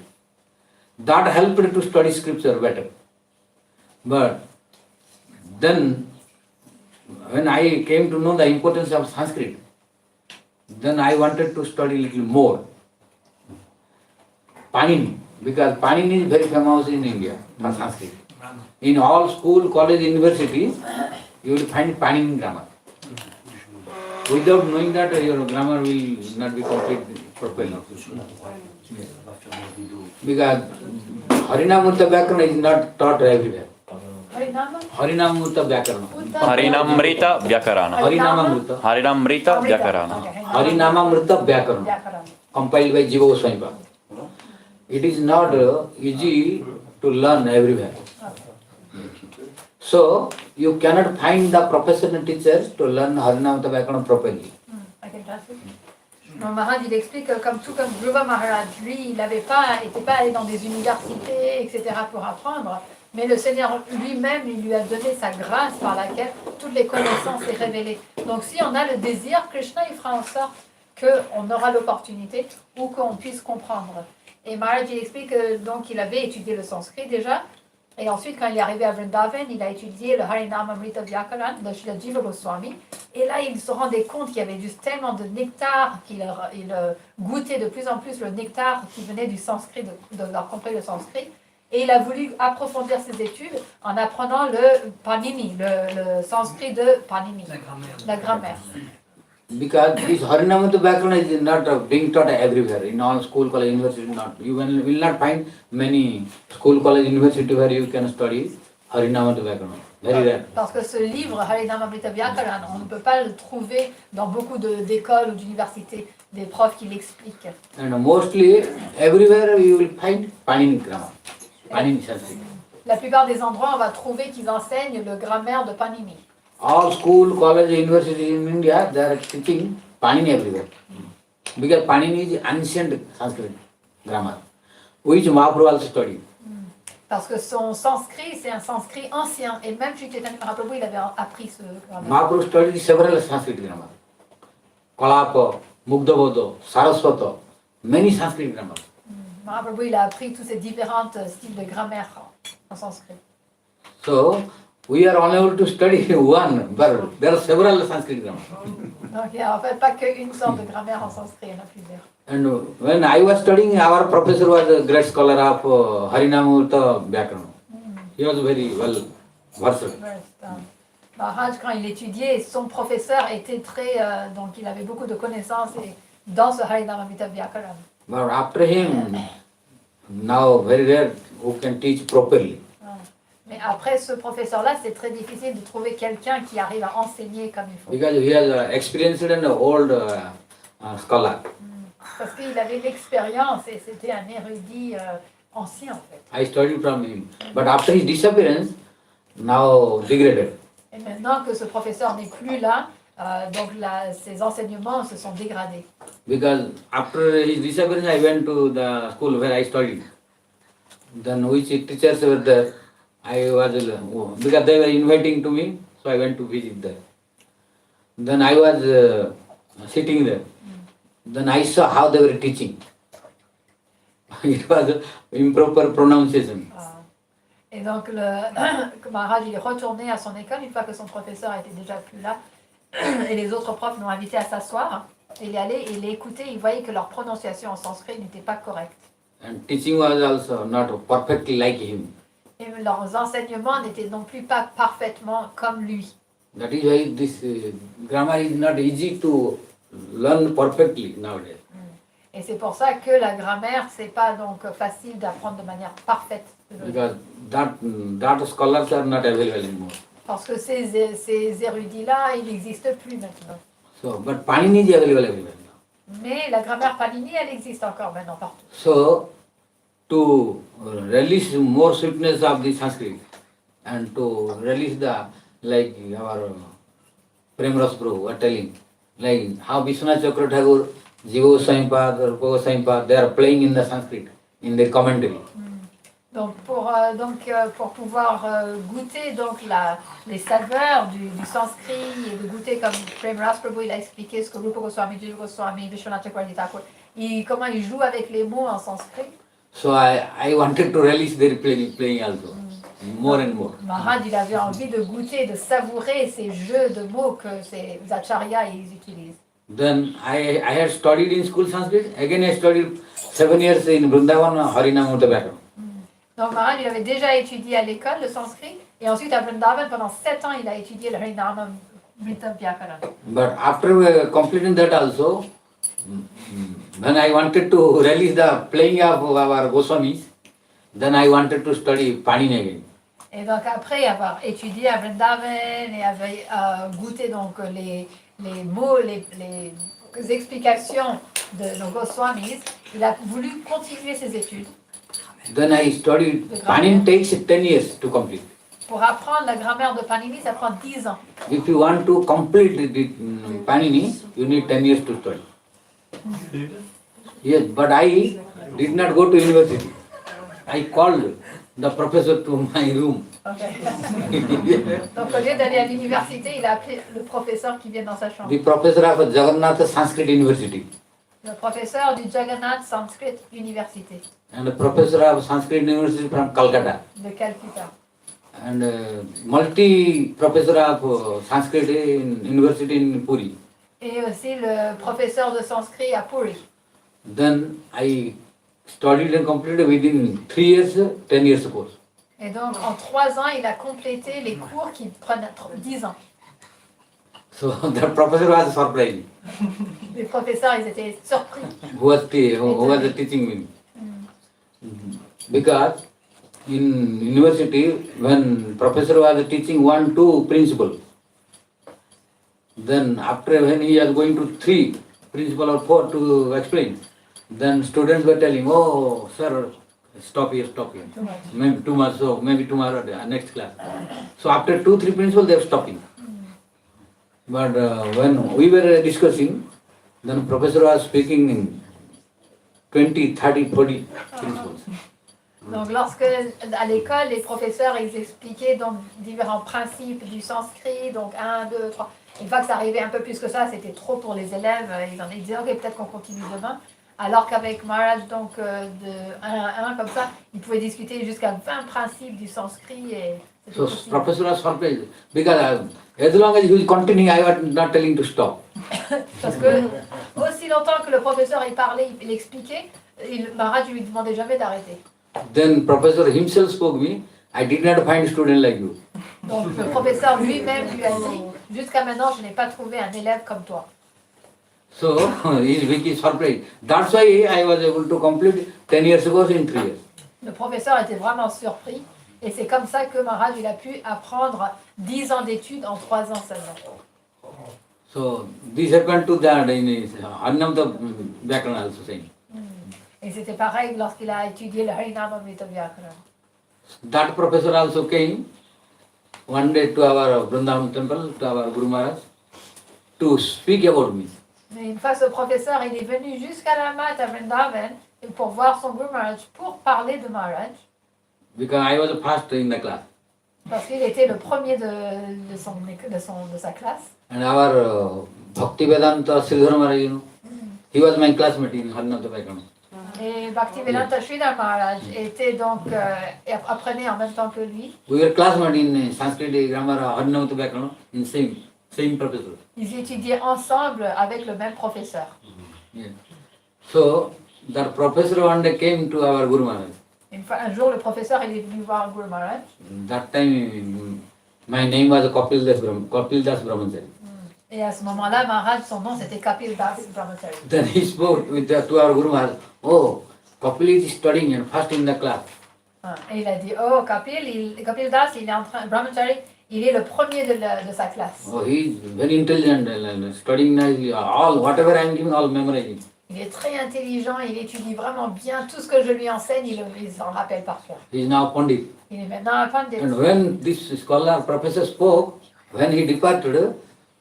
That helped to study scripture better. But then, when I came to know the importance of Sanskrit, then I wanted to study a little more. Panini, because Panini is very famous in India for Sanskrit. In all school, college, universities, you will find Panini grammar. Without knowing that, your grammar will not be complete properly. Because Harinamurta Vyakaran is not taught everywhere. Harinamurta Vyakaran. Harinamrita Vyakarana. Harinamamrita. Harinamrita Vyakarana. Harinamamrita Vyakaran. Compiled by Jiva Goswami. It is not easy to learn everywhere. So, you cannot find the professional teachers to learn Harinamurta Vyakaran properly. Maharaj, il explique que tout comme Dhruva Maharaj, lui, il n'était pas allé dans des universités, etc. pour apprendre, mais le Seigneur lui-même, il lui a donné sa grâce par laquelle toutes les connaissances sont révélées. Donc si on a le désir, Krishna, il fera en sorte qu'on aura l'opportunité ou qu'on puisse comprendre. Et Maharaj, il explique que, donc, il avait étudié le sanskrit déjà, et ensuite, quand il est arrivé à Vrindavan, il a étudié le Harinamamrita Vyakaran de Srila Jiva Goswami. Et là, il se rendait compte qu'il y avait juste tellement de nectar qu'il goûtait de plus en plus le nectar qui venait du sanskrit, de leur compris le sanskrit. Et il a voulu approfondir ses études en apprenant le Panini, le sanskrit de Panini, la grammaire. Because this Harinamurta Vyakaran is not being taught everywhere, in all school, college, university, not. You will not find many school, college, university where you can study Harinamurta Vyakaran. Very rare. Parce que ce livre, Harinamamrita Vyakaran, on ne peut pas le trouver dans beaucoup d'écoles ou d'universités, des profs qui l'expliquent. And mostly, everywhere you will find Panini grammar, Panini Sanskrit. La plupart des endroits, on va trouver qu'ils enseignent le grammaire de Panini. all school, college, university in India, they are teaching Panini everywhere. Because Panini is ancient Sanskrit grammar, which Mahaprabhu also studied. Parce que son sanskrit, c'est un sanskrit ancien. Et même Sri Chaitanya Mahaprabhu, il avait appris ce grammaire. Mahaprabhu studied several Sanskrit grammar. Kalapa, Mugdavodo, Saraswata, many Sanskrit grammar. Mahaprabhu, il a appris tous ces différents styles de grammaire en sanskrit. So, we are unable to study one, but there are several Sanskrit grammar. Donc il n'y a en fait pas qu'une sorte de grammaire en sanskrit, il y en a plusieurs. And when I was studying, our professor was a great scholar of Harinamurta Vyakaran. He was very well versed. Maharaj, quand il étudiait, son professeur était très... donc il avait beaucoup de connaissances dans ce Harinamamrita Vyakaran. But after him, now very rare who can teach properly. Mais après ce professeur-là, c'est très difficile de trouver quelqu'un qui arrive à enseigner comme il faut. Because he has experienced and old scholar. Parce qu'il avait l'expérience et c'était un érudit ancien en fait. I studied from him. But after his disappearance, now degraded. Et maintenant que ce professeur n'est plus là, donc ses enseignements se sont dégradés. Because after his disappearance, I went to the school where I studied. Then which teachers were there, I was, because they were inviting to me, so I went to visit there. Then I was sitting there. Then I saw how they were teaching. It was improper pronunciation. Et donc Maharaj il est retourné à son école une fois que son professeur était déjà plus là. Et les autres profs l'ont invité à s'asseoir. Il est allé, il écoutait, il voyait que leur prononciation en sanskrit n'était pas correcte. And teaching was also not perfectly like him. Et leurs enseignements n'étaient non plus pas parfaitement comme lui. That is why this grammar is not easy to learn perfectly nowadays. Et c'est pour ça que la grammaire, c'est pas donc facile d'apprendre de manière parfaite. Because that scholars are not available anymore. Parce que ces érudits-là, ils n'existent plus maintenant. So, but Panini is available everywhere now. Mais la grammaire Panini, elle existe encore maintenant partout. So, to release more sweetness of the Sanskrit and to release the, like our Premras Prabhu were telling, like how Vishwanath Chakra Thakur, Jivo Saimpad, Rupa Saimpad, they are playing in the Sanskrit, in their commentary. Donc pour pouvoir goûter donc les saveurs du sanskrit et de goûter comme Premras Prabhu il a expliqué ce que Rupa Goswami, Jiva Goswami, Vishwanath Chakravarti Thakur, comment ils jouent avec les mots en sanskrit. So I wanted to release their playing also, more and more. Maharaj il avait envie de goûter, de savourer ces jeux de mots que ces acharyas ils utilisent. Then I had studied in school Sanskrit. Again I studied 7 years in Vrindavan, Harinamurta Vyakaran. Donc Maharaj il avait déjà étudié à l'école le sanskrit et ensuite à Vrindavan pendant 7 ans il a étudié le Harinamamrita Vyakaran. But after completing that also, when I wanted to release the playing of our Goswamis, then I wanted to study Panini again. Et donc après avoir étudié à Vrindavan et avoir goûté donc les mots, les explications de nos Goswamis, il a voulu continuer ses études. Then I studied. Panini takes 10 years to complete. Pour apprendre la grammaire de Panini, ça prend 10 ans. If you want to complete the Panini, you need 10 years to study. Yes, but I did not go to university. I called the professor to my room. Okay. Donc au lieu d'aller à l'université, il a appelé le professeur qui vient dans sa chambre. The professor of Jagannath Sanskrit University. Le professeur du Jagannath Sanskrit University. And the professor of Sanskrit University from Calcutta. De Calcutta. And multi-professor of Sanskrit University in Puri. Et aussi le professeur de sanskrit à Puri. Then I studied and completed within 3 years, 10 years course. Et donc en 3 ans, il a complété les cours qui prennent 10 ans. So the professor was surprised. Les professeurs, ils étaient surpris. Who was teaching me? Because in university, when professor was teaching 1, 2 principles, then after when he was going to 3 principle or 4 to explain, then students were telling, oh sir, stop here. Too much. Maybe too much, so maybe tomorrow, next class. So after 2, 3 principles, they are stopping. But when we were discussing, then professor was speaking in 20, 30, 40 principles. Donc lorsque à l'école, les professeurs ils expliquaient donc différents principes du sanskrit, donc 1, 2, 3. Une fois que ça arrivait un peu plus que ça, c'était trop pour les élèves, ils disaient ok peut-être qu'on continue demain. Alors qu'avec Maharaj, donc de 1 à 1 comme ça, ils pouvaient discuter jusqu'à 20 principes du sanskrit et c'était So possible. professor was surprised because as long as he was continuing, I was not telling to stop. Parce que aussi longtemps que le professeur il parlait, il expliquait, Maharaj lui demandait jamais d'arrêter. Then professor himself spoke me, I did not find student like you. Donc le professeur lui-même lui a dit, jusqu'à maintenant je n'ai pas trouvé un élève comme toi. So he is surprised. That's why I was able to complete 10 years ago in 3 years. Le professeur était vraiment surpris et c'est comme ça que Maharaj il a pu apprendre 10 ans d'études en 3 ans seulement. So this happened to that in Annamta Vyakaran also saying. Et c'était pareil lorsqu'il a étudié le Harinamamrita Vyakaran. That professor also came one day to our Vrindavan temple, to our Guru Maharaj, to speak about me. Mais une fois ce professeur il est venu jusqu'à la mat à Vrindavan pour voir son Guru Maharaj, pour parler de Maharaj. Because I was the first in the class. Parce qu'il était le premier de sa classe. And our Bhakti Vedanta Sridhar Maharaj, you know, he was my classmate in Annamta Vyakaran. Et Bhaktivedanta Sridhar Maharaj était donc apprenait en même temps que lui. We were classmates in Sanskrit grammar, Annamta Vyakaran, in same professor. Ils étudiaient ensemble avec le même professeur. Yeah. So that professor one day came to our Guru Maharaj. Un jour, le professeur il est venu voir Guru Maharaj. That time my name was Kapil Das Brahmachari. Et à ce moment-là, Maharaj, son nom c'était Kapil Das Brahmachari. Then he spoke to our Guru Maharaj. Oh, Kapil is studying and first in the class. Et il a dit, oh, Kapil Das, il est en train, Brahmachari, il est le premier de sa classe. Oh, he is very intelligent, studying nicely. All whatever I am giving, all memorizing. Il est très intelligent, il étudie vraiment bien tout ce que je lui enseigne, il s'en rappelle par cœur. He is now Pandit. Il est maintenant un pandit. And when this scholar professor spoke, when he departed,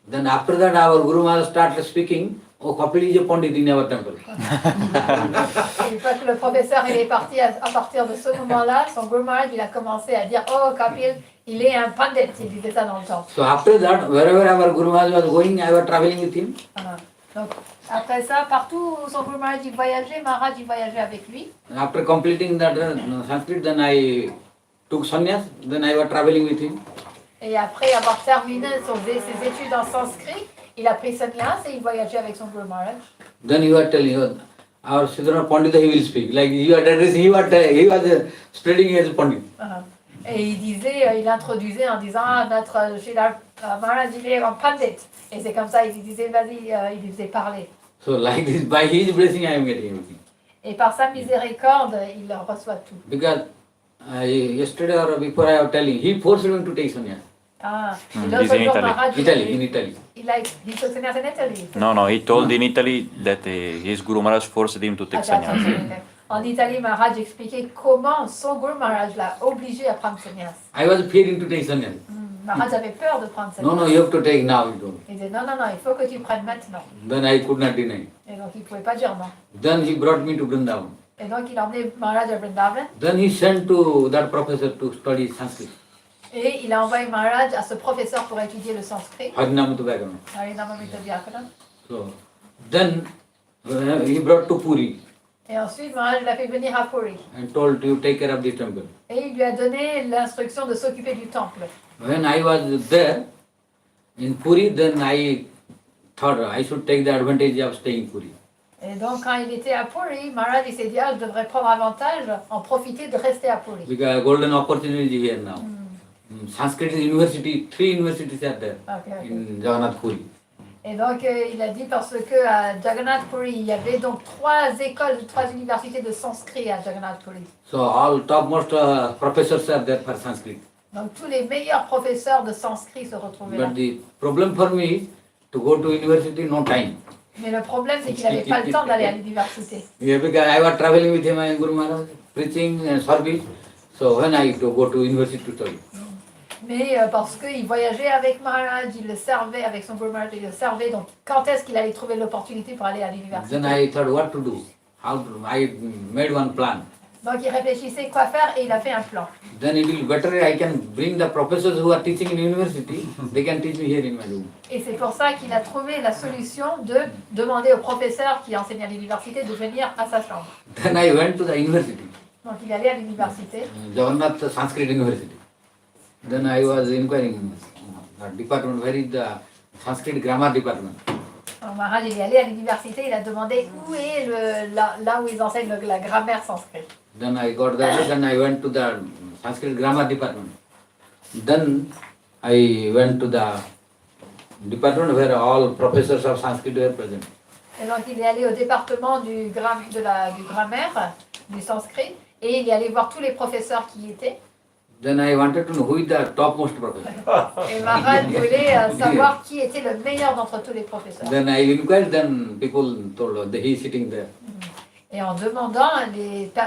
then after that our Guru Maharaj started speaking. Oh, Kapil is a Pandit in our temple. Une fois que le professeur il est parti, à partir de ce moment-là, son Guru Maharaj il a commencé à dire, oh, Kapil, il est un pandit, il disait ça dans le temple. So after that, wherever our Guru Maharaj was going, I was traveling with him. Donc, après ça, partout où son Guru Maharaj il voyageait, Maharaj il voyageait avec lui. After completing that Sanskrit, then I took sannyas, then I was traveling with him. Et après avoir terminé ses études en sanskrit, il a pris sannyas et il voyageait avec son Guru Maharaj. Then you are telling, our Sridhar Pandita, he will speak. Like you are addressing, he was spreading as Pandit. Et il introduisait en disant, notre Sridhar Maharaj il est un pandit. Et c'est comme ça, il disait, vas-y, il lui faisait parler. So like this, by his blessing, I am getting everything. Et par sa miséricorde, il reçoit tout. Because yesterday or before I was telling, he forced me to take sannyas. He's in Italy. In Italy. He took sannyas in Italy. No, he told in Italy that his Guru Maharaj forced him to take sannyas. En Italie, Maharaj expliquait comment son Guru Maharaj l'a obligé à prendre sannyas. I was fearing to take sannyas. Maharaj avait peur de prendre sannyas. No, you have to take now. Il disait non, il faut que tu prennes maintenant. Then I could not deny. Et donc il ne pouvait pas dire non. Then he brought me to Vrindavan. Et donc il a emmené Maharaj à Vrindavan. Then he sent to that professor to study Sanskrit. Et il a envoyé Maharaj à ce professeur pour étudier le sanskrit. Harinamrita Vyakaran. Harinamrita Vyakaran. So then he brought to Puri. Et ensuite Maharaj l'a fait venir à Puri. And told to take care of the temple. Et il lui a donné l'instruction de s'occuper du temple. When I was there in Puri, then I thought I should take the advantage of staying in Puri. Et donc quand il était à Puri, Maharaj il s'est dit je devrais prendre avantage, en profiter de rester à Puri. Because golden opportunity here now. Sanskrit University, 3 universities are there in Jagannath Puri. Et donc il a dit parce que à Jagannath Puri, il y avait donc 3 écoles, 3 universités de sanskrit à Jagannath Puri. So all topmost professors are there for Sanskrit. Donc tous les meilleurs professeurs de sanskrit se retrouvaient là. But the problem for me is to go to university, no time. Mais le problème c'est qu'il n'avait pas le temps d'aller à l'université. Yeah, because I was traveling with him and Guru Maharaj, preaching and service. So when I to go to university to study. Mais parce qu'il voyageait avec Maharaj, il le servait, avec son Guru Maharaj, il le servait. Donc, quand est-ce qu'il allait trouver l'opportunité pour aller à l'université? Then I thought what to do. I made one plan. Donc, il réfléchissait quoi faire et il a fait un plan. Then it will be better I can bring the professors who are teaching in university. They can teach me here in my room. Et c'est pour ça qu'il a trouvé la solution de demander aux professeurs qui enseignent à l'université de venir à sa chambre. Then I went to the university, Donc, il allait à l'université. Jagannath Sanskrit University. Then I was inquiring the department, where is the Sanskrit grammar department? Alors, Maharaj, il est allé à l'université, il a demandé où est là où ils enseignent la grammaire sanskrit. Then I got there, then I went to the Sanskrit grammar department. Then I went to the department where all professors of Sanskrit were present. Et donc il est allé au département du grammaire, du sanskrit, et il est allé voir tous les professeurs qui y étaient. Then I wanted to know who is the topmost professor. Et Maharaj voulait savoir qui était le meilleur d'entre tous les professeurs. Then I inquired, then people told he is sitting there. Et en demandant,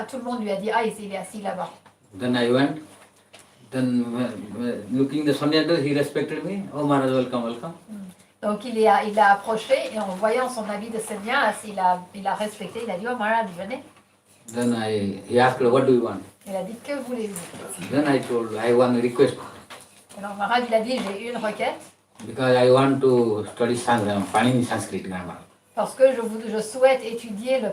tout le monde lui a dit, ah, il est assis là-bas. Then I went. Then looking the Sanyata, he respected me. Oh Maharaj, welcome, welcome. Donc il a approché et en voyant son habit de sannyas, il a respecté, il a dit, oh Maharaj, venez. Then he asked, what do you want? Il a dit, que voulez-vous? Then I told, I want a request. Alors Maharaj, il a dit, j'ai une requête. Because I want to study Panini Sanskrit grammar. Parce que je souhaite étudier le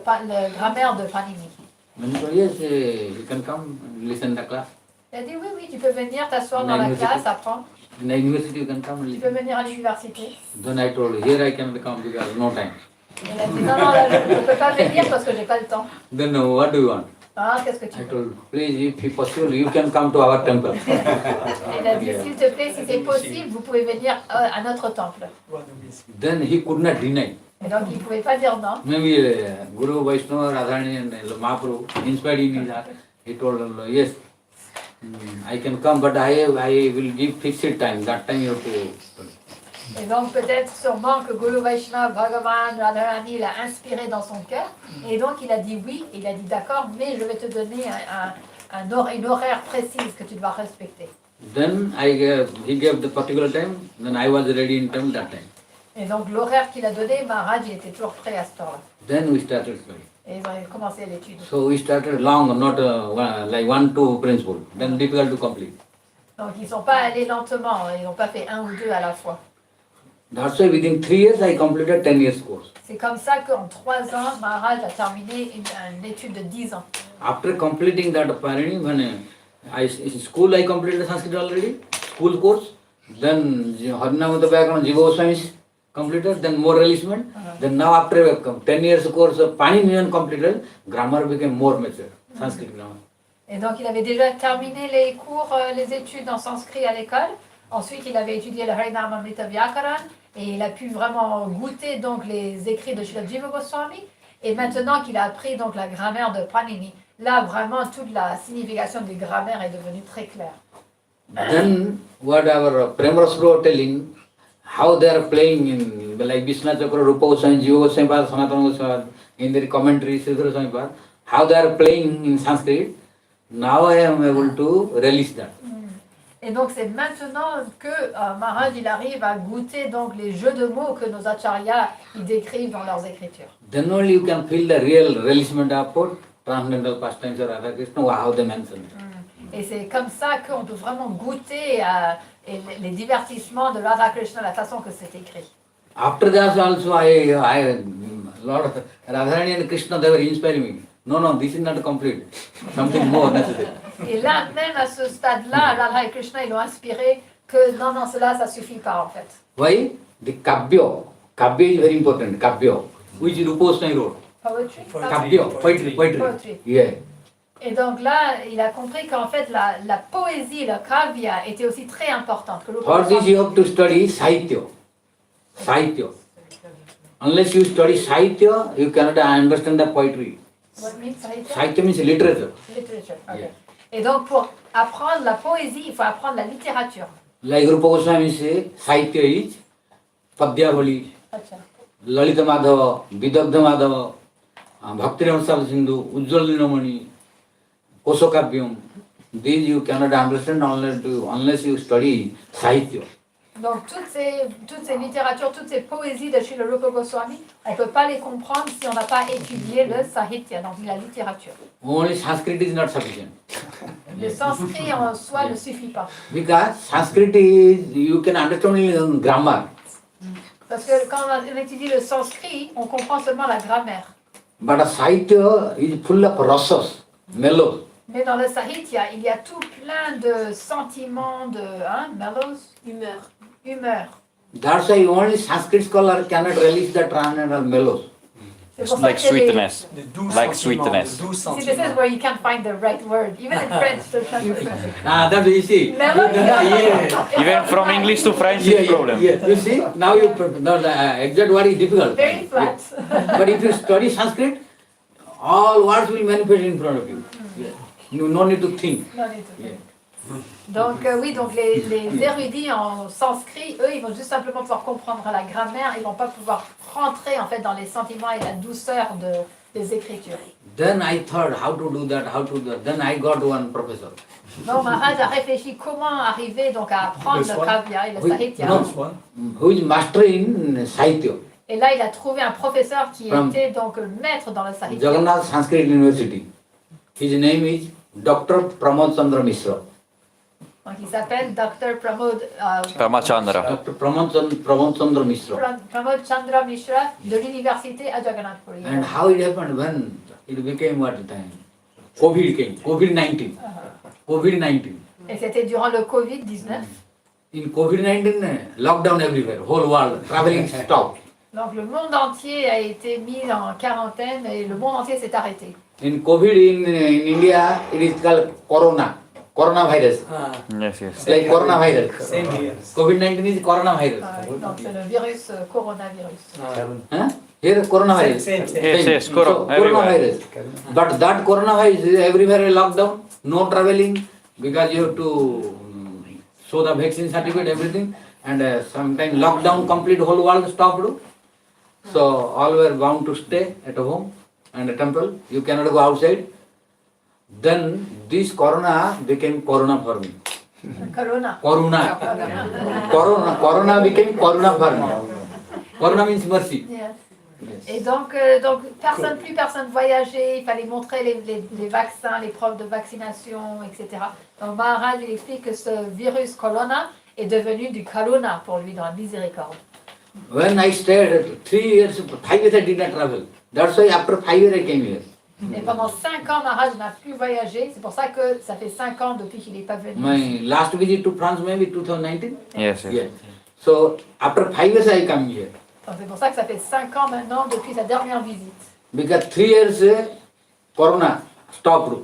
grammaire de Panini. Then he told, yes, you can come and listen to the class. Il a dit, oui, tu peux venir t'asseoir dans la classe, apprendre. In the university you can come and Tu peux listen. venir à l'université. Then I told, here I can come because no time. Il a dit, non, là, je ne peux pas venir parce que j'ai pas le temps. Then what do you want? Ah, qu'est-ce que tu I veux? told, please, if possible, you can come to our temple. Il a dit, s'il te plaît, si c'est possible, vous pouvez venir à notre temple. Then he could not deny. Et donc, il ne pouvait pas dire non. Maybe Guru, Vaishnava, Radharani and Mahaprabhu inspired in his heart. He told, yes, I can come, but I will give fixed time. That time you have to. Et donc, peut-être sûrement que Guru Vaishnava, Bhagavan, Radharani l'a inspiré dans son cœur. Et donc, il a dit oui, il a dit d'accord, mais je vais te donner une horaire précise que tu dois respecter. Then he gave the particular time. Then I was ready in time that time. Et donc, l'horaire qu'il a donné, Maharaj, il était toujours prêt à ce temps-là. Then we started studying. Et ils ont commencé l'étude. So we started long, not like 1-2 principle. Then difficult to complete. Donc, ils ne sont pas allés lentement, ils n'ont pas fait un ou deux à la fois. That's why within 3 years I completed 10 years course. C'est comme ça qu'en 3 ans, Maharaj a terminé une étude de 10 ans. After completing that Parini, when in school I completed Sanskrit already, school course. Then Harinamata Vyakaran Jiva Goswami completed, then more releasement. Then now after 10 years course of Paninian completed, grammar became more mature, Sanskrit grammar. Et donc il avait déjà terminé les cours, les études en sanskrit à l'école. Ensuite il avait étudié le Harinamamrita Vyakaran et il a pu vraiment goûter donc les écrits de Srila Jiva Goswami. Et maintenant qu'il a appris donc la grammaire de Panini, là vraiment toute la signification du grammaire est devenue très claire. Then what our Premrose was telling, how they are playing in like Vishnu Chakra, Rupa Goswami, Jiva Goswami, Sanatana Goswami, in their commentary, Sridhar Swami, how they are playing in Sanskrit. Now I am able to release that. Et donc c'est maintenant que Maharaj il arrive à goûter donc les jeux de mots que nos acharyas ils décrivent dans leurs écritures. Then only you can feel the real releasement of transcendental pastimes of Radha Krishna, how they mention it. Et c'est comme ça qu'on peut vraiment goûter les divertissements de Radha Krishna, la façon que c'est écrit. After that also Lord Radharani and Krishna, they were inspiring me. No, this is not complete. Something more necessary. Et là, même à ce stade-là, Radha et Krishna, ils l'ont inspiré que non, cela, ça suffit pas en fait. Why? The Kabbyo. Kabbyo is very important. Kabbyo, which Rupa Goswami wrote. Poetry? Kabbyo, poetry. Yeah. Et donc là, il a compris qu'en fait, la poésie, le kavya, était aussi très importante. Que For this you have to study Sahitya. Sahitya. Unless you study Sahitya, you cannot understand the poetry. What means Sahitya? Sahitya means literature. Literature, okay. Yeah. Et donc pour apprendre la poésie, il faut apprendre la littérature. Like Rupa Goswami say, Sahitya is Padyavali, Acha. Lalita Madhava, Vidagdha Madhava, Bhakti Ramasa Sindhu, Ujjwal Dinamani, Kosokavyam. These you cannot understand unless you study Sahitya. Donc toutes ces littératures, toutes ces poésies de Srila Rupa Goswami, on ne peut pas les comprendre si on n'a pas étudié le Sahitya, donc la littérature. Only Sanskrit is not sufficient. Le sanskrit en soi ne suffit pas. Because Sanskrit is, you can understand only grammar. Parce que quand on étudie le sanskrit, on comprend seulement la grammaire. But a Sahitya is full of rasas, mellows. Mais dans le Sahitya, il y a tout plein de sentiments, de mellows, humeur. That's why only Sanskrit scholar cannot release the transcendental mellows. It's like sweetness. Like sweetness. See, this is where you can't find the right word. Even in French, the translation. That's easy. Even from English to French is problem. Yeah. You see, now you the exact word is difficult. Very flat. But if you study Sanskrit, all words will manifest in front of you. You no need to think. No need to think. Donc oui, donc les érudits en sanskrit, eux, ils vont juste simplement pouvoir comprendre la grammaire, ils vont pas pouvoir rentrer en fait dans les sentiments et la douceur des écritures. Then I thought how to do that, Then I got one professor. Donc Maharaj a réfléchi comment arriver donc à apprendre le kavya et le sahitya. Who is master in Sahitya. Et là, il a trouvé un professeur qui était donc maître dans le sahitya. Jagannath Sanskrit University. His name is Dr. Pramod Chandra Mishra. Donc il s'appelle Dr. Pramod Ramachandra. Dr. Pramod Chandra Mishra. Pramod Chandra Mishra de l'université à Jagannath Puri. And how it happened when it became what time? COVID came, COVID-19. COVID-19. Et c'était durant le Covid-19. In COVID-19, lockdown everywhere, whole world, traveling stopped. Donc le monde entier a été mis en quarantaine et le monde entier s'est arrêté. In COVID in India, it is called coronavirus. Yes. Like coronavirus. Same here. COVID-19 is coronavirus. Donc c'est le virus coronavirus. Here coronavirus. Same. Yes, So, everywhere. coronavirus. But that coronavirus is everywhere a lockdown, no traveling, because you have to show the vaccine certificate, everything, and sometimes lockdown complete whole world stopped. So all were bound to stay at home and a temple. You cannot go outside. Then this corona became corona for me. Corona became corona for me. Corona means mercy. Yes. Et donc plus personne voyageait, il fallait montrer les vaccins, les preuves de vaccination, etc. Donc Maharaj il explique que ce virus corona est devenu du karuna pour lui dans la miséricorde. When I stayed 3 years, 5 years I did not travel. That's why after 5 years I came here. Et pendant 5 ans, Maharaj n'a plus voyagé. C'est pour ça que ça fait 5 ans depuis qu'il n'est pas venu. My last visit to France maybe 2019. Yes. Yeah. So after 5 years I come here. Donc c'est pour ça que ça fait 5 ans maintenant depuis sa dernière visite. Because 3 years Corona stopped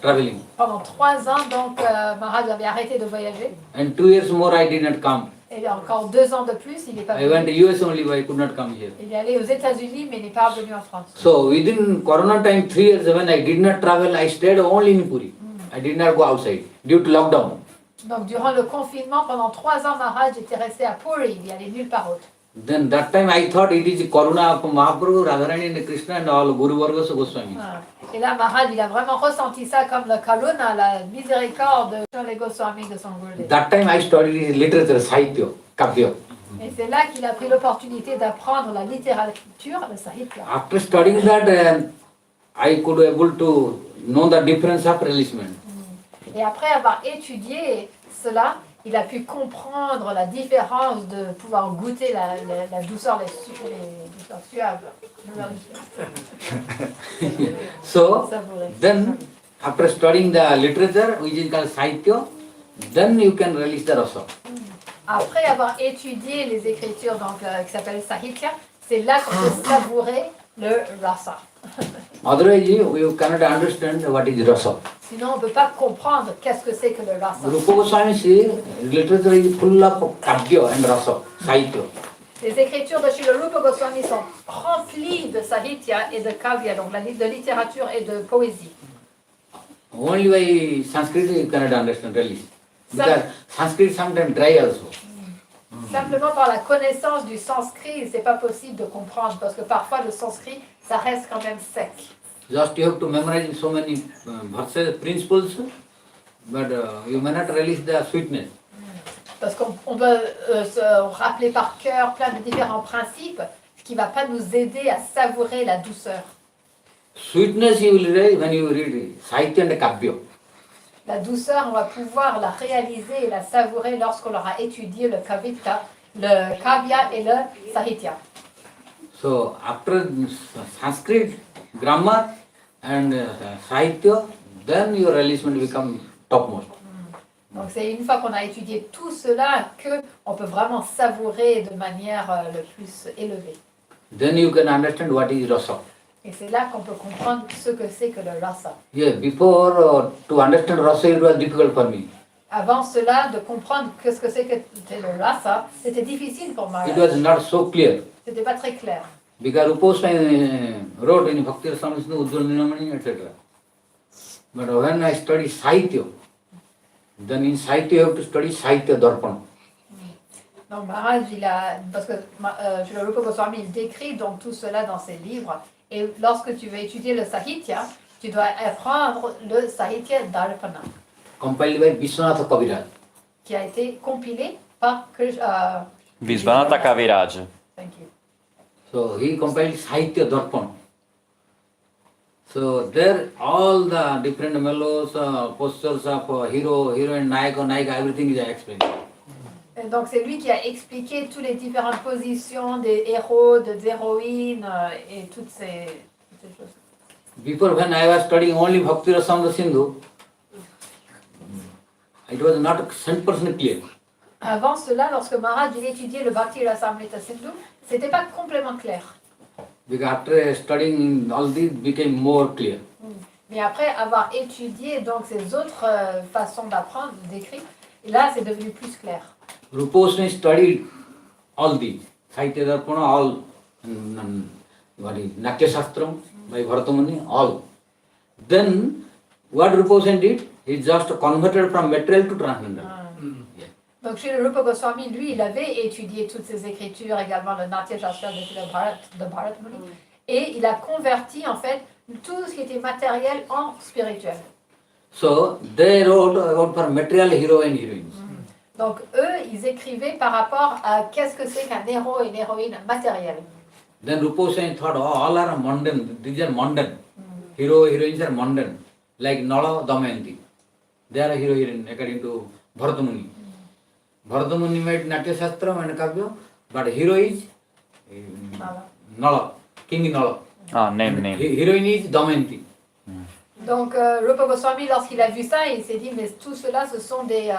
traveling. Pendant 3 ans, donc Maharaj avait arrêté de voyager. And 2 years more I did not come. Et encore 2 ans de plus, il n'est pas I venu. went to US only, but I could not come here. Il est allé aux États-Unis, mais il n'est pas revenu en France. So within Corona time, 3 years when I did not travel, I stayed only in Puri. I did not go outside due to lockdown. Donc durant le confinement, pendant 3 ans, Maharaj était resté à Puri, il n'y allait nulle part autre. Then that time I thought it is Corona of Mahaprabhu, Radharani and Krishna and all Guru Vargas Goswami. Et là, Maharaj, il a vraiment ressenti ça comme le karuna, la miséricorde de les Goswami de son Gurudev. That time I studied literature, Sahitya, Kavya. Et c'est là qu'il a pris l'opportunité d'apprendre la littérature, le sahitya. After studying that, I could able to know the difference of releasement. Et après avoir étudié cela, il a pu comprendre la différence de pouvoir goûter la douceur, les douceurs suaves. So, then after studying the literature, which is called Sahitya, then you can release the rasa. Après avoir étudié les écritures donc, qui s'appellent Sahitya, c'est là qu'on peut savourer le rasa. Otherwise, you cannot understand what is rasa. Sinon, on ne peut pas comprendre qu'est-ce que c'est que le rasa. Rupa Goswami says literature is full of kavya and rasa, Sahitya. Les écritures de Srila Rupa Goswami sont remplies de Sahitya et de Kavya, donc de littérature et de poésie. Only by Sanskrit you cannot understand really. Because Sanskrit sometimes dry also. Simplement par la connaissance du sanskrit, c'est pas possible de comprendre parce que parfois le sanskrit, ça reste quand même sec. Just you have to memorize so many verses, principles, but you may not relish the sweetness. Parce qu'on doit se rappeler par cœur plein de différents principes, ce qui ne va pas nous aider à savourer la douceur. Sweetness you will realize when you read Sahitya and Kavya. La douceur, on va pouvoir la réaliser et la savourer lorsqu'on aura étudié le Kavita, le Kavya et le Sahitya. So after Sanskrit, grammar and Sahitya, then your relishment become topmost. Donc c'est une fois qu'on a étudié tout cela qu'on peut vraiment savourer de manière le plus élevée. Then you can understand what is rasa. Et c'est là qu'on peut comprendre ce que c'est que le rasa. Yeah, before to understand rasa it was difficult for me. Avant cela, de comprendre ce que c'est que le rasa, c'était difficile pour moi. It was not so clear. C'était pas très clair. Because Ruposwami wrote in Bhakti Rasamrita Ujjwal Ninamani, etc. But when I study Sahitya, then in Sahitya you have to study Sahitya Darpana. Donc Maharaj, parce que Srila Rupa Goswami il décrit donc tout cela dans ses livres. Et lorsque tu veux étudier le Sahitya, tu dois apprendre le Sahitya Darpana. Compiled by Vishwanatha Kaviraj. Qui a été compilé par Vishwanatha Kaviraj. Thank you. So he compiled Sahitya Darpana. So there all the different mellows, postures of hero, heroine, Nayaka, Nayika, everything is explained. Et donc c'est lui qui a expliqué toutes les différentes positions des héros, des héroïnes et toutes ces choses. Before when I was studying only Bhakti Rasamrita Sindhu, it was not 100% clear. Avant cela, lorsque Maharaj étudiait le Bhakti Rasamrita Sindhu, c'était pas complètement clair. Because after studying all this became more clear. Mais après avoir étudié donc ces autres façons d'apprendre, d'écrire, là c'est devenu plus clair. Ruposwami studied all these. Sahitya Darpana, all what is Natya Shastram by Bharatamuni, all. Then what Ruposwami did? He just converted from material to transcendental. Donc chez le Rupa Goswami, lui, il avait étudié toutes ces écritures, également le Natya Shastra de Bharatamuni, et il a converti en fait tout ce qui était matériel en spirituel. So they wrote for material hero and heroines. Donc eux, ils écrivaient par rapport à qu'est-ce que c'est qu'un héros et une héroïne matérielle. Then Ruposwami thought, oh, all are mundane, these are mundane. Hero, heroines are mundane, like Nala, Damayanti. They are a hero, heroine according to Bharatamuni. Bharatamuni made Natya Shastram and Kavya, but hero is Nala, King Nala. Ah, name. Heroine is Damayanti. Donc Rupa Goswami, lorsqu'il a vu ça, il s'est dit, mais tout cela, ce sont des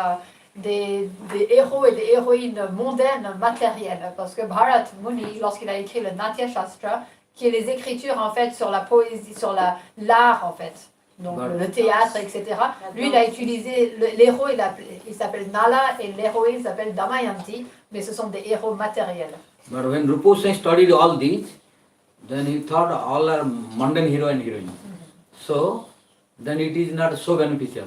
héros et des héroïnes mondaines matérielles. Parce que Bharat Muni, lorsqu'il a écrit le Natya Shastra, qui est les écritures en fait sur la poésie, sur l'art en fait, donc le théâtre, etc. Lui, il a utilisé l'héros, il s'appelle Nala et l'héroïne s'appelle Damayanti, mais ce sont des héros matériels. But when Ruposwami studied all these, then he thought all are mundane hero and heroine. So then it is not so beneficial.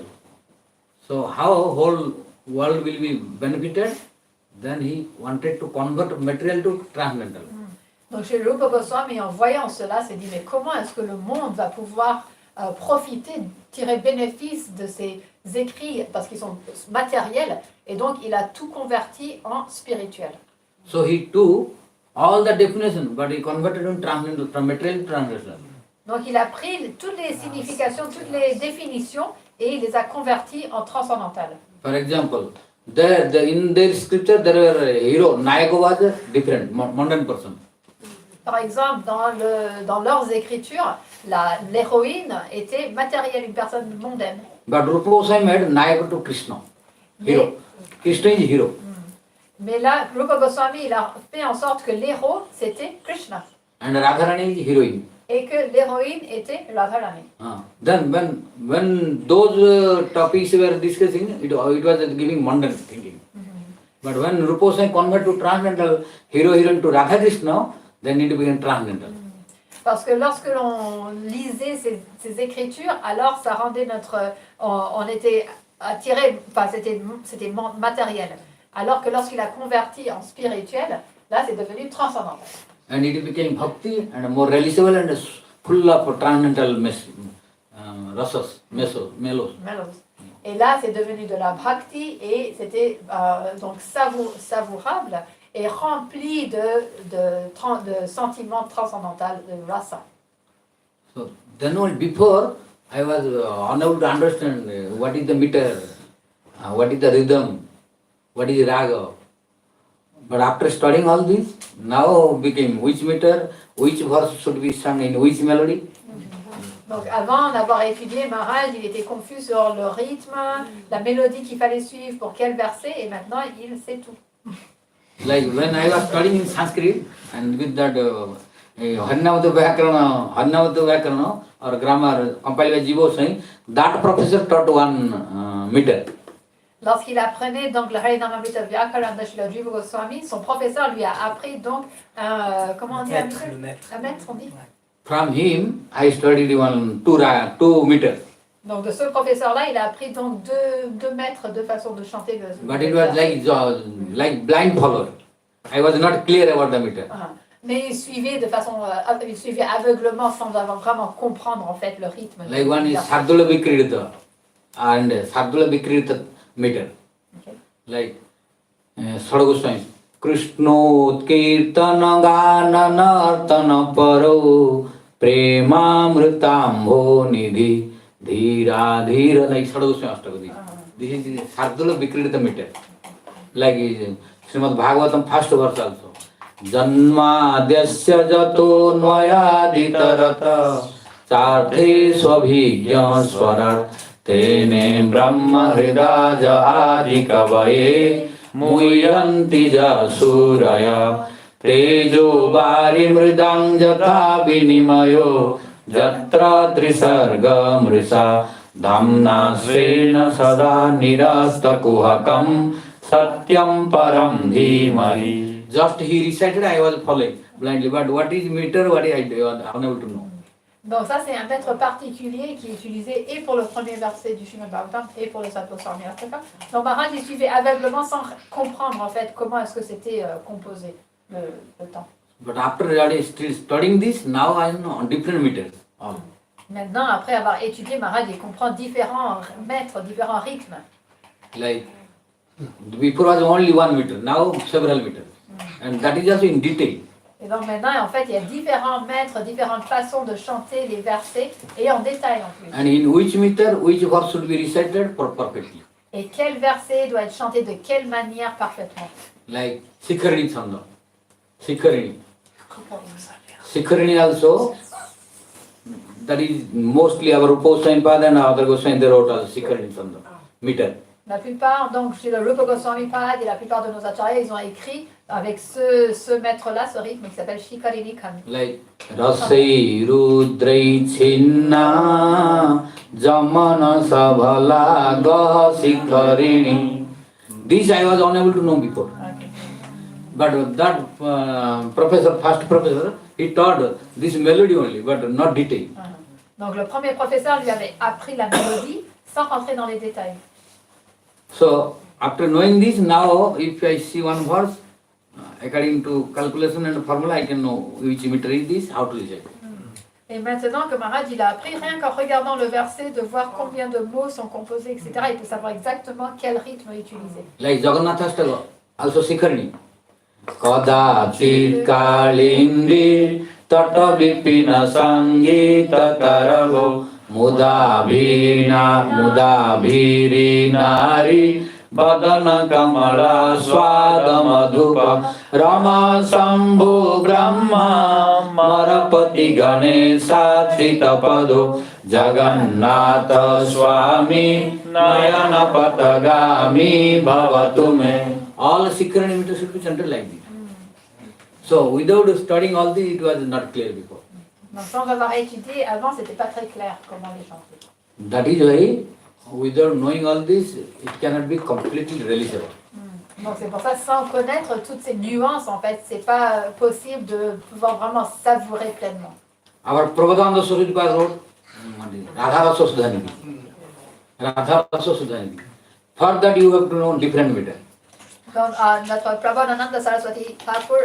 So how whole world will be benefited? Then he wanted to convert material to transcendental. Donc chez Rupa Goswami, en voyant cela, s'est dit, mais comment est-ce que le monde va pouvoir profiter, tirer bénéfice de ces écrits, parce qu'ils sont matériels, et donc il a tout converti en spirituel. So he took all the definition, but he converted in transcendental, from material to transcendental. Donc il a pris toutes les significations, toutes les définitions, et il les a converties en transcendantales. For example, in their scripture there were a hero, Nayaka was a different, mundane person. Par exemple, dans leurs écritures, l'héroïne était matérielle, une personne mondaine. But Rupa Goswami made Nayaka to Krishna, hero. Krishna is hero. Mais là, Rupa Goswami, il a fait en sorte que l'héros, c'était Krishna. And Radharani is heroine. Et que l'héroïne était Radharani. Then when those topics were discussing, it was giving mundane thinking. But when Rupa Goswami converted to transcendental, hero-heroine to Radha Krishna, then it became transcendental. Parce que lorsque l'on lisait ces écritures, alors ça rendait on était attiré, enfin c'était matériel. Alors que lorsqu'il a converti en spirituel, là c'est devenu transcendantal. And it became bhakti and more realizable and full of transcendental rasas, melos. Et là, c'est devenu de la bhakti et c'était donc savourable et rempli de sentiments transcendantaux, de rasa. So then all before I was unable to understand what is the meter, what is the rhythm, what is raga. But after studying all this, now became which meter, which verse should be sung in which melody. Donc avant d'avoir étudié, Maharaj, il était confus sur le rythme, la mélodie qu'il fallait suivre pour quel verset, et maintenant il sait tout. Like when I was studying in Sanskrit and with that Harnavata Vyakarana or grammar compiled by Jivo Singh, that professor taught one meter. Lorsqu'il apprenait donc le Harinamamrita Vyakarana de Srila Jiva Goswami, son professeur lui a appris donc comment on dit un mètre, on dit. From him, I studied two meters. Donc de ce professeur-là, il a appris donc deux mètres de façon de chanter. But it was like blind follower. I was not clear about the meter. Mais il suivait de façon, il suivait aveuglement sans avoir vraiment comprendre en fait le rythme. Like one is Sardula Vikridita and Sardula Vikridita meter. Okay. Like Sridhar Swami. Krishnot Kirtana Gana Nartana Paro Premamritamho Nidhi Dhira Dhira, like Sridhar Swami Ashtapadi. This is Sardula Vikridita meter. Like Srimad Bhagavatam first verse also. Janmadhyasya jato nvayaditarata Charte svabhigya swarar Tene brahma hridaja adhikavaye Muyanti jasuraya Tejo vari mridang jata vinimayo Jatra trisarga mrisa Dhamna srena sada nirasta kuhakam Satyam param dhimahi. Just he recited, I was following blindly. But what is meter, what is I was unable to know. Donc ça c'est un mètre particulier qui est utilisé et pour le premier verset du Srimad Bhagavatam et pour le Sattva Sarmirastaka. Donc Maharaj il suivait aveuglement sans comprendre en fait comment est-ce que c'était composé le temps. But after still studying this, now I know on different meters. Maintenant après avoir étudié, Maharaj il comprend différents mètres, différents rythmes. Like before was only 1 meter, now several meters. And that is also in detail. Et donc maintenant, en fait, il y a différents mètres, différentes façons de chanter les versets et en détail en plus. And in which meter, which verse should be recited perfectly. Et quel verset doit être chanté de quelle manière parfaitement. Like Sikharini Chanda. Sikharini. Sikharini also, that is mostly our Rupa Goswami Pada and other Goswami they wrote also Sikharini Chanda. Meter. La plupart, donc chez le Rupa Goswami Pad et la plupart de nos acharyas, ils ont écrit avec ce mètre-là, ce rythme qui s'appelle Shikarini Khan. Like Rasai Rudrai Chinna Jamana Sabhala Gaha Shikarini. This I was unable to know before. Okay. But that first professor, he taught this melody only, but not detail. Donc le premier professeur lui avait appris la mélodie sans rentrer dans les détails. So, after knowing this, now if I see one verse, according to calculation and formula, I can know which meter is this, how to recite. Et maintenant que Maharaj il a appris, rien qu'en regardant le verset, de voir combien de mots sont composés, etc., il peut savoir exactement quel rythme utiliser. Like Jagannathaష్టaka, also Sikharini. Kadachit kalindi tata vipina sangita taravo Mudabhina mudabhirinari Badana kamala swada madhupa Rama Sambhu Brahma Marapati Ganesha Sitapado Jagannatha Swami Nayana Patagami Bhavatume. All Sikharini meters should be chanted like this. So without studying all this, it was not clear before. Donc sans avoir étudié, avant c'était pas très clair comment les chanter. That is why, without knowing all this, it cannot be completely realizable. Donc c'est pour ça, sans connaître toutes ces nuances, en fait, c'est pas possible de pouvoir vraiment savourer pleinement. Our Prabhupada Saraswati wrote Radha Rasa Sudhanidhi. Radha Rasa Sudhanidhi. For that you have to know different meter. Donc notre Prabhupada Saraswati Thakur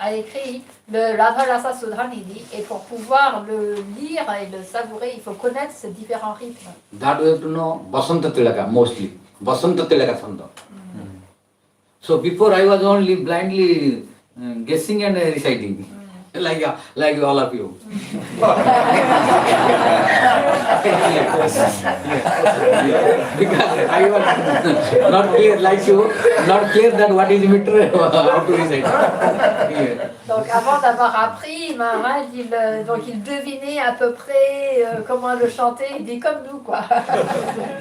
a écrit le Radha Rasa Sudhanidhi, et pour pouvoir le lire et le savourer, il faut connaître ces différents rythmes. That we have to know Basanta Tilaka mostly. Basanta Tilaka Sanda. So before I was only blindly guessing and reciting, like all of you. Because I was not clear like you, not clear that what is meter, how to recite. Donc avant d'avoir appris, Maharaj, il devinait à peu près comment le chanter, il dit comme nous quoi.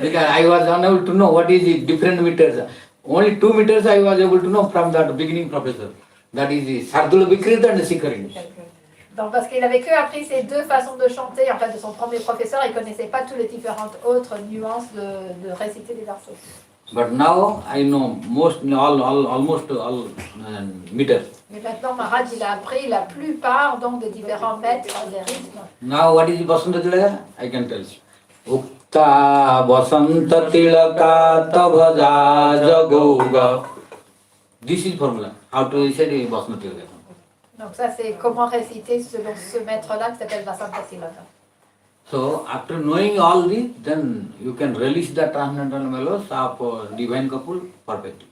Because I was unable to know what is the different meters. Only 2 meters I was able to know from that beginning professor. That is the Sardula Vikrit and the Sikharin. Donc parce qu'il avait que appris ces deux façons de chanter, en fait, de son premier professeur, il connaissait pas toutes les différentes autres nuances de réciter les versos. But now I know almost all meters. Mais maintenant, Maharaj, il a appris la plupart donc des différents maîtres des rythmes. Now what is Basanta Tilaka? I can tell you. Ukta Basanta Tilaka Tavaja Jagoga. This is formula. How to recite Basanta Tilaka. Donc ça, c'est comment réciter selon ce maître-là qui s'appelle Vasanta Tilaka. So after knowing all this, then you can relish the transcendental melodies of divine couple perfectly.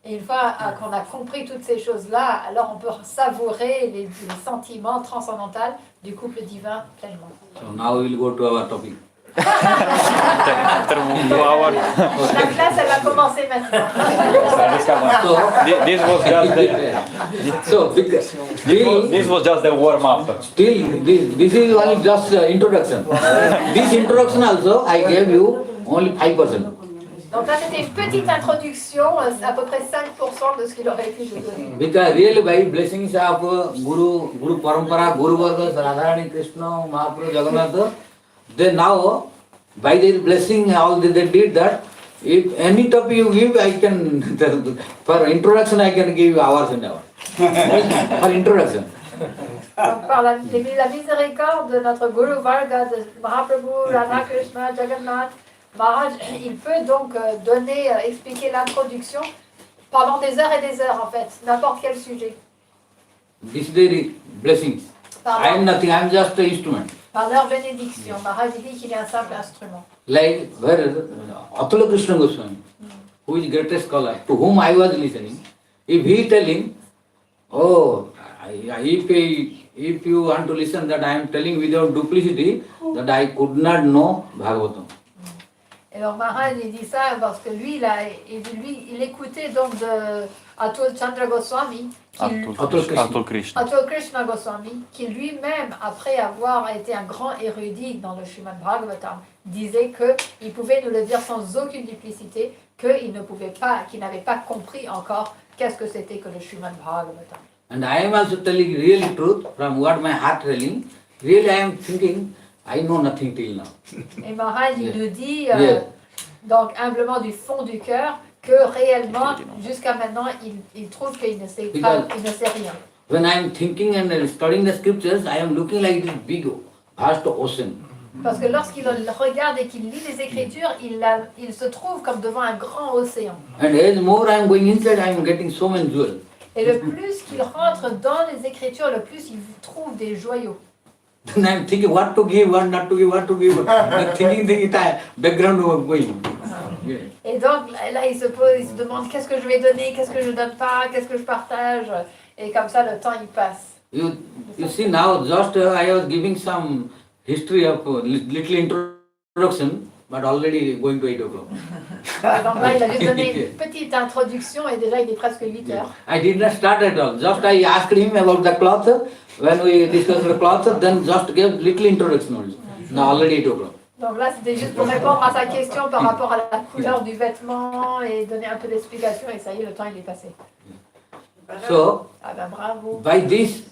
Et une fois qu'on a compris toutes ces choses-là, alors on peut savourer les sentiments transcendantaux du couple divin pleinement. So now we will go to our topic. La classe, elle va commencer maintenant. This was just the warm up. Still, this is only just introduction. This introduction also, I gave you only 5%. Donc là, c'était une petite introduction, à peu près 5% de ce qu'il aurait pu nous donner. Because really by blessings of Guru Parampara, Guru Vargas, Radharani Krishna, Mahaprabhu Jagannath, then now, by their blessing, all they did that. If any topic you give, I can, for introduction, I can give hours and hours. For introduction. Donc par la miséricorde de notre Guru Varga, de Mahaprabhu, Radha Krishna, Jagannath, Maharaj, il peut donc expliquer l'introduction pendant des heures et des heures en fait, n'importe quel sujet. This is their blessings. I am nothing, I am just an instrument. Par leur bénédiction, Maharaj dit qu'il est un simple instrument. Like where Atula Krishna Goswami, who is greatest scholar, to whom I was listening, if he is telling, oh, if you want to listen that I am telling without duplicity, that I could not know Bhagavatam. Et donc Maharaj il dit ça parce que lui, il écoutait donc de Atul Chandra Goswami, Atul Krishna Goswami, qui lui-même, après avoir été un grand érudit dans le Srimad Bhagavatam, disait qu'il pouvait nous le dire sans aucune duplicité, qu'il n'avait pas compris encore qu'est-ce que c'était que le Srimad Bhagavatam. And I am also telling really truth from what my heart telling. Really I am thinking, I know nothing till now. Et Maharaj il nous dit, donc humblement du fond du cœur, que réellement, jusqu'à maintenant, il trouve qu'il ne sait pas, il ne sait rien. When I am thinking and studying the scriptures, I am looking like this big, vast ocean. Parce que lorsqu'il regarde et qu'il lit les Écritures, il se trouve comme devant un grand océan. And as more I am going inside, I am getting so many jewels. Et le plus qu'il rentre dans les Écritures, le plus il trouve des joyaux. Then I am thinking what to give, what not to give, what to give. thinking background going. Et donc là, il se demande qu'est-ce que je vais donner, qu'est-ce que je donne pas, qu'est-ce que je partage. Et comme ça, le temps il passe. You see now, just I was giving some history of little introduction, but already going to 8 o'clock. Donc là, il a juste donné une petite introduction et déjà il est presque 8 heures. I did not start at all. Just I asked him about the cloth. When we discussed the cloth, then just gave little introduction only. Now already 8 o'clock. Donc là, c'était juste pour répondre à sa question par rapport à la couleur du vêtement et donner un peu d'explication. Et ça y est, le temps il est passé. So, ah ben bravo. by this,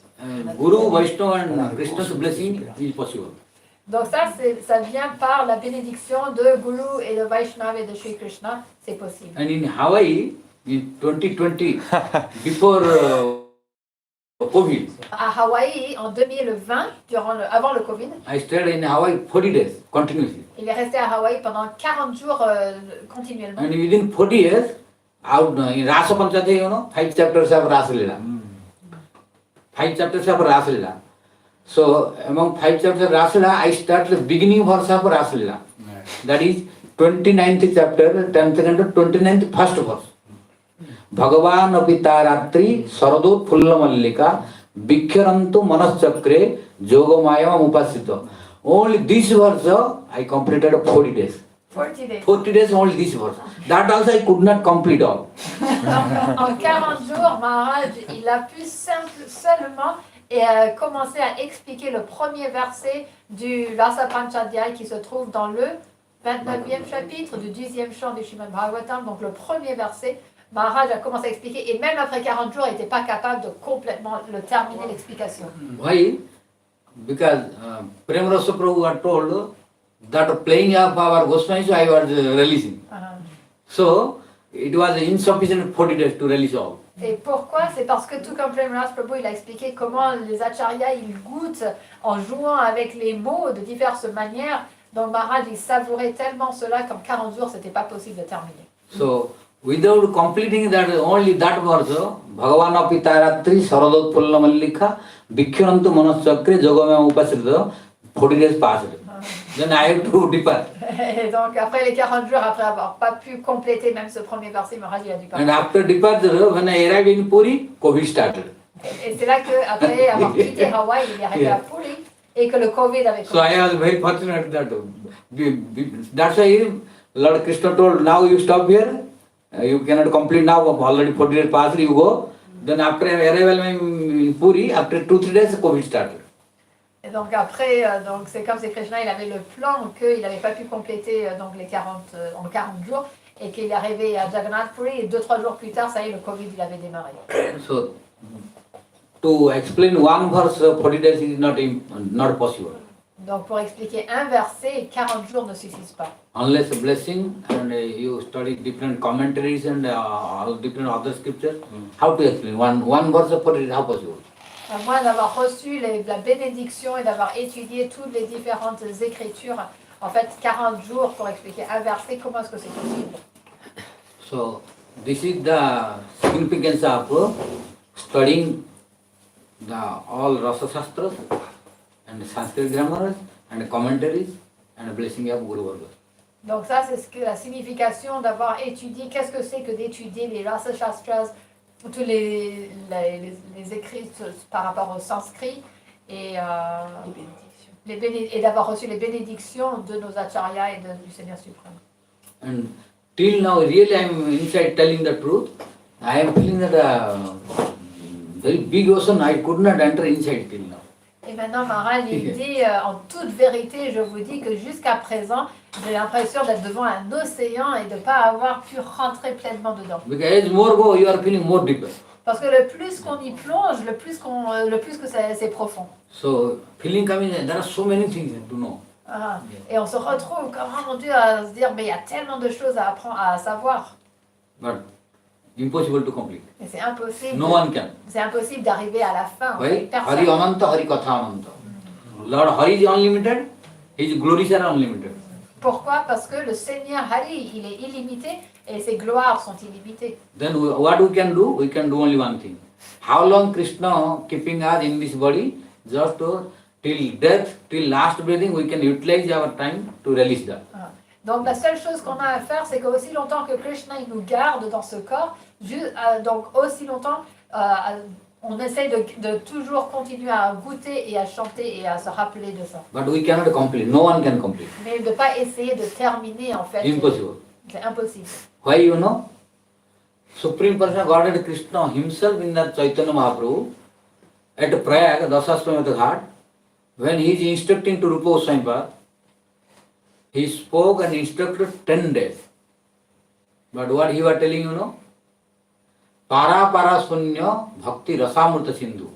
Guru, Vaishnava and Krishna's blessing is possible. Donc ça vient par la bénédiction de Guru et de Vaishnava et de Shri Krishna, c'est possible. And in Hawaii, in 2020, before COVID, à Hawaï, en 2020, avant le Covid, I stayed in Hawaii 40 days continuously. Il est resté à Hawaï pendant 40 jours continuellement. And within 40 years, out in Rasa Panchati, 5 chapters of Rasa Lila. 5 chapters of Raslila. So among 5 chapters of Raslila, I start the beginning verse of Raslila. That is 29th chapter, 10th second to 29th first verse. Bhagavan apita ratri saradot phulla mallika bhikkharantu manaschakre yogamayam upasito. Only this verse I completed 40 days. 40 days. 40 days only this verse. That also I could not complete all. En 40 jours, Maharaj, il a pu seulement commencer à expliquer le premier verset du Lasa Panchadhyaya qui se trouve dans le 29e chapitre du 10e chant du Srimad Bhagavatam. Donc le premier verset, Maharaj a commencé à expliquer et même après 40 jours, il n'était pas capable de complètement terminer l'explication. Why? Because Premarasa Prabhu had told that playing of our Goswami I was releasing. So it was insufficient 40 days to release all. Et pourquoi? C'est parce que tout comme Premrasa Prabhu, il a expliqué comment les acharyas, ils goûtent en jouant avec les mots de diverses manières. Donc Maharaj, il savourait tellement cela qu'en 40 jours, c'était pas possible de terminer. So without completing that, only that verse, Bhagavan apita ratri saradot phulla mallika bhikkharantu manaschakre yogamaya upasrita, 40 days passed. Then I have to depart. Et donc après les 40 jours, après avoir pas pu compléter même ce premier verset, Maharaj, il a dû partir. And after departure, when I arrived in Puri, COVID started. Et c'est là qu'après avoir quitté Hawaï, il est arrivé à Puri et que le Covid avait So I was very fortunate that that's why Lord Krishna told, now you stop here, you cannot complete now, already 40 days passed, you go. Then after arrival in Puri, after 2-3 days, COVID started. Et donc après, donc c'est comme si Krishna, il avait le plan qu'il n'avait pas pu compléter donc les 40 jours et qu'il est arrivé à Jagannath Puri et 2-3 jours plus tard, ça y est, le Covid, il avait démarré. So to explain one verse 40 days is not possible. Donc pour expliquer un verset, 40 jours ne suffisent pas. Unless a blessing and you study different commentaries and different other scriptures, how to explain one verse of 40 days, how possible? À moins d'avoir reçu la bénédiction et d'avoir étudié toutes les différentes écritures, en fait 40 jours pour expliquer un verset, comment est-ce que c'est possible? So this is the significance of studying all Rasa Shastras and Sanskrit grammars and commentaries and blessing of Guru Varga. Donc ça, c'est la signification d'avoir étudié, qu'est-ce que c'est que d'étudier les Rasa Shastras, tous les écrits par rapport au sanskrit et d'avoir reçu les bénédictions de nos acharyas et du Seigneur suprême. And till now, really I am inside telling the truth. I am feeling that very big ocean, I could not enter inside till now. Et maintenant, Maharaj, il dit, en toute vérité, je vous dis que jusqu'à présent, j'ai l'impression d'être devant un océan et de ne pas avoir pu rentrer pleinement dedans. Because as more go, you are feeling more deeper. Parce que le plus qu'on y plonge, le plus que c'est profond. So, feeling coming, there are so many things to know. Et on se retrouve, comme mon Dieu, à se dire, mais il y a tellement de choses à apprendre, à savoir. But impossible to complete. Mais c'est impossible. No one can. C'est impossible d'arriver à la fin. Right? Hari Ananta, Hari Katha Ananta. Lord Hari is unlimited, His glories are unlimited. Pourquoi? Parce que le Seigneur Hari, il est illimité et ses gloires sont illimitées. Then what we can do? We can do only one thing. How long Krishna keeping us in this body? Just till death, till last breathing, we can utilize our time to release that. Donc la seule chose qu'on a à faire, c'est qu'aussi longtemps que Krishna il nous garde dans ce corps, donc aussi longtemps, on essaie de toujours continuer à goûter et à chanter et à se rappeler de ça. But we cannot complete. No one can complete. Mais de ne pas essayer de terminer en fait. Impossible. C'est impossible. Why you know? Supreme Personal Godhead Krishna himself in that Chaitanya Mahaprabhu at Prayag, Dasaswameta Ghat, when he is instructing to Rupa Goswami Pad, he spoke and instructed 10 days. But what he was telling, you know? Para para sunya bhakti rasamrita sindhu.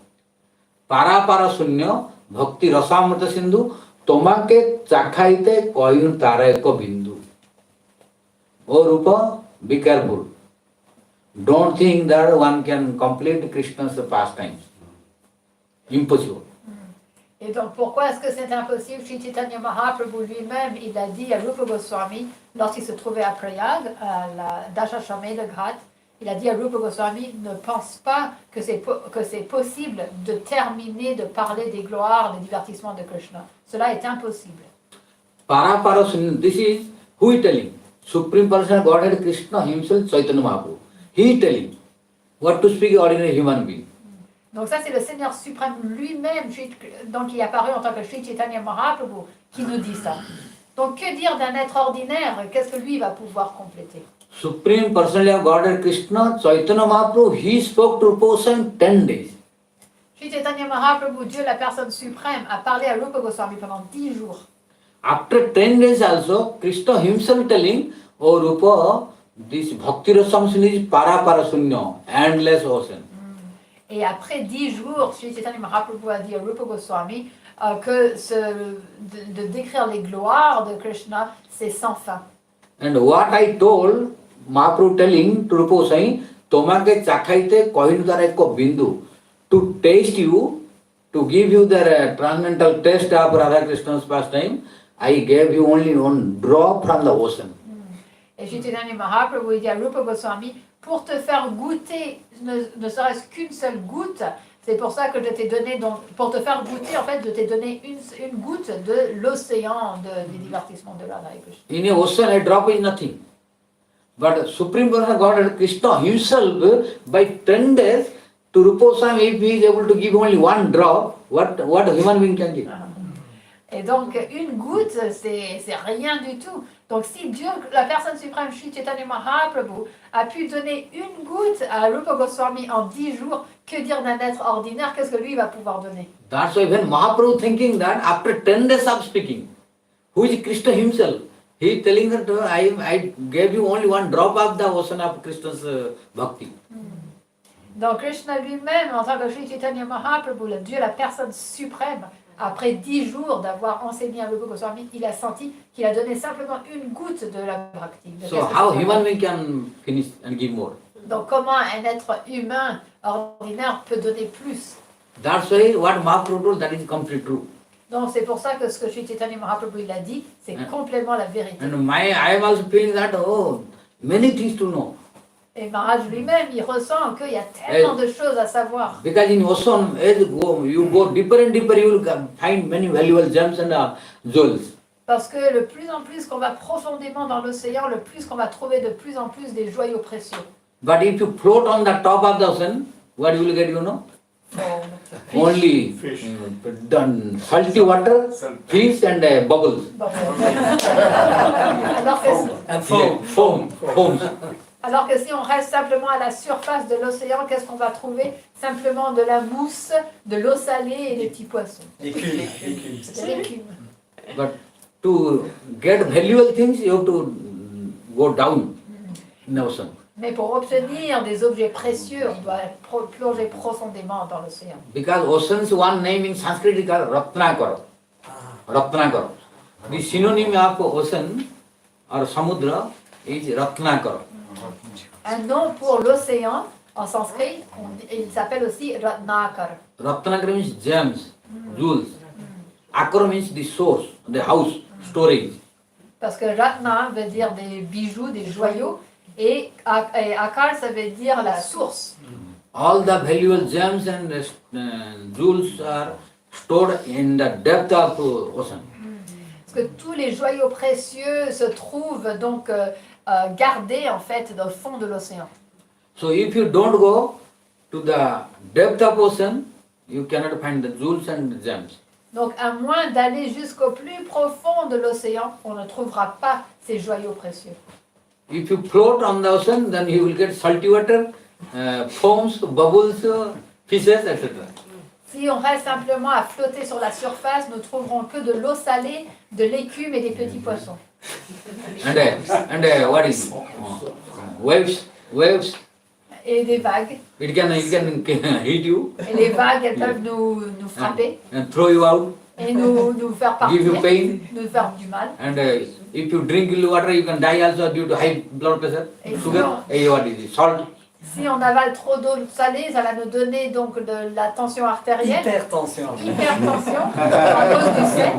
Para para sunya bhakti rasamrita sindhu. Tomake chakhaite koyun tara eko bindu. Oh Rupa, be careful. Don't think that one can complete Krishna's pastimes. Impossible. Et donc, pourquoi est-ce que c'est impossible? Sri Chaitanya Mahaprabhu lui-même, il a dit à Rupa Goswami, lorsqu'il se trouvait à Prayag, à la Dashashameda Ghat, Il a dit à Rupa Goswami, ne pense pas que c'est possible de terminer de parler des gloires, des divertissements de Krishna. Cela est impossible. Para Sunya, this is who is telling? Supreme Personal Godhead Krishna himself, Chaitanya Mahaprabhu. He is telling what to speak ordinary human being. Donc ça, c'est le Seigneur suprême lui-même, donc il est apparu en tant que Sri Chaitanya Mahaprabhu, qui nous dit ça. Donc que dire d'un être ordinaire? Qu'est-ce que lui va pouvoir compléter? Supreme Personality of Godhead Krishna, Chaitanya Mahaprabhu, he spoke to Rupa in 10 days. Sri Chaitanya Mahaprabhu, Dieu la personne suprême, a parlé à Rupa Goswami pendant 10 jours. After 10 days also, Krishna himself telling, oh Rupa, this Bhakti Rasamsini is para sunya, endless ocean. Et après 10 jours, Sri Chaitanya Mahaprabhu a dit à Rupa Goswami que de décrire les gloires de Krishna, c'est sans fin. And what I told, Mahaprabhu telling to Rupa saying, tomake chakhaite kohinu dar ekko bindu, to taste you, to give you the transcendental taste of Radha Krishna's pastime, I gave you only one drop from the ocean. Et Sri Chaitanya Mahaprabhu dit à Rupa Goswami, pour te faire goûter ne serait-ce qu'une seule goutte, c'est pour ça que je t'ai donné, donc, pour te faire goûter, en fait, je t'ai donné une goutte de l'océan des divertissements de Radha et Krishna. In a ocean, a drop is nothing. But Supreme Personal Godhead Krishna himself, by 10 days, to Rupa Goswami, if he is able to give only one drop, what a human being can give? Et donc, une goutte, c'est rien du tout. Donc, si Dieu, la personne suprême, Sri Chaitanya Mahaprabhu, a pu donner une goutte à Rupa Goswami en 10 jours, que dire d'un être ordinaire? Qu'est-ce que lui va pouvoir donner? That's why when Mahaprabhu thinking that after 10 days of speaking, who is Krishna himself, he is telling that I gave you only one drop of the ocean of Krishna's bhakti. Donc, Krishna lui-même, en tant que Sri Chaitanya Mahaprabhu, le Dieu, la personne suprême, après 10 jours d'avoir enseigné à Rupa Goswami, il a senti qu'il a donné simplement une goutte de la bhakti. So how human being can finish and give more? Donc comment un être humain ordinaire peut donner plus? That's why what Mahaprabhu told, that is complete true. Donc c'est pour ça que ce que Sri Chaitanya Mahaprabhu il a dit, c'est complètement la vérité. And I am also feeling that, many things to know. Et Maharaj lui-même, il ressent qu'il y a tellement de choses à savoir. Because in ocean, as you go deeper and deeper, you will find many valuable gems and jewels. Parce que le plus en plus qu'on va profondément dans l'océan, le plus qu'on va trouver de plus en plus des joyaux précieux. But if you float on the top of the ocean, what you will get, you know? Only Fish. Done salty water, fish and bubbles. Foams. Alors que si on reste simplement à la surface de l'océan, qu'est-ce qu'on va trouver? Simplement de la mousse, de l'eau salée et des petits poissons. De l'écume. But to get valuable things, you have to go down in the ocean. Mais pour obtenir des objets précieux, on doit plonger profondément dans l'océan. Because ocean's one name in Sanskrit is called Ratnakara. Ratnakara. The synonym of ocean or samudra is Ratnakara. Un nom pour l'océan, en sanskrit, il s'appelle aussi Ratnakar. Ratnakara means gems, jewels. Akara means the source, the house, storage. Parce que Ratna veut dire des bijoux, des joyaux, et Akar, ça veut dire la source. All the valuable gems and jewels are stored in the depth of ocean. Parce que tous les joyaux précieux se trouvent donc gardés en fait dans le fond de l'océan. So if you don't go to the depth of ocean, you cannot find the jewels and the gems. Donc à moins d'aller jusqu'au plus profond de l'océan, on ne trouvera pas ces joyaux précieux. If you float on the ocean, then you will get salty water, foams, bubbles, fishes, etc. Si on reste simplement à flotter sur la surface, nous trouverons que de l'eau salée, de l'écume et des petits poissons. And what is waves? Et des vagues. It can hit you. Et les vagues, elles peuvent nous frapper. And throw you out. Et nous faire partir. Give you pain. Nous faire du mal. And if you drink water, you can die also due to high blood pressure. Sugar. What is it? Salt. Si on avale trop d'eau salée, ça va nous donner donc de la tension artérielle. Hypertension à cause du sel.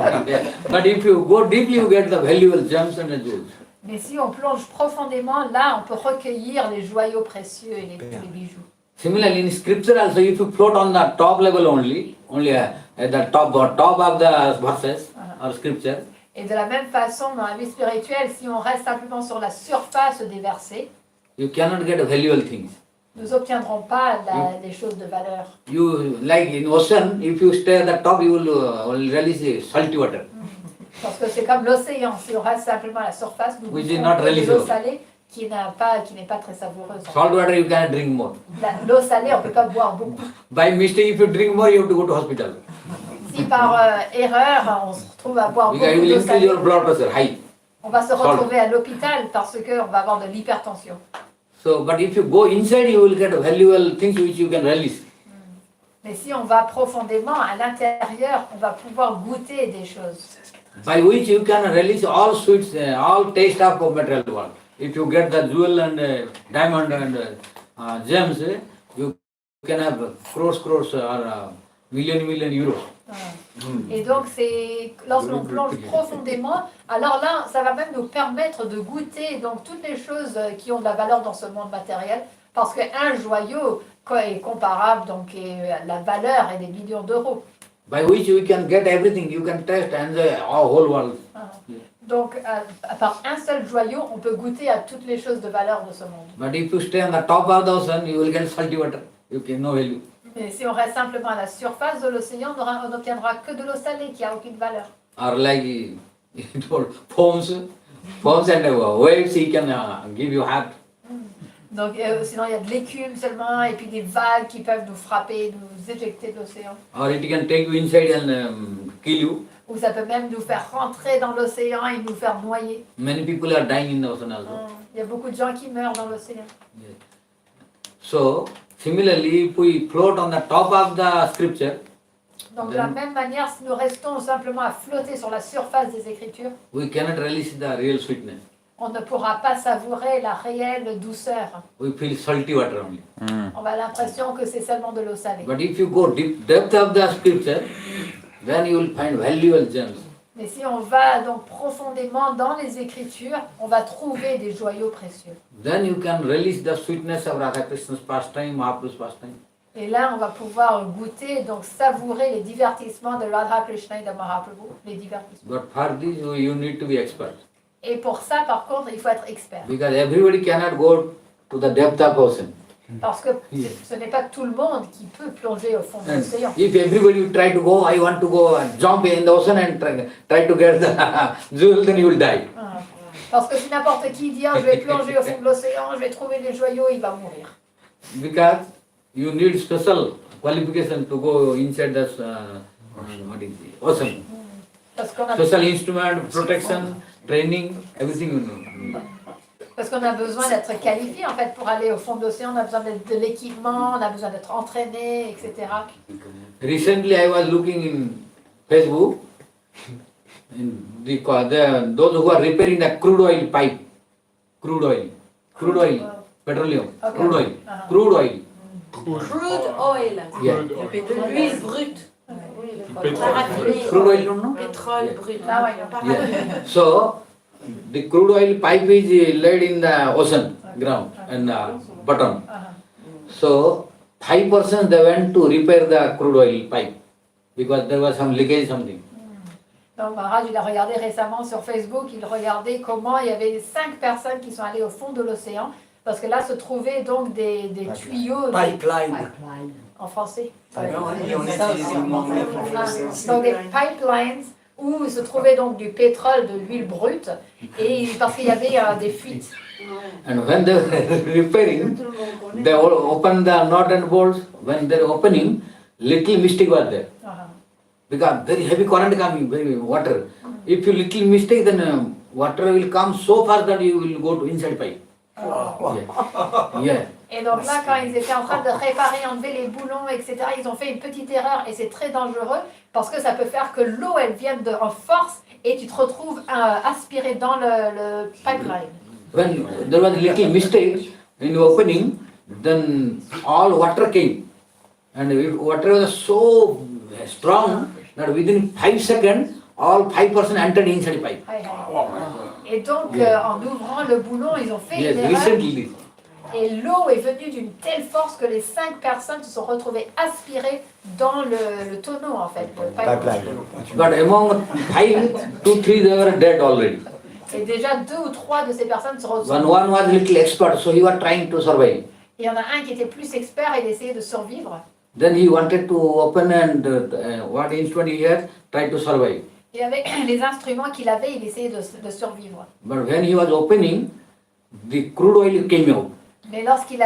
But if you go deeply, you get the valuable gems and jewels. Mais si on plonge profondément, là, on peut recueillir les joyaux précieux et les bijoux. Similarly, in scripture also, if you float on the top level only at the top of the verses or scripture, Et de la même façon, dans la vie spirituelle, si on reste simplement sur la surface des versets, you cannot get valuable things. nous n'obtiendrons pas des choses de valeur. You, like in ocean, if you stay at the top, you will release salty water. Parce que c'est comme l'océan, si on reste simplement à la surface, nous Which is bouffons not de l'eau realizable. salée qui n'est pas très savoureuse. Salt water, you cannot drink more. L'eau salée, on ne peut pas boire beaucoup. By mistake, if you drink more, you have to go to hospital. Si par erreur, on se retrouve à boire beaucoup Because you will d'eau increase salée, your blood pressure high. on va se retrouver à l'hôpital parce qu'on va avoir de l'hypertension. So, but if you go inside, you will get valuable things which you can release. Mais si on va profondément à l'intérieur, on va pouvoir goûter des choses. By which you can release all sweets, all taste of material world. If you get the jewel and diamond and gems, you can have crores or million euros. Et donc, c'est lorsque l'on plonge profondément, alors là, ça va même nous permettre de goûter donc toutes les choses qui ont de la valeur dans ce monde matériel, parce qu'un joyau est comparable donc à la valeur est des millions d'euros. By which you can get everything, you can taste and the whole world. Donc, par un seul joyau, on peut goûter à toutes les choses de valeur de ce monde. But if you stay on the top of the ocean, you will get salty water. You can no value. Mais si on reste simplement à la surface de l'océan, on n'obtiendra que de l'eau salée qui n'a aucune valeur. Or like he told, foams and waves, he can give you heart. Donc, sinon, il y a de l'écume seulement, et puis des vagues qui peuvent nous frapper, nous éjecter de l'océan. Or it can take you inside and kill you. Ou ça peut même nous faire rentrer dans l'océan et nous faire noyer. Many people are dying in the ocean also. Il y a beaucoup de gens qui meurent dans l'océan. Yes. So, similarly, if we float on the top of the scripture, Donc, de la même manière, si nous restons simplement à flotter sur la surface des Écritures, we cannot release the real sweetness. on ne pourra pas savourer la réelle douceur. We feel salty water only. On a l'impression que c'est seulement de l'eau salée. But if you go deep depth of the scripture, then you will find valuable gems. Mais si on va donc profondément dans les Écritures, on va trouver des joyaux précieux. Then you can release the sweetness of Radha Krishna's pastime, Mahaprabhu's pastime. Et là, on va pouvoir goûter, donc savourer les divertissements de Radha Krishna et de Mahaprabhu, les divertissements. But for this, you need to be expert. Et pour ça, par contre, il faut être expert. Because everybody cannot go to the depth of ocean. Parce que ce n'est pas tout le monde qui peut plonger au fond de And l'océan. if everybody try to go, I want to go and jump in the ocean and try to get the jewel, then you will die. Parce que si n'importe qui dit je vais plonger au fond de l'océan, je vais trouver les joyaux, il va mourir. Because you need special qualification to go inside the ocean. Parce qu'on a, Special instrument, protection, training, everything you know. parce qu'on a besoin d'être qualifié en fait pour aller au fond de l'océan, on a besoin de l'équipement, on a besoin d'être entraîné, etc. Recently I was looking in Facebook, in those who are repairing the crude oil pipe, petroleum, Okay. crude oil. Crude oil. Yeah. De l'huile brute. Crude oil, you know? Pétrole brut. Ah ouais, Yeah. So the crude oil pipe is laid in the ocean ground and bottom. So 5% they went to repair the crude oil pipe because there was some leakage something. Donc Maharaj, il a regardé récemment sur Facebook, il regardait comment il y avait 5 personnes qui sont allées au fond de l'océan, parce que là se trouvaient donc des tuyaux... Pipeline. En français. On utilise le mot en français. Donc des pipelines où se trouvait donc du pétrole, de l'huile brute, et parce qu'il y avait des fuites. And when they were repairing, they opened the nut and bolts. When they were opening, little mistake was there. Because very heavy current coming, very water. If you little mistake, then water will come so fast that you will go to inside pipe. Yeah. Et donc là, quand ils étaient en train de réparer, enlever les boulons, etc., ils ont fait une petite erreur et c'est très dangereux parce que ça peut faire que l'eau, elle vienne en force et tu te retrouves aspiré dans le pipeline. When there was a little mistake in opening, then all water came. And water was so strong that within 5 seconds, all 5% entered inside pipe. Et donc, en ouvrant le boulon, ils ont fait Yes, une erreur. recently. Et l'eau est venue d'une telle force que les 5 personnes se sont retrouvées aspirées dans le tonneau, en fait. Le pipeline. But among 5 to 3, they were dead already. Et déjà 2 ou 3 de ces personnes se retrouvent. One was little expert, so he was trying to survive. Il y en a un qui était plus expert et il essayait de survivre. Then he wanted to open and what instrument he had, try to survive. Et avec les instruments qu'il avait, il essayait de survivre. But when he was opening, the crude oil came out. Mais lorsqu'il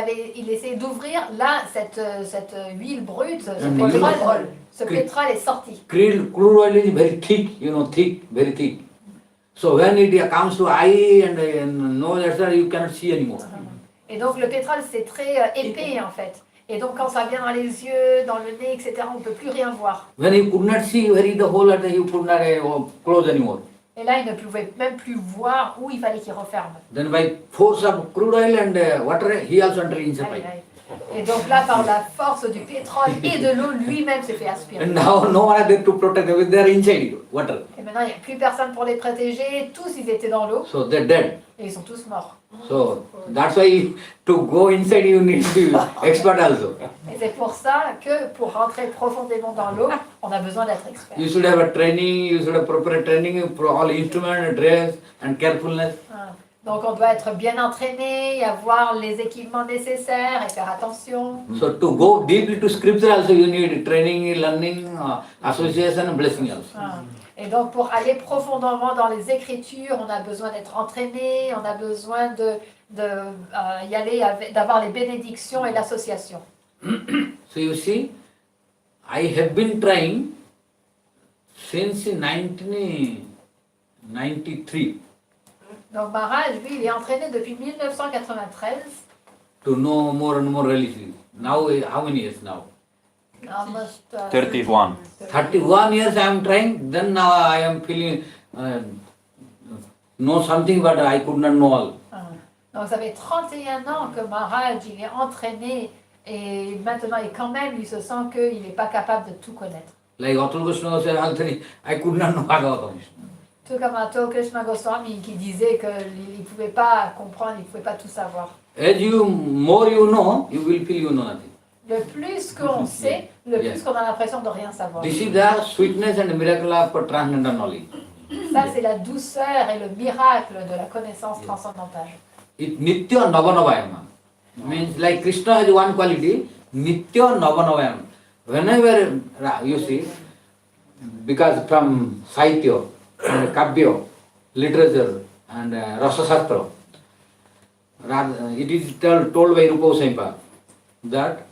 essayait d'ouvrir, là, cette huile brute, ce pétrole est sorti. Crude oil is very thick, thick, very thick. So when it comes to eye and nose, etc., you cannot see anymore. Et donc le pétrole, c'est très épais en fait. Et donc quand ça vient dans les yeux, dans le nez, etc., on ne peut plus rien voir. When he could not see where the hole, he could not close anymore. Et là, il ne pouvait même plus voir où il fallait qu'il referme. Then by force of crude oil and water, he also entered inside. Et donc là, par la force du pétrole et de l'eau, lui-même s'est fait aspirer. And now no one there to protect them, they are inside water. Et maintenant, il n'y a plus personne pour les protéger. Tous, ils étaient dans l'eau. So they're dead. Et ils sont tous morts. So that's why to go inside you need to be expert also. Et c'est pour ça que pour rentrer profondément dans l'eau, on a besoin d'être expert. You should have a training, you should have proper training for all instruments, dress and carefulness. Donc on doit être bien entraîné, avoir les équipements nécessaires et faire attention. So to go deeply to scripture also you need training, learning, association and blessing also. Et donc pour aller profondément dans les Écritures, on a besoin d'être entraîné, on a besoin y aller, d'avoir les bénédictions et l'association. So you see, I have been trying since 1993 Donc Maharaj, lui, il est entraîné depuis 1993. to know more and more religion. Now, how many years now? Almost 31. 31 years I am trying, then now I am feeling know something but I could not know all. Donc ça fait 31 ans que Maharaj, il est entraîné et maintenant, et quand même, il se sent qu'il n'est pas capable de tout connaître. Like Atul Krishna said, I could not know Bhagavatam. Tout comme Atul Krishna Goswami qui disait qu'il ne pouvait pas comprendre, il ne pouvait pas tout savoir. As you more you know, you will feel you know nothing. Le plus qu'on sait, le plus qu'on a l'impression de rien savoir. This is the sweetness and miracle of transcendental knowledge. Ça, c'est la douceur et le miracle de la connaissance transcendantale. It Nitya Navanavayama means like Krishna has one quality, Nitya Navanavayama. Whenever you see, because from Sahitya and Kavya, literature and Rasasastra, it is told by Rupa Goswami that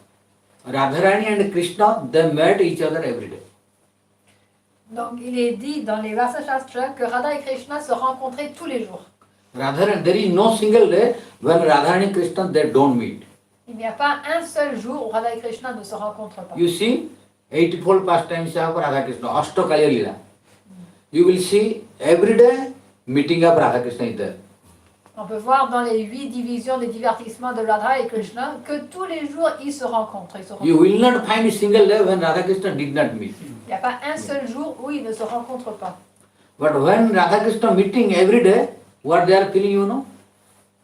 Radharani and Krishna, they met each other every day. Donc, il est dit dans les Rasa Shastra que Radha et Krishna se rencontraient tous les jours. Radharani, there is no single day when Radharani and Krishna they don't meet. Il n'y a pas un seul jour où Radha et Krishna ne se rencontrent pas. You see, 80-fold pastimes of Radha Krishna, Ashtakaya Lila. You will see every day meeting of Radha Krishna is there. On peut voir dans les 8 divisions des divertissements de Radha et Krishna que tous les jours ils se rencontrent. You will not find a single day when Radha Krishna did not meet. Il n'y a pas un seul jour où ils ne se rencontrent pas. But when Radha Krishna meeting every day, what they are feeling, you know?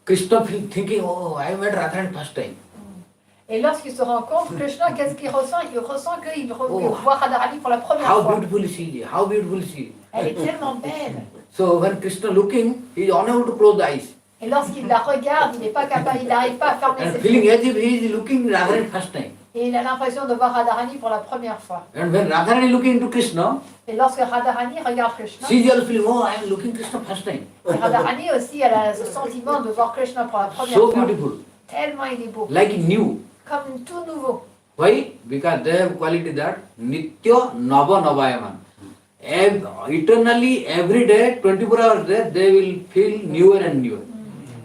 Krishna thinking, oh, I met Radha first time. Et lorsqu'ils se rencontrent, Krishna, qu'est-ce qu'il ressent? Il ressent qu'il voit Radharani pour la première fois. How beautiful is she? How beautiful is she? Elle est tellement belle. So when Krishna looking, he is unable to close the eyes. Et lorsqu'il la regarde, il n'est pas capable, il n'arrive pas à fermer And ses feeling yeux. as if he is looking Radharani first time. Et il a l'impression de voir Radharani pour la première fois. And when Radharani looking to Krishna, Et lorsque Radharani regarde Krishna, she is also feeling, oh, I am looking Krishna first time. et Radharani aussi, elle a ce sentiment de voir Krishna pour la première So fois. beautiful, Tellement il est beau. like new. Comme tout nouveau. Why? Because they have quality that Nitya Nava Navayaman. Eternally, every day, 24 hours there, they will feel newer and newer.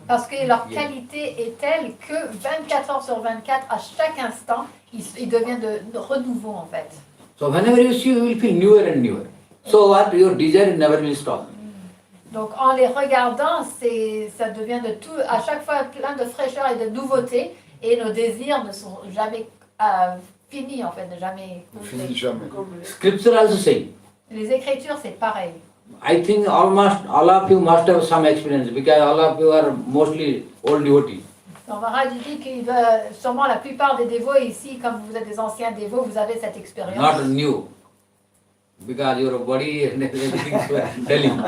Parce que leur qualité est telle que 24 heures sur 24, à chaque instant, ils deviennent de renouveau en fait. So whenever you see, you will feel newer and newer. So what? Your desire never will stop. Donc en les regardant, ça devient de tout, à chaque fois plein de fraîcheur et de nouveauté, et nos désirs ne sont jamais finis en fait, ne jamais. Fini jamais. Scripture also say. Les Écritures, c'est pareil. I think almost all of you must have some experience because all of you are mostly old devotees. Donc Maharaj dit que sûrement la plupart des dévots ici, comme vous êtes des anciens dévots, vous avez cette expérience. Not new. Because your body and everything is telling.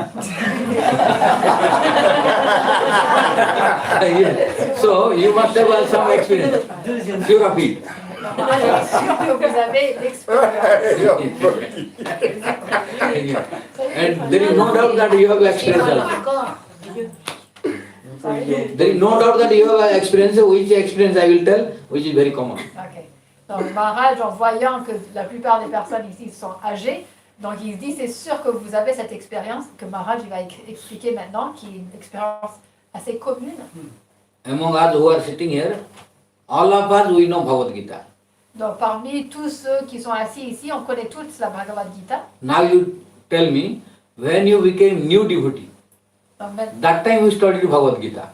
Yes. So you must have some experience. Sure of it. Maharaj est sûr que vous avez l'expérience. And there is no doubt that you have experience also. There is no doubt that you have experience, which experience I will tell, which is very common. Okay. Donc Maharaj, en voyant que la plupart des personnes ici sont âgées, donc il dit c'est sûr que vous avez cette expérience que Maharaj il va expliquer maintenant, qui est une expérience assez commune. Among us who are sitting here, all of us we know Bhagavad Gita. Donc parmi tous ceux qui sont assis ici, on connaît tous la Bhagavad Gita. Now you tell me, when you became new devotee, that time you studied Bhagavad Gita.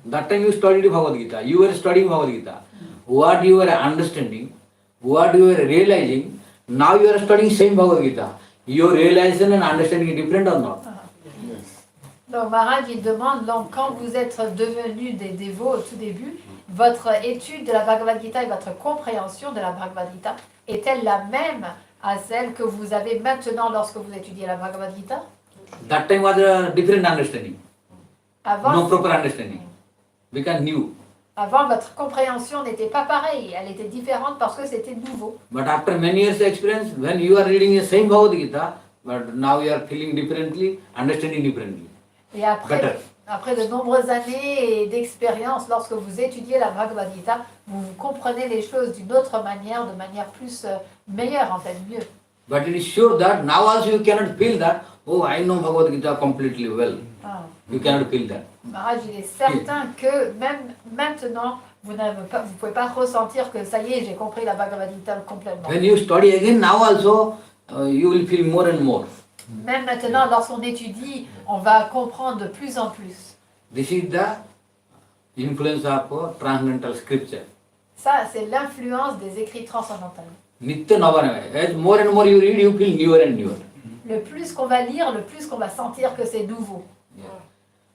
That time you studied Bhagavad Gita. You were studying Bhagavad Gita. What you were understanding, what you were realizing, now you are studying same Bhagavad Gita. Your realization and understanding is different or not? Donc Maharaj il demande, donc quand vous êtes devenus des dévots au tout début, votre étude de la Bhagavad Gita et votre compréhension de la Bhagavad Gita est-elle la même à celle que vous avez maintenant lorsque vous étudiez la Bhagavad Gita? That time was a different understanding. Avant, No proper understanding. Because new. Avant, votre compréhension n'était pas pareille, elle était différente parce que c'était nouveau. But after many years experience, when you are reading the same Bhagavad Gita, but now you are feeling differently, understanding differently. Et après de nombreuses années d'expérience, lorsque vous étudiez la Bhagavad Gita, vous comprenez les choses d'une autre manière, de manière plus meilleure en fait, mieux. But it is sure that now also you cannot feel that, oh, I know Bhagavad Gita completely well. You cannot feel that. Maharaj, il est certain que même maintenant, vous pouvez pas ressentir que ça y est, j'ai compris la Bhagavad Gita complètement. When you study again, now also you will feel more and more. Même maintenant, lorsqu'on étudie, on va comprendre de plus en plus. This is the influence of transcendental scripture. Ça, c'est l'influence des écrits transcendantaux. Nitya Navanama. As more and more you read, you feel newer and newer. Le plus qu'on va lire, le plus qu'on va sentir que c'est nouveau. Yeah.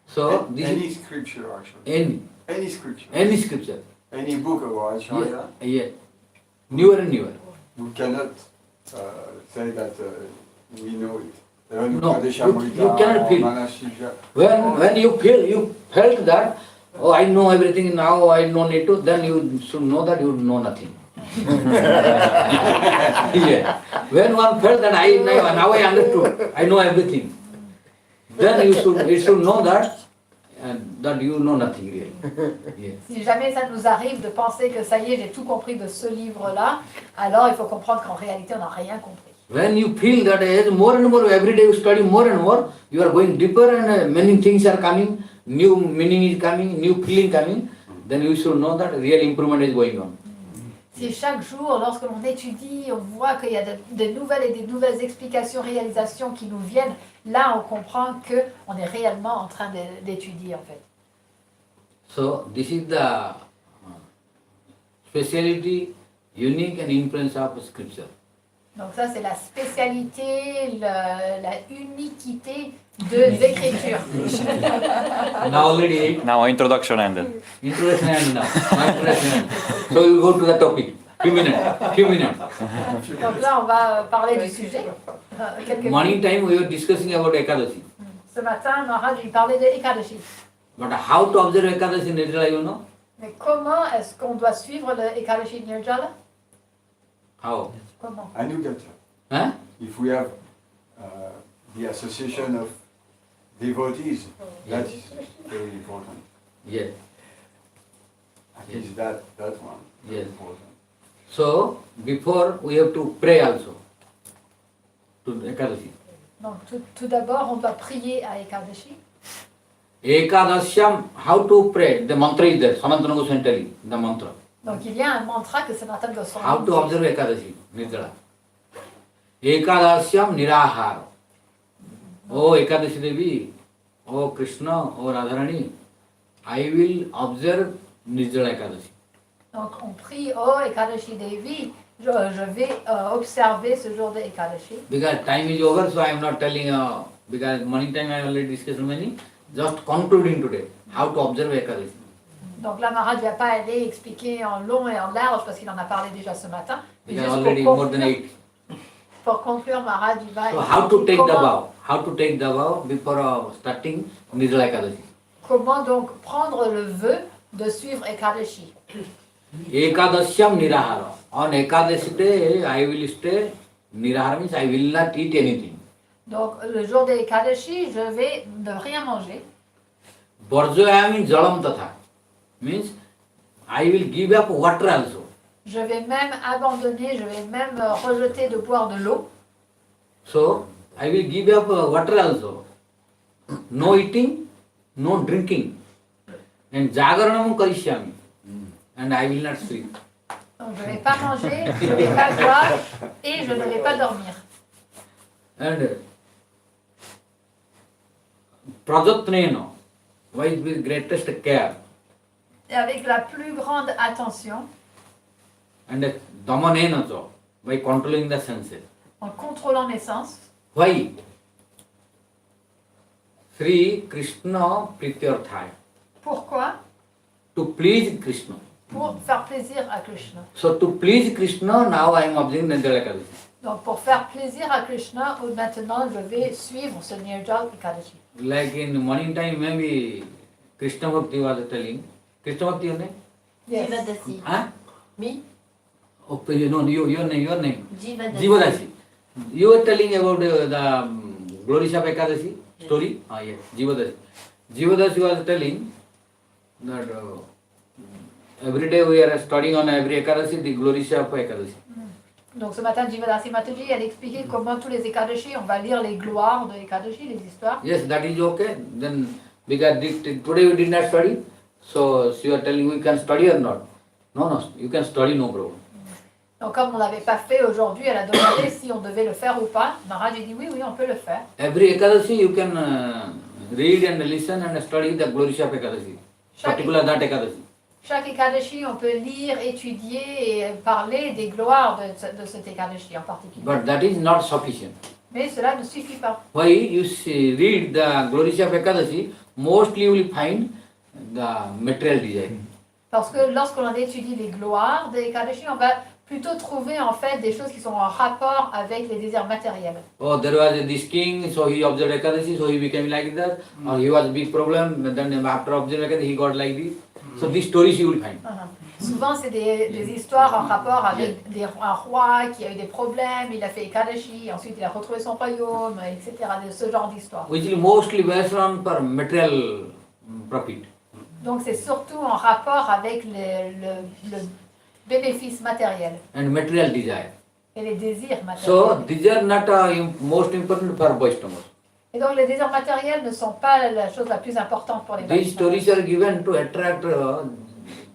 So this any is scripture actually. Any scripture. Any scripture. Any book of Acharya. Yeah. Newer and newer. We cannot say that we know it. No, you cannot feel. When you felt that, oh, I know everything now, I don't need to, then you should know that you know nothing. Yeah. When one felt that now I understood, I know everything, then you should know that you know nothing really. Yeah. Si jamais ça nous arrive de penser que ça y est, j'ai tout compris de ce livre-là, alors il faut comprendre qu'en réalité, on n'a rien compris. When you feel that as more and more, every day you study more and more, you are going deeper and many things are coming, new meaning is coming, new feeling coming, then you should know that real improvement is going on. Si chaque jour, lorsque l'on étudie, on voit qu'il y a de nouvelles et des nouvelles explications, réalisations qui nous viennent, là on comprend qu'on est réellement en train d'étudier en fait. So this is the speciality, unique and influence of scripture. Donc ça c'est la spécialité, la uniquité des écritures. Now already. Now introduction ended. Introduction ended now. Introduction ended. So we go to the topic. Few minutes. Donc là on va parler du sujet. Morning time we were discussing about Ekadashi. Ce matin, Maharaj lui parlait de Ekadashi. But how to observe Ekadashi Nirjala, you know? Mais comment est-ce qu'on doit suivre le Ekadashi Nirjala? How? Comment? Anugata. Huh? If we have the association of devotees, that is very important. Yes. At least that one. Yes. Important. So before we have to pray also to Ekadashi. Donc tout d'abord, on doit prier à Ekadashi. Ekadashyam, how to pray? The mantra is there. Sanatana Goswami telling the mantra. Donc il y a un mantra que Sanatana Goswami. How to observe Ekadashi Nirjala. Ekadasyam nirahar. Oh Ekadashi Devi, oh Krishna, oh Radharani, I will observe Nirjala Ekadashi. Donc on prie, oh Ekadashi Devi, je vais observer ce jour de Ekadashi. Because time is over, so I am not telling, because morning time I already discussed many, just concluding today, how to observe Ekadashi. Donc là, Maharaj ne va pas aller expliquer en long et en large parce qu'il en a parlé déjà ce matin. Mais Because juste already more than 8. pour conclure, Maharaj il va So how to take comment, the vow? How to take the vow before starting Nirjala Ekadashi? comment donc prendre le vœu de suivre Ekadashi. Ekadasyam Nirahara. On Ekadashi day, I will stay. Nirahara means I will not eat anything. Donc le jour de Ekadashi, je vais ne rien manger. Borjoyami jalam tatha. Means I will give up water also. Je vais même abandonner, je vais même rejeter de boire de l'eau. So I will give up water also. No eating, no drinking. And jagaranam karishyami. And I will not sleep. Donc je ne vais pas manger, je ne vais pas boire et je ne vais pas dormir. And prajatnena, with greatest care. Et avec la plus grande attention, And damanena, by controlling the senses. en contrôlant mes sens. Why? Sri Krishna Prityarthaya. Pourquoi? To please Krishna. Pour faire plaisir à Krishna. So to please Krishna, now I am observing Nirjala Ekadashi. Donc pour faire plaisir à Krishna, maintenant je vais suivre ce Nirjala Ekadashi. Like in morning time, maybe Krishna Bhakti was telling. Krishna Bhakti, your name? Yes. Jivadasi. Huh? Me? Oh, no, your name. Jivadasi. Jivadasi. You were telling about the glories of Ekadashi story? Ah, yes, Jivadasi. Jivadasi was telling that every day we are studying on every Ekadashi, the glories of Ekadashi. Donc ce matin, Jivadasi Mataji, elle expliquait comment tous les Ekadashi, on va lire les gloires de Ekadashi, les histoires. Yes, that is okay. Then, because today we did not study, so you are telling we can study or not? No, you can study, no problem. Donc comme on l'avait pas fait aujourd'hui, elle a demandé si on devait le faire ou pas. Maharaj a dit oui, on peut le faire. Every Ekadashi you can read and listen and study the glories of Ekadashi. Particular that Ekadashi. Chaque Ekadashi, on peut lire, étudier et parler des gloires de cet Ekadashi en particulier. But that is not sufficient. Mais cela ne suffit pas. Why you read the glories of Ekadashi, mostly you will find the material desire. Parce que lorsqu'on étudie les gloires de Ekadashi, on va plutôt trouver en fait des choses qui sont en rapport avec les désirs matériels. Oh, there was this king, so he observed Ekadashi, so he became like that. Or he was a big problem, then after observing Ekadashi, he got like this. So these stories you will find. Souvent, c'est des histoires en rapport avec un roi qui a eu des problèmes, il a fait Ekadashi, ensuite il a retrouvé son royaume, etc. De ce genre d'histoire. Which is mostly based on for material profit. Donc c'est surtout en rapport avec le bénéfice matériel. And material desire. Et les désirs matériels. So these are not most important for Vaishnavas. Et donc les désirs matériels ne sont pas la chose la plus importante pour les These Vaishnavas. stories are given to attract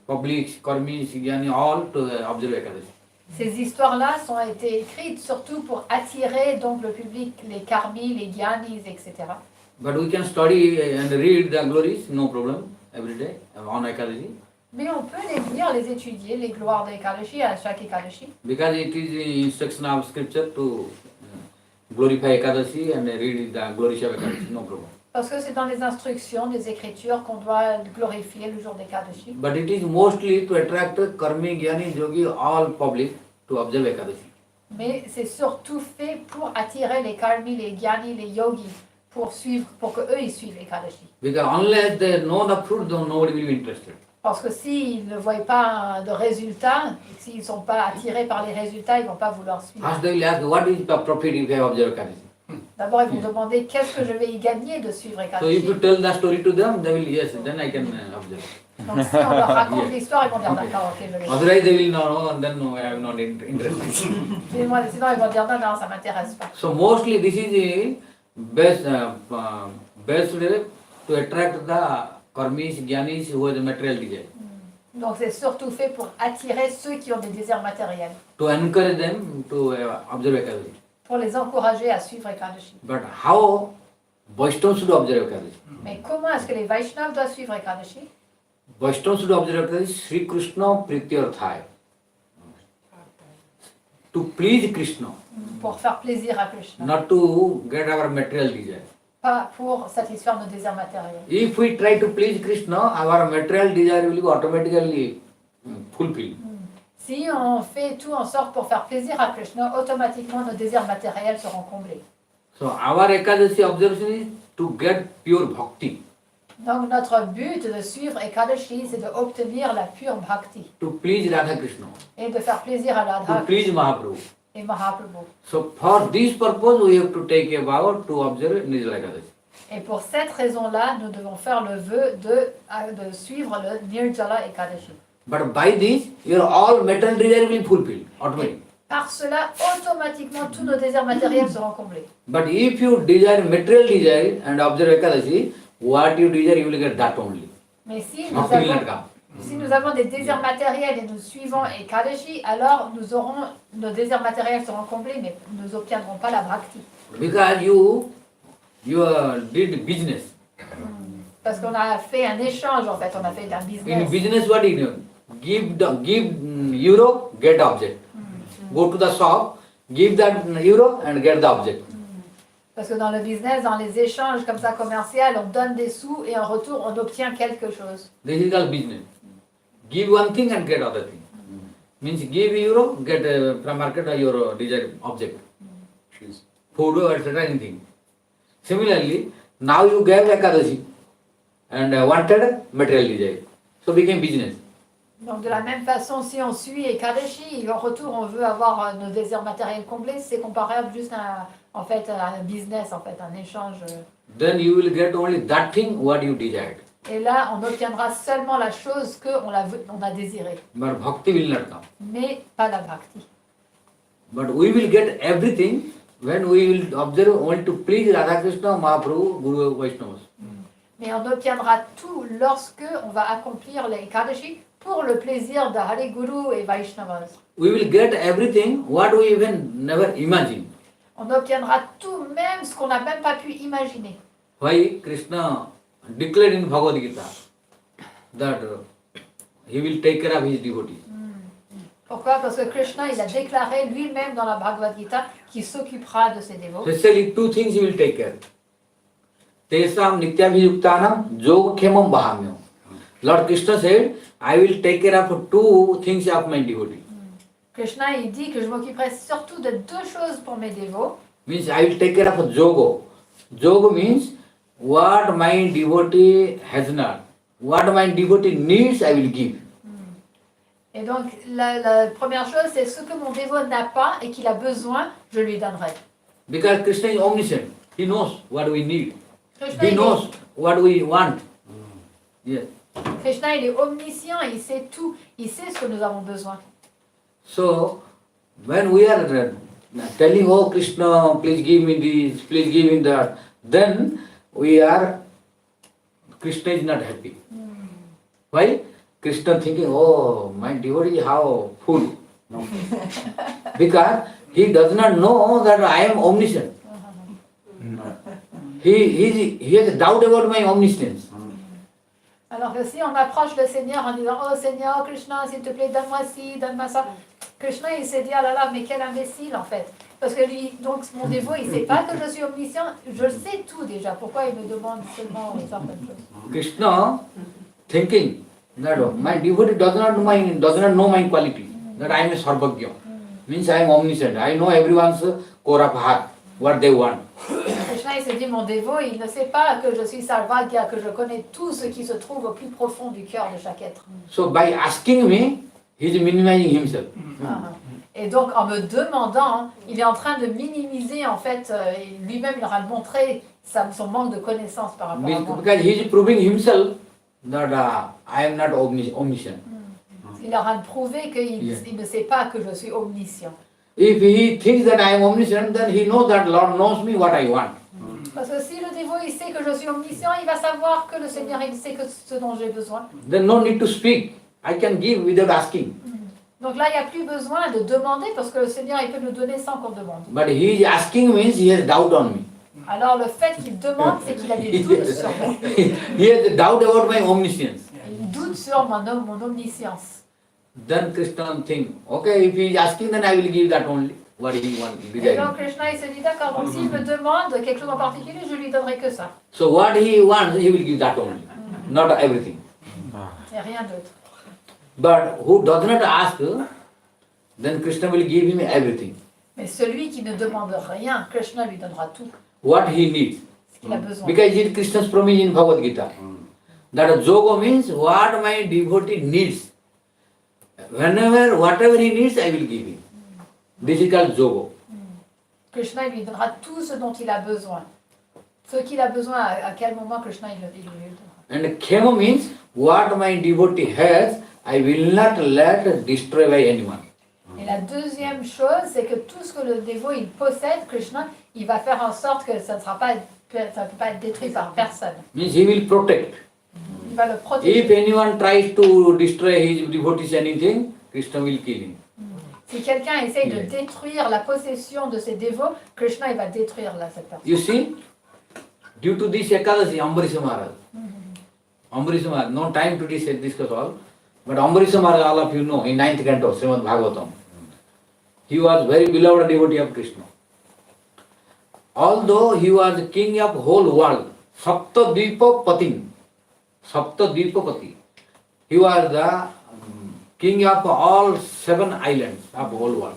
public, karmis, jnani, all to observe Ekadashi. Ces histoires-là ont été écrites surtout pour attirer donc le public, les karmis, les gyanis, etc. But we can study and read the glories, no problem, every day on Ekadashi. Mais on peut les lire, les étudier, les gloires de Ekadashi à chaque Ekadashi. Because it is the instruction of scripture to glorify Ekadashi and read the glories of Ekadashi, no problem. Parce que c'est dans les instructions des Écritures qu'on doit glorifier le jour d'Ekadashi. But it is mostly to attract karmi, jnani, yogi, all public to observe Ekadashi. Mais c'est surtout fait pour attirer les karmis, les gyanis, les yogis, pour que eux ils suivent Ekadashi. Because unless they know the fruit, then nobody will be interested. Parce que s'ils ne voient pas de résultats, s'ils ne sont pas attirés par les résultats, ils ne vont pas vouloir suivre. First they will ask, what is the profit if I observe Ekadashi? D'abord, ils vont demander qu'est-ce que je vais y gagner de suivre So if Ekadashi. you tell the story to them, they will, yes, then I can observe. Donc si on leur raconte l'histoire, ils vont dire d'accord, ok, je vais. Otherwise they will know, and then no, I am not interested. Sinon, ils vont dire non, ça m'intéresse pas. So mostly this is best to attract the karmis, jnanis who have the material desire. Donc c'est surtout fait pour attirer ceux qui ont des désirs matériels, To encourage them to observe Ekadashi. pour les encourager à suivre Ekadashi. But how Vaishnavas should observe Ekadashi? Mais comment est-ce que les Vaishnavas doivent suivre Ekadashi? Vaishnava should observe that Sri Krishna Prityarthaya. To please Krishna. Pour faire plaisir à Krishna. Not to get our material desire. Pas pour satisfaire nos désirs matériels. If we try to please Krishna, our material desire will be automatically fulfilled. Si on fait tout en sorte pour faire plaisir à Krishna, automatiquement nos désirs matériels seront comblés. So our Ekadashi observation is to get pure bhakti. Donc notre but de suivre Ekadashi, c'est d'obtenir la pure bhakti To please Radha Krishna. et de faire plaisir à To Radha please Mahaprabhu. et Mahaprabhu. So for this purpose we have to take a vow to observe Nirjala Ekadashi. Et pour cette raison-là, nous devons faire le vœu de suivre le Nirjala Ekadashi. But by this, your all material desire will fulfill automatically. Par cela, automatiquement, tous nos désirs matériels seront comblés. But if you desire material desire and observe Ekadashi, what you desire you will get that only. Mais si Bhakti will not come. nous avons des désirs matériels et nous suivons Ekadashi, alors nos désirs matériels seront comblés, mais nous n'obtiendrons pas la bhakti. Because you did business. Parce qu'on a fait un échange, en fait, on a fait un In business. business, what do you do? Give euro, get object. Go to the shop, give that euro and get the object. Parce que dans le business, dans les échanges comme ça commercial, on donne des sous et en retour, on obtient quelque chose. This is called business. Give one thing and get other thing. Means give euro, get from market your desired object. Food or etc. anything. Similarly, now you gave Ekadashi and wanted material desire. So became business. Donc de la même façon, si on suit Ekadashi et en retour on veut avoir nos désirs matériels comblés, c'est comparable juste à un business, en fait, un échange. Then you will get only that thing what you desired. Et là, on obtiendra seulement la chose qu'on a désirée, But bhakti will not come. mais pas la bhakti. But we will get everything when we will observe only to please Radha Krishna, Mahaprabhu, Guru, Vaishnavas. Mais on obtiendra tout lorsque on va accomplir les Ekadashi pour le plaisir de Hare Guru et Vaishnavas. We will get everything what we even never imagined. On obtiendra tout, même ce qu'on n'a même pas pu imaginer. Why Krishna declared in Bhagavad Gita that he will take care of his devotees. Pourquoi? Parce que Krishna, il a déclaré lui-même dans la Bhagavad Gita qu'il s'occupera de ses dévots. Especially two things he will take care. Tesam nityabhiyuktanam yogakhemam bahamyam. Lord Krishna said, I will take care of two things of my devotees. Krishna, il dit que je m'occuperai surtout de deux choses pour mes dévots. Means I will take care of yoga. Yoga means what my devotee has not. What my devotee needs, I will give. Et donc, la première chose, c'est ce que mon dévot n'a pas et qu'il a besoin, je lui donnerai. Because Krishna is omniscient. He knows what we need. Krishna, He knows what we want. Yes. Krishna, il est omniscient, il sait tout, il sait ce que nous avons besoin. So, when we are telling, oh Krishna, please give me this, please give me that, then Krishna is not happy. Why? Krishna thinking, oh, my devotee is how full. No. Because he does not know that I am omniscient. He has a doubt about my omniscience. Alors que si on approche le Seigneur en disant, oh Seigneur, Krishna, s'il te plaît, donne-moi ci, donne-moi ça. Krishna, il s'est dit, ah là là, mais quel imbécile en fait. Parce que lui, donc mon dévot, il ne sait pas que je suis omniscient, je sais tout déjà. Pourquoi il me demande seulement certaines choses? Krishna thinking that my devotee does not know my quality, that I am a sarvagya. Means I am omniscient. I know everyone's core of heart, what they want. Krishna, il s'est dit, mon dévot, il ne sait pas que je suis sarvagya, que je connais tout ce qui se trouve au plus profond du cœur de chaque être. So by asking me, he is minimizing himself. Et donc, en me demandant, il est en train de minimiser, en fait, lui-même, il aura montré son manque de connaissances par rapport à moi. Because he is proving himself that I am not omniscient. Il aura prouvé qu'il ne sait pas que je suis omniscient. If he thinks that I am omniscient, then he knows that Lord knows me what I want. Parce que si le dévot, il sait que je suis omniscient, il va savoir que le Seigneur, il sait que ce dont j'ai besoin. Then no need to speak. I can give without asking. Donc là, il n'y a plus besoin de demander parce que le Seigneur, il peut nous donner sans qu'on demande. But he is asking means he has doubt on me. Alors le fait qu'il demande, c'est qu'il a des doutes sur moi. He has a doubt about my omniscience. Il doute sur mon omniscience. Then Krishna think, okay, if he is asking, then I will give that only, what he wants. Et donc Krishna il se dit d'accord, donc s'il me demande quelque chose en particulier, je lui donnerai que ça. So what he wants, he will give that only, not everything. Et rien d'autre. But who does not ask, then Krishna will give him everything. Mais celui qui ne demande rien, Krishna lui donnera tout. What he needs. Ce qu'il a besoin. Because it is Krishna's promise in Bhagavad Gita. That yoga means what my devotee needs. Whenever, whatever he needs, I will give him. This is called yoga. Krishna il lui donnera tout ce dont il a besoin. Ce qu'il a besoin, à quel moment Krishna il lui donnera. And kema means what my devotee has, I will not let destroy by anyone. Et la deuxième chose, c'est que tout ce que le dévot il possède, Krishna, il va faire en sorte que ça ne peut pas être détruit par personne. Means he will protect. Il va le protéger. If anyone tries to destroy his devotees anything, Krishna will kill him. Si quelqu'un essaye de détruire la possession de ses dévots, Krishna il va détruire cette personne. You see, due to this Ekadasi, Ambarisha Maharaj. Ambarisha Maharaj, no time to discuss all, but Ambarisha Maharaj, all of you know, in 9th canto, Srimad Bhagavatam, he was very beloved devotee of Krishna. Although he was king of whole world, Saptadvipa Patin, Saptadvipa Pati, he was the king of all 7 islands of whole world.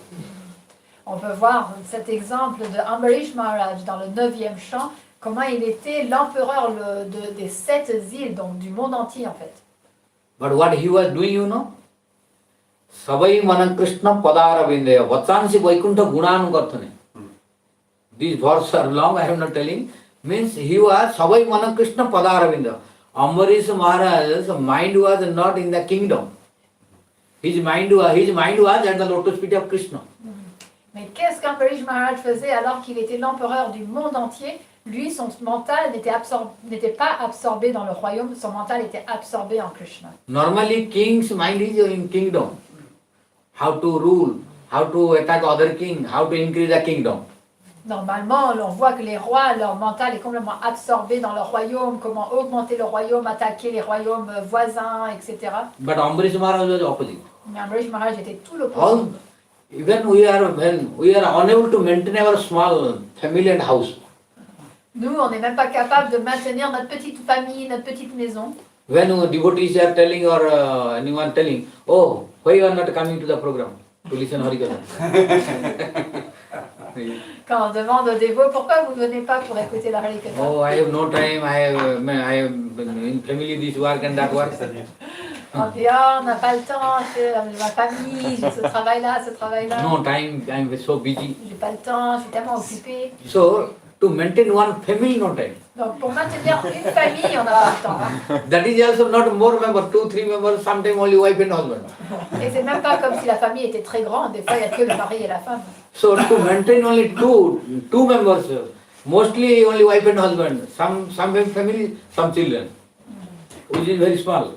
On peut voir cet exemple de Ambarish Maharaj dans le 9e chant, comment il était l'empereur des 7 îles, donc du monde entier en fait. But what he was doing, you know? Savai Manan Krishna Padara Vindaya, Vatsansi Vaikuntha Gunanugarthane. These verses are long, I am not telling. Means he was Savai Manan Krishna Padara Vindaya. Ambarish Maharaj's mind was not in the kingdom. His mind was at the lotus feet of Krishna. Mais qu'est-ce qu'Ambarish Maharaj faisait alors qu'il était l'empereur du monde entier? Lui, son mental n'était pas absorbé dans le royaume, son mental était absorbé en Krishna. Normally, king's mind is in kingdom. How to rule, how to attack other king, how to increase the kingdom. Normalement, on voit que les rois, leur mental est complètement absorbé dans leur royaume, comment augmenter le royaume, attaquer les royaumes voisins, etc. But Ambarish Maharaj was opposite. Mais Ambarish Maharaj était tout l'opposé. Even when we are unable to maintain our small family and house. Nous, on n'est même pas capable de maintenir notre petite famille, notre petite maison. When devotees are telling or anyone telling, oh, why you are not coming to the program to listen Harikatha? Quand on demande aux dévots, pourquoi vous ne venez pas pour écouter la Harikatha? Oh, I have no time, I have in family this work and that work. On dit, oh, on n'a pas le temps, j'ai ma famille, j'ai ce travail-là, ce travail-là. No time, I am so busy. J'ai pas le temps, je suis tellement occupée. So, to maintain one family, no time. Donc, pour maintenir une famille, on n'a pas le temps. That is also not more members, 2, 3 members, sometimes only wife and husband. Et c'est même pas comme si la famille était très grande, des fois il n'y a que le mari et la femme. So, to maintain only two members, mostly only wife and husband, some family, some children, which is very small.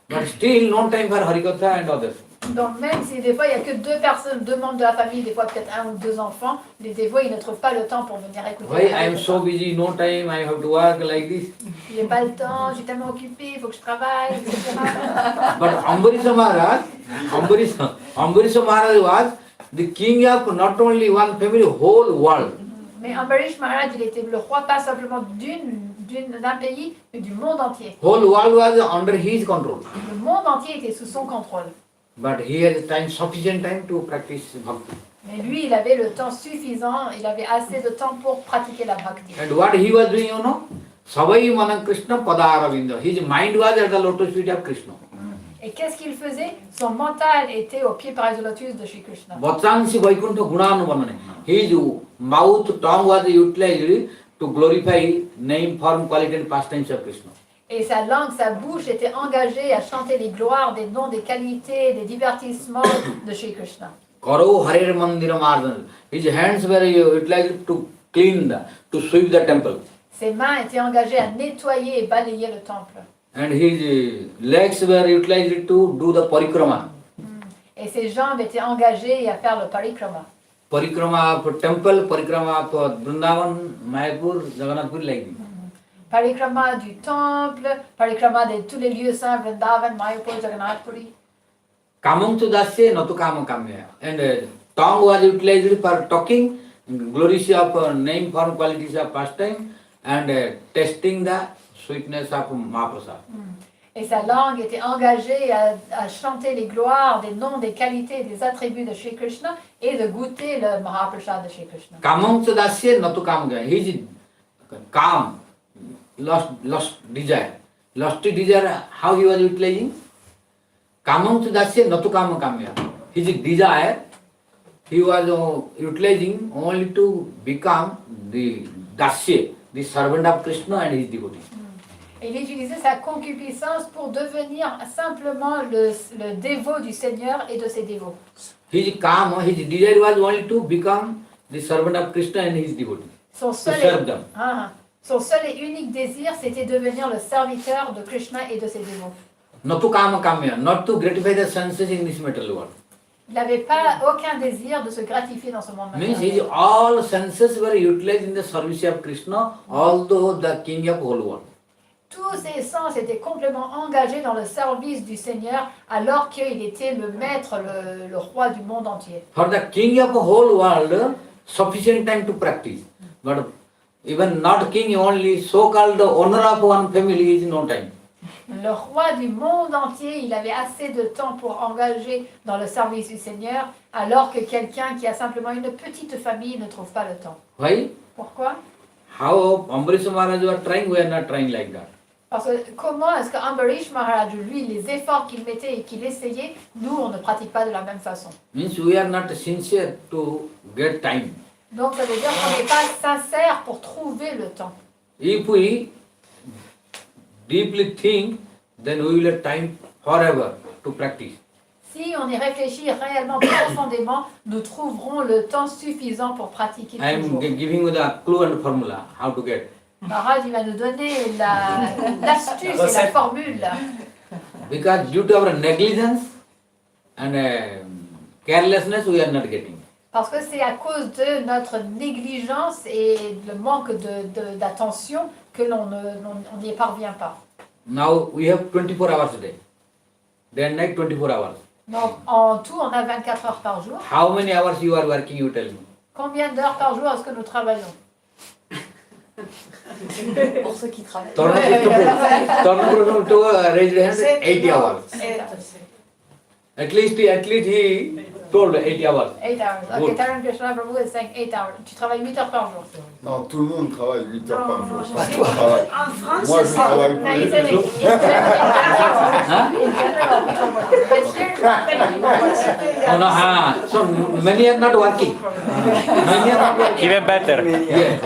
But still, no time for Harikatha and others. Donc même si des fois il n'y a que 2 personnes, 2 membres de la famille, des fois peut-être 1 ou 2 enfants, les dévots ils ne trouvent pas le temps pour venir écouter. Why I am so busy, no time, I have to work like this. J'ai pas le temps, je suis tellement occupée, il faut que je travaille, etc. But Ambarisha Maharaj was the king of not only one family, whole world. Mais Ambarish Maharaj, il était le roi pas simplement d'un pays, mais du monde entier. Whole world was under his control. Le monde entier était sous son contrôle. But he had sufficient time to practice bhakti. Mais lui, il avait le temps suffisant, il avait assez de temps pour pratiquer la bhakti. And what he was doing, you know? Savai Manan Krishna Padaravinda. His mind was at the lotus feet of Krishna. Et qu'est-ce qu'il faisait? Son mental était au pied par le lotus de Shri Krishna. Vatsansi Vaikuntha Gunanuvarmane. His mouth, tongue was utilized to glorify name, form, quality and pastimes of Krishna. Et sa langue, sa bouche était engagée à chanter les gloires, des noms, des qualités, des divertissements de Shri Krishna. Karo Harer Mandira Mardana. His hands were utilized to clean, to sweep the temple. Ses mains étaient engagées à nettoyer et balayer le temple. And his legs were utilized to do the parikrama. Et ses jambes étaient engagées à faire le parikrama. Parikrama of temple, parikrama of Vrindavan, Mayapur, Jagannath Puri, like this. Parikrama du temple, parikrama de tous les lieux saints, Vrindavan, Mirepoix, Jagannath Puri. Kamam tu dasya natu kama kamya. And tongue was utilized for talking, glories of name, form, qualities of pastime, and testing the sweetness of Mahaprasad. Et sa langue était engagée à chanter les gloires des noms, des qualités, des attributs de Shri Krishna et de goûter le Mahaprasad de Shri Krishna. Kamam tu dasya natu kama kamya. He is calm, lost desire. Lost desire, how he was utilizing? Kamam tu dasya natu kama kamya. His desire, he was utilizing only to become the dasya, the servant of Krishna and his devotee. Il utilisait sa concupiscence pour devenir simplement le dévot du Seigneur et de ses dévots. His calm, his desire was only to become the servant of Krishna and his devotee. Son seul et unique désir, c'était devenir le serviteur de Krishna et de ses dévots. Natu kama kamya, not to gratify the senses in this material world. Il n'avait pas aucun désir de se gratifier dans ce monde Means matériel. all senses were utilized in the service of Krishna, although the king of whole world. Tous ses sens étaient complètement engagés dans le service du Seigneur alors qu'il était le maître, le roi du monde entier. For the king of the whole world, sufficient time to practice. But even not king, only so-called owner of one family is no time. Le roi du monde entier, il avait assez de temps pour engager dans le service du Seigneur alors que quelqu'un qui a simplement une petite famille ne trouve pas le temps. Why? Pourquoi? How Ambarisha Maharaj was trying, we are not trying like that. Parce que comment est-ce que Ambarish Maharaj, lui, les efforts qu'il mettait et qu'il essayait, nous, on ne pratique pas de la même façon. Means we are not sincere to get time. Donc ça veut dire qu'on n'est pas sincère pour trouver le temps. If we deeply think, then we will have time forever to practice. Si on y réfléchit réellement profondément, nous trouverons le temps suffisant pour pratiquer I am toujours. giving you the clue and formula how to get. Maharaj, il va nous donner l'astuce et la formule. Because due to our negligence and carelessness, we are not getting. Parce que c'est à cause de notre négligence et le manque d'attention que l'on n'y parvient pas. Now we have 24 hours a day. Day and night 24 hours. Donc en tout, on a 24 heures par jour. How many hours you are working, you tell me. Combien d'heures par jour est-ce que nous travaillons? Pour ceux qui travaillent. Tornadoes to raise hand, 80 hours. At least he told 80 hours. 8 hours. Good. Ok, Taran Krishna Prabhu is saying 8 hours. Tu travailles 8 heures par jour. Non, tout le monde travaille 8 heures par jour. Non, Pas toi. En France, Moi, je travaille No, he plus. said Oh no, so many are not working. Many are not working. Even better. Yeah.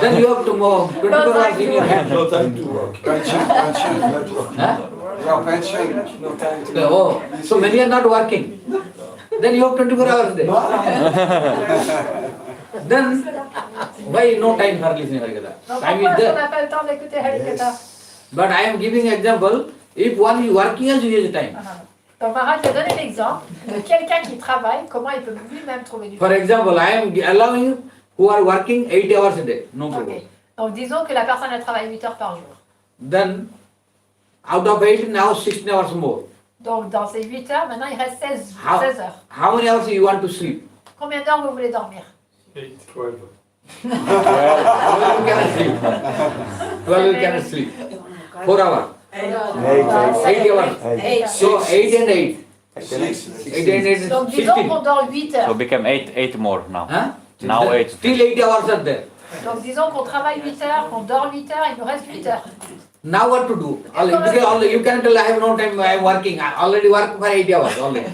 Then you have to move 24 hours in your hand. No time to work. Pension is not working. Huh? Your pension. No time to Oh, so many are not working. Then you have 24 hours a day. Then why no time for listening Harikatha? Donc Time pourquoi is est-ce qu'on there. n'a pas le temps d'écouter Harikatha? But I am giving example. If one is working, as you use time. Donc Maharaj a donné l'exemple de quelqu'un qui travaille, comment il peut lui-même trouver du temps. For example, I am allowing who are working 8 hours a day. No problem. Ok. Donc disons que la personne elle travaille 8 heures par jour. Then out of 8, now 16 hours more. Donc dans ces 8 heures, maintenant il reste 16 heures. How many hours you want to sleep? Combien d'heures vous voulez dormir? 8, 12. 12 you cannot sleep. 12 you cannot sleep. 4 hours. 8 hours. So 8 and 8. 8 and 8 Donc is disons 16. qu'on dort 8 So heures. become eight more now. Huh? Now 8. Still 8 hours are there. Donc disons qu'on travaille 8 heures, qu'on dort 8 heures, il nous reste 8 heures. Now what to do? You can't tell I have no time, I am working. I already work for 8 hours already.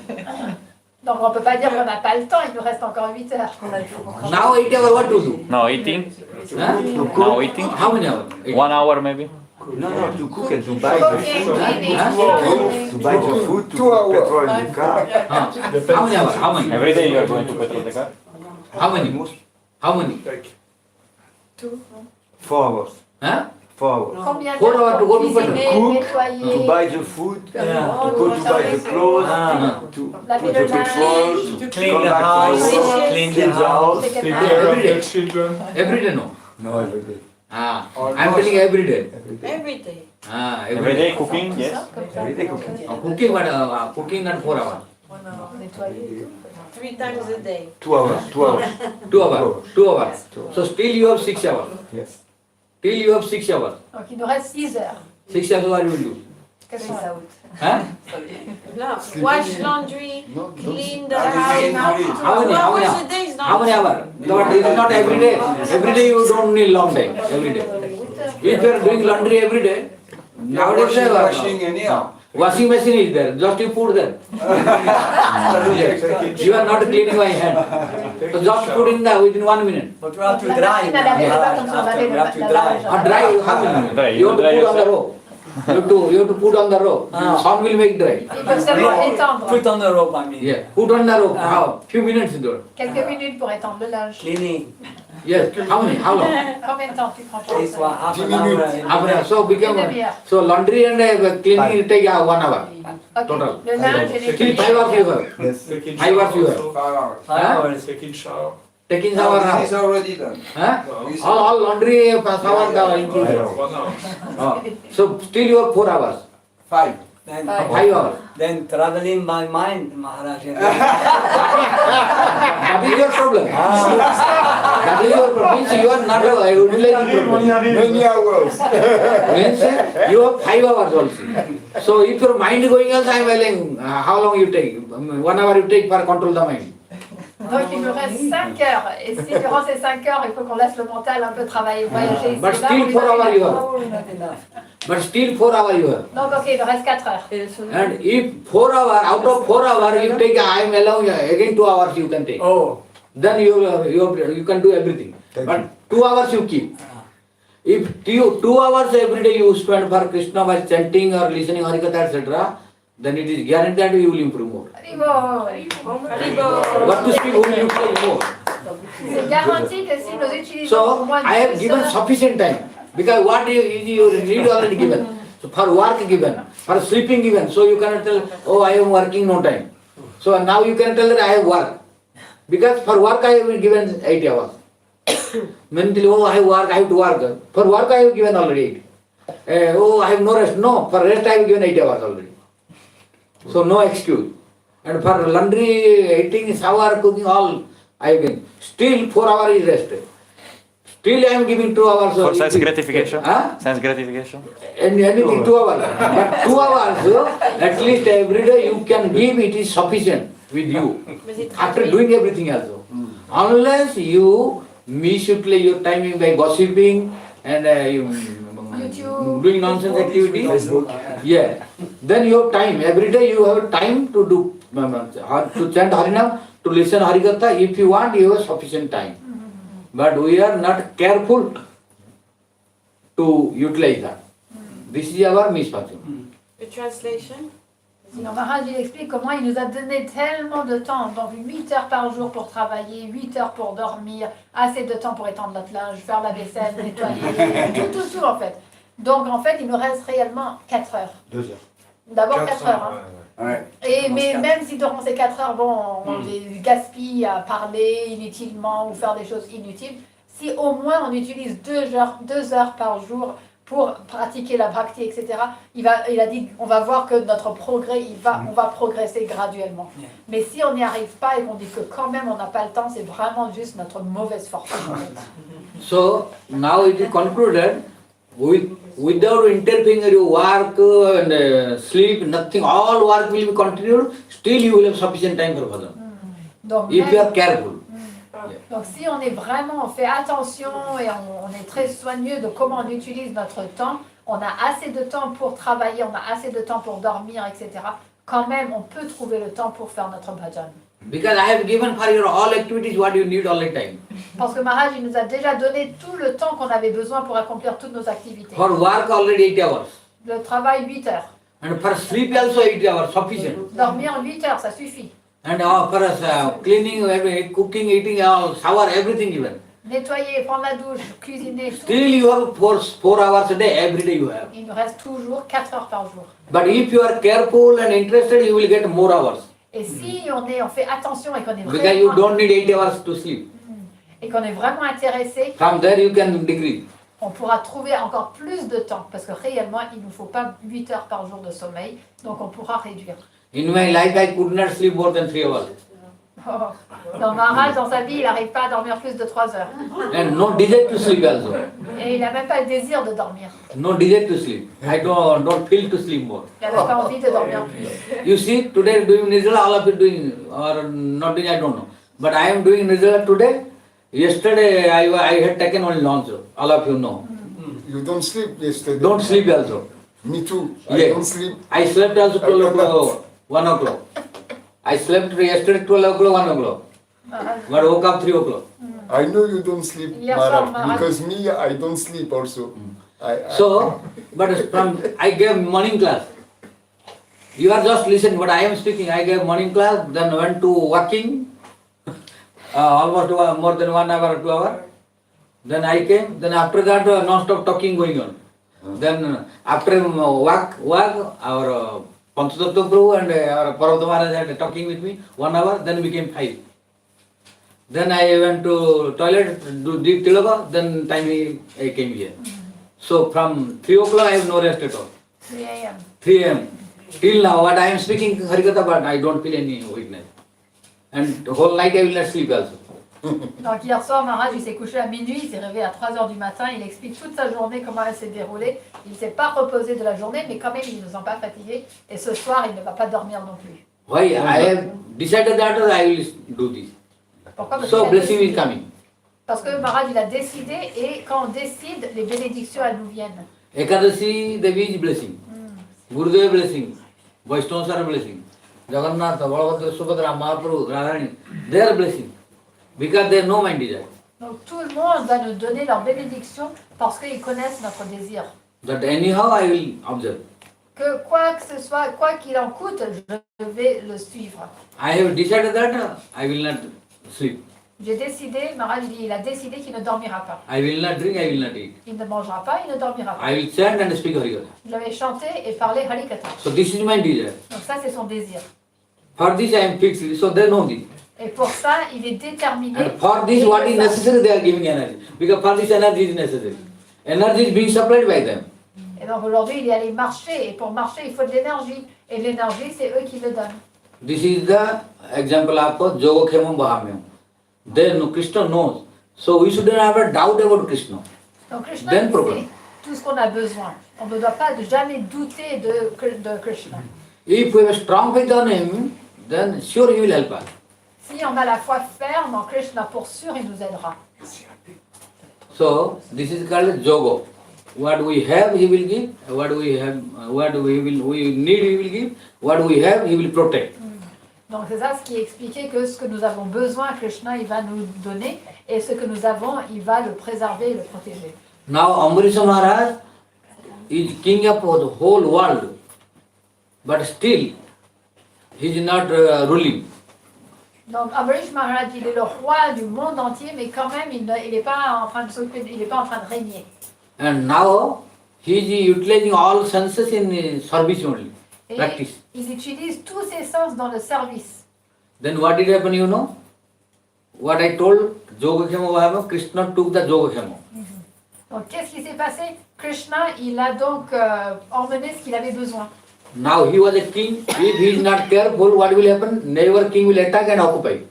Donc on ne peut pas dire qu'on n'a pas le temps, il nous reste encore 8 heures. Now 8 hours, what to do? Now eating. Huh? Now eating. How many hours? 1 hour maybe. No, to cook and to buy the Cooking, food. cleaning, To buy the food, to put petrol in the car. How many hours? How many? Every day you are going to Petroteca. How many? How many? 4 hours. Huh? 4 hours. Combien 4 hours d'heures to pour go to cuisiner, cook, nettoyer, To buy the food, to go to buy the clothes, to laver put le the petrol, linge, to clean come the back to house, the work, clean clean the the house. take Take a care bath. of the children. Every day no. No, every day. Ah, I'm telling every day. Every day. Ah, Every day cooking, yes. Every day cooking. Cooking, but cooking not 4 hours. Nettoyer et tout. 3 times a day. 2 hours. 2 hours. 2 hours. 2 hours. So still you have 6 hours. Yes. Till you have 6 hours. Donc il nous reste 6 heures. 6 hours what you will do? Qu'est-ce qu'on a? Huh? No, wash laundry, clean the How many? house. How 2 many? hours a day is How not. many hours? But it is not every day. Every day you don't need long day. Every day. If you are doing laundry every day, nowadays Washing anyhow. washing machine is there. Just you put there. You are not cleaning by hand. So just put in the within 1 minute. But you have to La dry. machine à laver, c'est pas comme si on lavait You have to la dry. And dry, how many? Dry, You have to dry put on the yourself. rope. You have to put on the rope. Sun will make dry. Il faut seulement étendre. Put on the rope, I mean. Yeah. Put on the rope. How? Few minutes do it. Quelques minutes pour étendre le linge. Cleaning. Yes. How many? How long? Combien de temps tu prends pour This ça? one, half 10 an hour. minutes. Half an hour. So become. Une demi-heure. So laundry and cleaning it take 1 hour. Ok. Total. Le linge et les Still 5 hours you have. Yes. Taking How much you shower have? also. 5 hours. 5 Huh? hours. Taking shower. Taking shower This now. is already done. Huh? No. All laundry shower included. 1 hour. Oh. So still you have 4 hours. 5. Then, 5 hours. then traveling by mind, Maharaj. That is your problem. That is your problem. Means you are not utilizing properly. Many hours. Means you have 5 hours also. So if your mind going else, I am telling how long you take? 1 hour you take for control the mind. Donc il me reste 5 heures. Et si durant ces 5 heures, il faut qu'on laisse le mental un peu travailler, voyager. But c'est là still où il 4 va- hours you have. Oh, not enough. But still 4 hours you have. Donc ok, il me reste 4 heures. And if 4 hours, out of 4 hours you take, I am allowing again 2 hours you can take. Oh, Then you can do everything. But 2 hours you keep. If 2 hours every day you spend for Krishna by chanting or listening Harikatha etc., then it is guaranteed that you will improve more. What to speak, who will improve more? C'est garanti que si nous utilisons So au moins I have 2 given heures, sufficient time because what you need already given. So for work given, for sleeping given. So you cannot tell, oh I am working no time. So now you can tell that I have work. Because for work I have been given 8 hours. Mentally, oh I have work, I have to work. For work I have given already 8. Oh I have no rest. No, for rest I have given 8 hours already. So no excuse. And for laundry, eating, shower, cooking, all I have given. Still 4 hours is rest. Still I am giving 2 hours. For sense gratification? Huh? Sense gratification? And anything 2 hours. But 2 hours, at least every day you can give, it is sufficient with you. After doing everything also. Unless you misutilize your time by gossiping and doing nonsense activity. Yeah. Then you have time. Every day you have time to do, to chant Harinam, to listen Harikatha. If you want, you have sufficient time. But we are not careful to utilize that. This is our misfortune. The translation? Sinon, Maharaj il explique comment il nous a donné tellement de temps, donc 8 heures par jour pour travailler, 8 heures pour dormir, assez de temps pour étendre notre linge, faire la vaisselle, nettoyer, tout en fait. Donc en fait, il nous reste réellement 4 heures. 2 heures. D'abord 4 heures. Hein. Ouais. Mais même si durant ces 4 heures, bon, on les gaspille à parler inutilement ou faire des choses inutiles, si au moins on utilise 2 heures par jour pour pratiquer la bhakti, etc., il a dit, on va voir que notre progrès, on va progresser graduellement. Mais si on n'y arrive pas et qu'on dit que quand même on n'a pas le temps, c'est vraiment juste notre mauvaise fortune. En fait. So now it is concluded, without interfering your work and sleep, nothing, all work will be continued, still you will have sufficient time for bhajan. Donc, If you are careful. Donc si on fait attention et on est très soigneux de comment on utilise notre temps, on a assez de temps pour travailler, on a assez de temps pour dormir, etc. Quand même, on peut trouver le temps pour faire notre bhajan. Because I have given for your all activities what you need all the time. Parce que Maharaj, il nous a déjà donné tout le temps qu'on avait besoin pour accomplir toutes nos activités. For work already 8 hours. Le travail, 8 heures. And for sleep also 8 hours, sufficient. Dormir 8 heures, ça suffit. And for cleaning, cooking, eating, shower, everything given. Nettoyer, prendre la douche, cuisiner, tout. Still you have 4 hours a day, every day you have. Il nous reste toujours 4 heures par jour. But if you are careful and interested, you will get more hours. Et si on fait attention et qu'on est Because you vraiment, don't need 8 hours to sleep. et qu'on est vraiment intéressé, From there you can decrease. on pourra trouver encore plus de temps, parce que réellement, il ne nous faut pas 8 heures par jour de sommeil, donc on pourra réduire. In my life, I could not sleep more than 3 hours. Dans Maharaj, dans sa vie, il n'arrive pas à dormir plus de 3 heures. And no desire to sleep also. Et il n'a même pas le désir de dormir. No desire to sleep. I don't feel to sleep more. Il n'avait pas envie de dormir plus. You see, today doing Nirjala, all of you doing or not doing, I don't know. But I am doing Nirjala today. Yesterday I had taken only lunch. All of you know. You don't sleep yesterday. Don't sleep also. Me too. Yeah. I don't sleep. I slept also 12 o'clock, 1 o'clock. I slept yesterday 12 o'clock, 1 o'clock. But woke up 3 o'clock. I know you don't sleep, Hier soir, Maharaj, because me, I don't sleep also. So, but from I gave morning class. You are just listening what I am speaking. I gave morning class, then went to walking, almost more than 1 hour or 2 hours. Then I came. Then after that, non-stop talking going on. Then after walk, our Panchatattva Prabhu and our Parvata Maharaj had talking with me 1 hour. Then became 5. Then I went to toilet, do deep tilava. Then time I came here. So from 3 o'clock I have no rest at all. 3 a.m. 3 a.m. Till now, what I am speaking Harikatha, but I don't feel any weakness. And the whole night I will not sleep also. Donc hier soir, Maharaj, il s'est couché à minuit, il s'est réveillé à 3 heures du matin, il explique toute sa journée, comment elle s'est déroulée. Il ne s'est pas reposé de la journée, mais quand même, il ne se sent pas fatigué. Et ce soir, il ne va pas dormir non plus. Why? I have decided that I will do this. Pourquoi? Parce So qu'il a blessing décidé. is coming. Parce que Maharaj, il a décidé, et quand on décide, les bénédictions, elles nous viennent. Ekadashi Devi is blessing. Gurudev blessing. Vaishnavas are blessing. Jagannath, Balabhadra, Subhadra, Mahaprabhu, Radharani, they are blessing. Because they know my desire. Donc tout le monde va nous donner leur bénédiction parce qu'ils connaissent notre désir. That anyhow I will observe. Que ce soit, quoi qu'il en coûte, je vais le suivre. I have decided that I will not sleep. J'ai décidé, Maharaj dit, il a décidé qu'il ne dormira pas. I will not drink, I will not eat. Il ne mangera pas, il ne dormira pas. I will chant and speak Harikatha. Je vais chanter et parler Harikatha. So this is my desire. Donc ça, c'est son désir. For this I am fixed, so they know this. Et pour ça, il est déterminé. And for this what is necessary they are giving energy. Because for this energy is necessary. Energy is being supplied by them. Et donc aujourd'hui, il est allé marcher. Et pour marcher, il faut de l'énergie. Et l'énergie, c'est eux qui le donnent. This is the example of Yogakhemam Bahamyam. Then Krishna knows. So we shouldn't have a doubt about Krishna. Donc Krishna, Then il problem. sait tout ce qu'on a besoin. On ne doit pas jamais douter de Krishna. If we have a strong faith on him, then sure he will help us. Si on a la foi ferme en Krishna, pour sûr, il nous aidera. So this is called Yoga. What we have, he will give. What we need, he will give. What we have, he will protect. Donc c'est ça ce qui expliquait que ce que nous avons besoin, Krishna, il va nous donner. Et ce que nous avons, il va le préserver et le protéger. Now Ambarisha Maharaj is king of the whole world. But still, he is not ruling. Donc Ambarish Maharaj, il est le roi du monde entier, mais quand même, il n'est pas en train de s'occuper, il n'est pas en train de régner. And now he is utilizing all senses in service only, Et practice. il utilise tous ses sens dans le service. Then what did happen, you know? What I told, Yogakhema Vahama, Krishna took the Yogakhema. Donc qu'est-ce qui s'est passé? Krishna, il a donc emmené ce qu'il avait besoin. Now he was a king. If he is not careful, what will happen? Neighbor king will attack and occupy.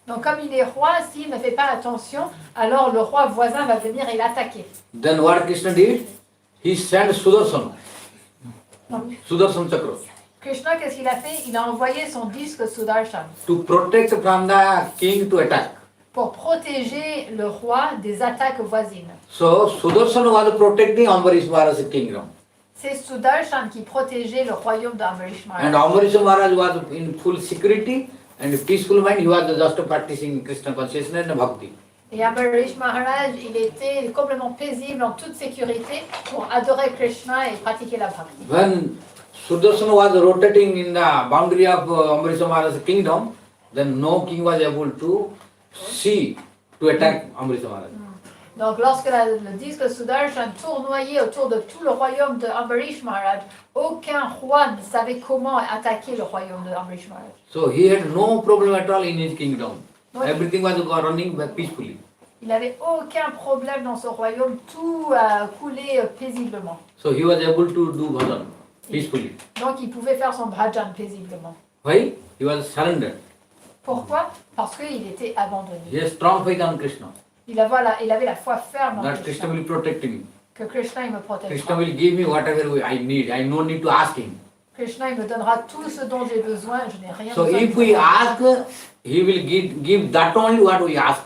Donc comme il est roi, s'il ne fait pas attention, alors le roi voisin va venir et l'attaquer. Then what Krishna did? He sent Sudarsana. Sudarsana Chakra. Krishna, qu'est-ce qu'il a fait? Il a envoyé son disque Sudarshan To protect from the king to attack. pour protéger le roi des attaques voisines. So Sudarsana was protecting Ambarish Maharaj's kingdom. C'est Sudarshan qui protégeait le royaume d'Ambarish And Maharaj. Ambarish Maharaj was in full security and peaceful mind. He was just practicing Krishna consciousness and bhakti. Et Ambarish Maharaj, il était complètement paisible, en toute sécurité, pour adorer Krishna et pratiquer la bhakti. When Sudarsana was rotating in the boundary of Ambarish Maharaj's kingdom, then no king was able to see to attack Ambarish Maharaj. Donc lorsque le disque Sudarshan tournoyait autour de tout le royaume de Ambarish Maharaj, aucun roi ne savait comment attaquer le royaume de Ambarish Maharaj. So he had no problem at all in his kingdom. No. Everything was running peacefully. Il n'avait aucun problème dans ce royaume, tout a coulé paisiblement. So he was able to do bhajan peacefully. Donc il pouvait faire son bhajan paisiblement. Why? He was surrendered. Pourquoi? Parce qu'il était abandonné. He has strong faith on Krishna. Il avait la foi ferme en That Krishna. Krishna will protect me. Que Krishna il me Krishna protégera. will give me whatever I need. I no need to ask him. Krishna il me donnera tout ce dont j'ai besoin, je n'ai rien So besoin. if we ask, he will give that only what we ask.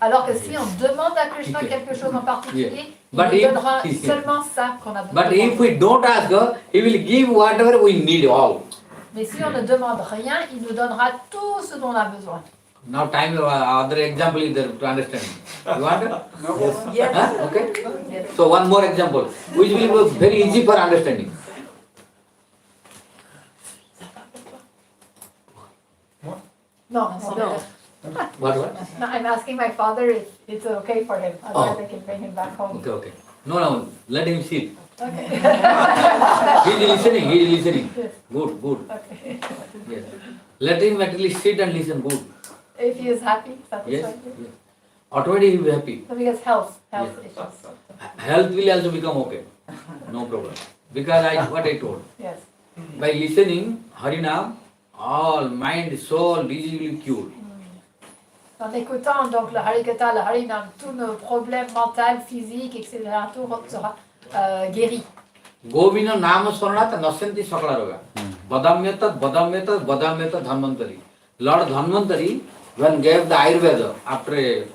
Alors que si on demande à Krishna quelque chose en particulier, il But nous if- donnera seulement ça qu'on a besoin. But if we don't ask, he will give whatever we need all. Mais si on ne demande rien, il nous donnera tout ce dont on a besoin. Now time, other example is there to understand. You want it? Yes. Huh? Okay. So one more example, which will be very easy for understanding. No, no. What? No, I'm asking my father if it's okay for him. Otherwise I can bring him back home. Okay, okay. No, let him sit. Okay. He is listening. Yes. Good. Okay. Yes. Let him at least sit and listen, good. If he is happy, Yes. satisfied. Yes. Automatically he will be happy. So because health issues. Health will also become okay. No problem. Because what I told. Yes. By listening Harinam, all mind, soul, disease will be cured. En écoutant donc le Harikatha, le Harinam, tous nos problèmes mentaux, physiques, etc., tout sera guéri. Govina Nama Swaranat Nasanti Sakalaroga. Badamyata Dhanvantari. Lord Dhanvantari, when gave the Ayurveda after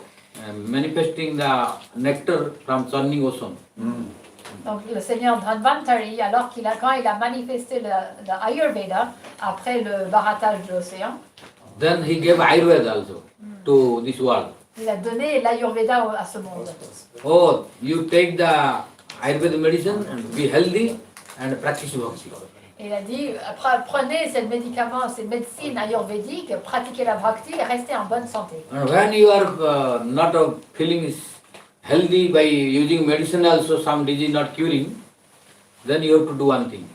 manifesting the nectar from churning ocean. Donc le Seigneur Dhanvantari, alors quand il a manifesté le Ayurveda après le barattage de l'océan, Then he gave Ayurveda also to this world. il a donné l'Ayurveda à ce monde. Oh, you take the Ayurveda medicine and be healthy and practice bhakti. Et il a dit, prenez ces médicaments, ces médecines ayurvédiques, pratiquez la bhakti et restez en bonne santé. And when you are not feeling healthy by using medicine also, some disease not curing, then you have to do one thing.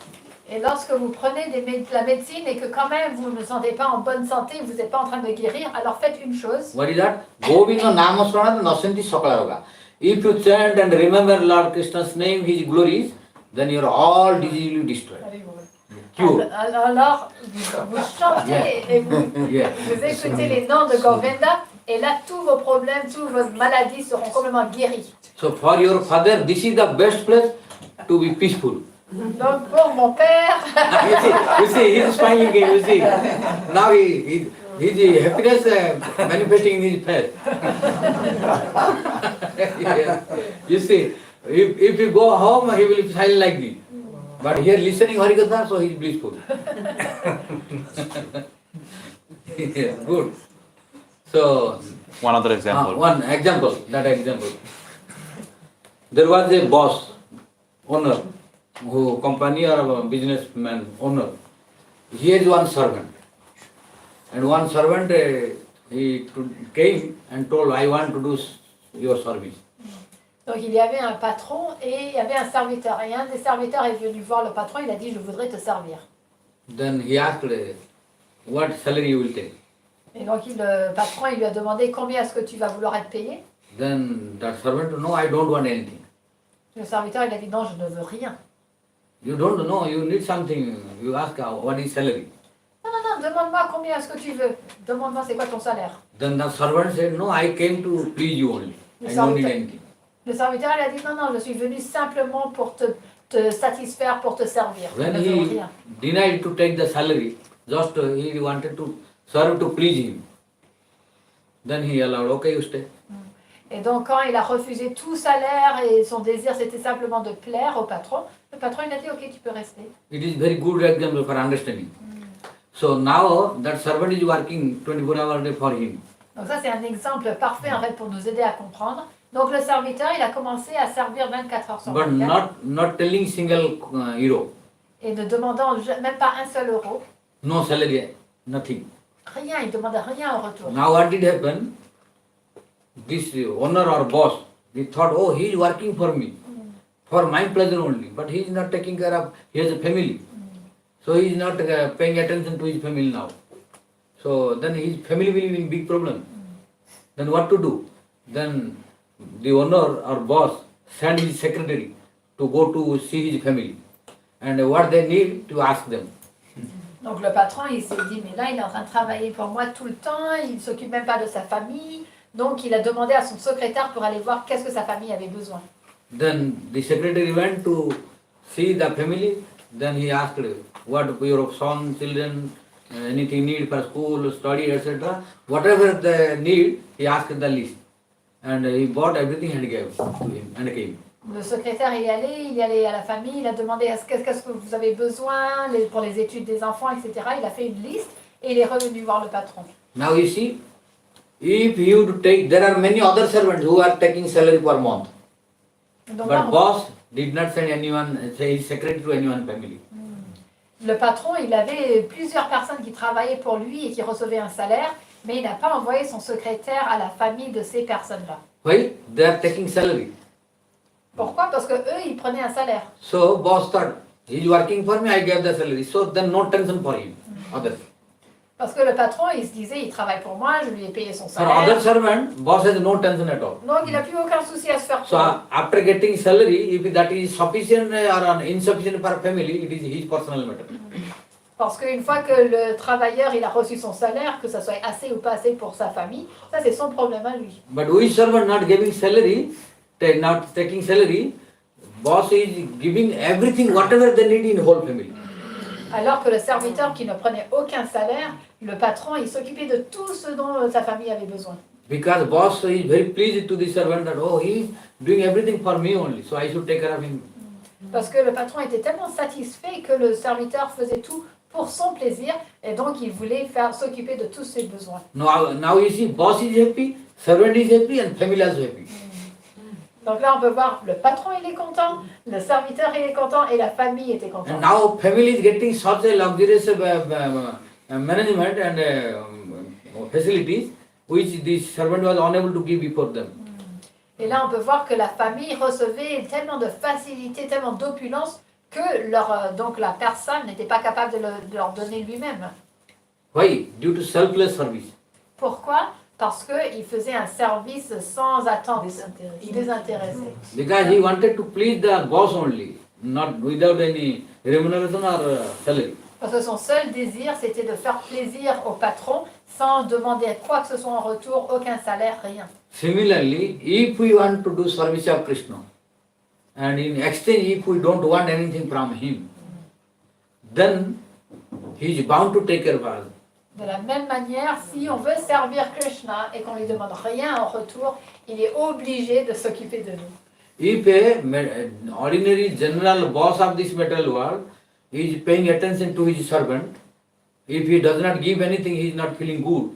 Et lorsque vous prenez la médecine et que quand même vous ne vous sentez pas en bonne santé, vous n'êtes pas en train de guérir, alors faites une chose. What is that? Govinda Namasranat Nasanti Sakalaroga. If you chant and remember Lord Krishna's name, his glories, then your all disease will be destroyed. Cure. Alors, vous chantez et vous écoutez les noms de Govinda, et là, tous vos problèmes, toutes vos maladies seront complètement guéries. So for your father, this is the best place to be peaceful. Donc, pour mon père, you see, he is smiling again, you see. Now his happiness manifesting in his face. Yeah. You see, if you go home, he will smile like this. But here listening Harikatha, so he is blissful. Yeah, good. So, One other example. one example, that example. There was a boss, owner, who company or a businessman owner. He has one servant. And one servant, he came and told, I want to do your service. donc il y avait un patron et il y avait un serviteur. Et un des serviteurs est venu voir le patron, il a dit, je voudrais te servir. Then he asked, what salary you will take? Et donc le patron, il lui a demandé, combien est-ce que tu vas vouloir être payé? Then that servant, no, I don't want anything. Le serviteur, il a dit, non, je ne veux rien. You don't know, you need something. You ask, what is salary? Non, demande-moi combien est-ce que tu veux. Demande-moi c'est quoi ton salaire. Then the servant said, no, I came to please you only. I don't need anything. Le serviteur, il a dit, non, je suis venu simplement pour te satisfaire, pour te servir. Je When ne veux he rien. denied to take the salary, just he wanted to serve to please him. Then he allowed, okay, you stay. Et donc quand il a refusé tout salaire et son désir c'était simplement de plaire au patron, le patron il a dit, ok, tu peux rester. It is very good example for understanding. So now that servant is working 24 hours a day for him. Donc ça c'est un exemple parfait en fait pour nous aider à comprendre. Donc le serviteur, il a commencé à servir 24 heures sur But 24 not telling single euro. et ne demandant même pas un seul euro. No salary, nothing. Rien, il ne demandait rien en retour. Now what did happen? This owner or boss, he thought, oh, he is working for me, for my pleasure only. But he is not taking care of, he has a family. So he is not paying attention to his family now. So then his family will be in big problem. Then what to do? then the owner or boss send his secretary to go to see his family. And what they need to ask them. Donc le patron, il s'est dit, mais là, il est en train de travailler pour moi tout le temps, il ne s'occupe même pas de sa famille. Donc il a demandé à son secrétaire pour aller voir qu'est-ce que sa famille avait besoin. Then the secretary went to see the family. Then he asked, what your son, children, anything need for school, study, etc. Whatever they need, he asked the list. And he bought everything and gave to him and came. Le secrétaire il est allé à la famille, il a demandé qu'est-ce que vous avez besoin pour les études des enfants, etc. Il a fait une liste et il est revenu voir le patron. Now you see, if you to take, there are many other servants who are taking salary per month. Donc, But là, boss did not send anyone, say his secretary to anyone family. le patron, il avait plusieurs personnes qui travaillaient pour lui et qui recevaient un salaire, mais il n'a pas envoyé son secrétaire à la famille de ces personnes-là. Why? They are taking salary. Pourquoi? Parce que eux, ils prenaient un salaire. So boss thought, he is working for me, I gave the salary. So then no tension for him. Others. Parce que le patron, il se disait, il travaille pour moi, je lui ai payé son For other salaire. servant, boss has no tension at all. Donc, il n'a plus aucun souci à se faire So pour. after getting salary, if that is sufficient or insufficient for family, it is his personal matter. Parce qu'une fois que le travailleur, il a reçu son salaire, que ça soit assez ou pas assez pour sa famille, ça c'est son problème à lui. But which servant not giving salary, not taking salary, boss is giving everything, whatever they need in whole family. Alors que le serviteur qui ne prenait aucun salaire, le patron, il s'occupait de tout ce dont sa famille avait besoin. Because boss is very pleased to the servant that, oh, he is doing everything for me only, so I should take care of him. Parce que le patron était tellement satisfait que le serviteur faisait tout pour son plaisir et donc il voulait s'occuper de tous ses besoins. Now you see, boss is happy, servant is happy, and family is happy. Donc là, on peut voir le patron, il est content, le serviteur, il est content et la famille était contente. And now family is getting such a luxurious management and facilities which the servant was unable to give before them. Et là, on peut voir que la famille recevait tellement de facilité, tellement d'opulence que donc la personne n'était pas capable de leur donner lui-même. Why? Due to selfless service. Pourquoi? Parce qu'il faisait un service sans attente, désintéressé. Because he wanted to please the boss only, not without any remuneration or salary. Parce que son seul désir, c'était de faire plaisir au patron sans demander quoi que ce soit en retour, aucun salaire, rien. Similarly, if we want to do service of Krishna, and in exchange if we don't want anything from him, then he is bound to take care of us. De la même manière, si on veut servir Krishna et qu'on ne lui demande rien en retour, il est obligé de s'occuper de nous. If an ordinary general boss of this material world is paying attention to his servant, if he does not give anything, he is not feeling good.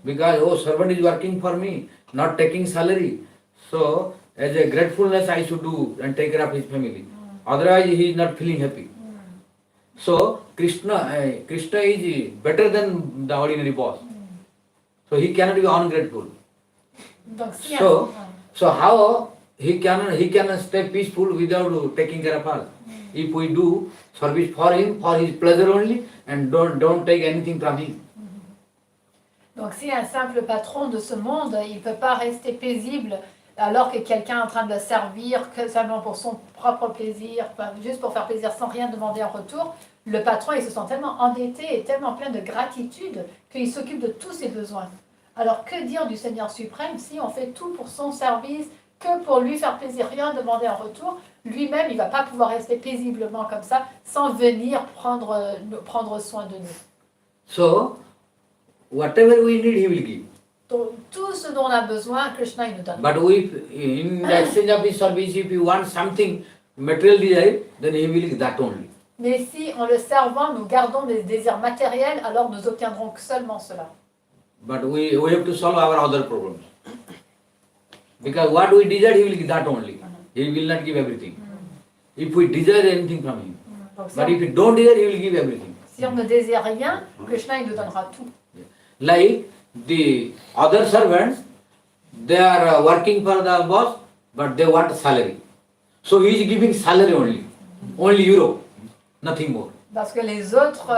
Because, oh, servant is working for me, not taking salary. So, as a gratefulness I should do and take care of his family. Otherwise, he is not feeling happy. So, Krishna is better than the ordinary boss. So, he cannot be ungrateful. Donc, si So how he can stay peaceful without taking care of us? If we do service for him, for his pleasure only, and don't take anything from him. Donc si un simple patron de ce monde, il ne peut pas rester paisible alors que quelqu'un est en train de le servir que seulement pour son propre plaisir, juste pour faire plaisir sans rien demander en retour, le patron il se sent tellement endetté et tellement plein de gratitude qu'il s'occupe de tous ses besoins. Alors que dire du Seigneur suprême si on fait tout pour son service, que pour lui faire plaisir, rien demander en retour, lui-même il ne va pas pouvoir rester paisiblement comme ça sans venir prendre soin de nous. So, whatever we need, he will give. Donc tout ce dont on a besoin, Krishna il nous donne. But if in the exchange of his service, if you want something material desire, then he will give that only. Mais si en le servant, nous gardons des désirs matériels, alors nous obtiendrons que seulement cela. But we have to solve our other problems. Because what we desire, he will give that only. He will not give everything. If we desire anything from him. But if we don't desire, he will give everything. Si on ne désire rien, Krishna il nous donnera tout. Like the other servants, they are working for the boss, but they want salary. So he is giving salary only euro, nothing more. Parce que les autres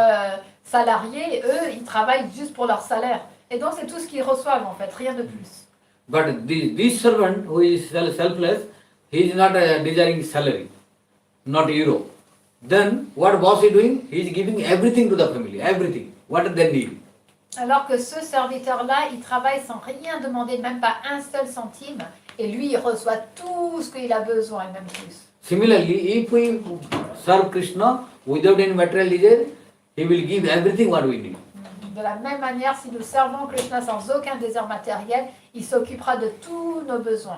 salariés, eux, ils travaillent juste pour leur salaire. Et donc c'est tout ce qu'ils reçoivent en fait, rien de plus. But this servant who is selfless, he is not desiring salary, not euro. Then what boss is doing? He is giving everything to the family, everything, what they need. Alors que ce serviteur-là, il travaille sans rien demander, même pas un seul centime, et lui, il reçoit tout ce qu'il a besoin, et même plus. Similarly, if we serve Krishna without any material desire, he will give everything what we need. De la même manière, si nous servons Krishna sans aucun désir matériel, il s'occupera de tous nos besoins.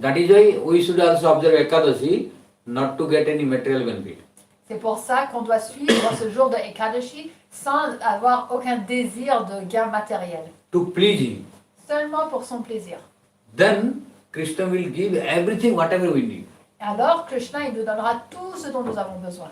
That is why we should also observe Ekadashi, not to get any material benefit. C'est pour ça qu'on doit suivre ce jour de Ekadashi sans avoir aucun désir de gain matériel. To please him. Seulement pour son plaisir. Then Krishna will give everything whatever we need. Alors Krishna, il nous donnera tout ce dont nous avons besoin.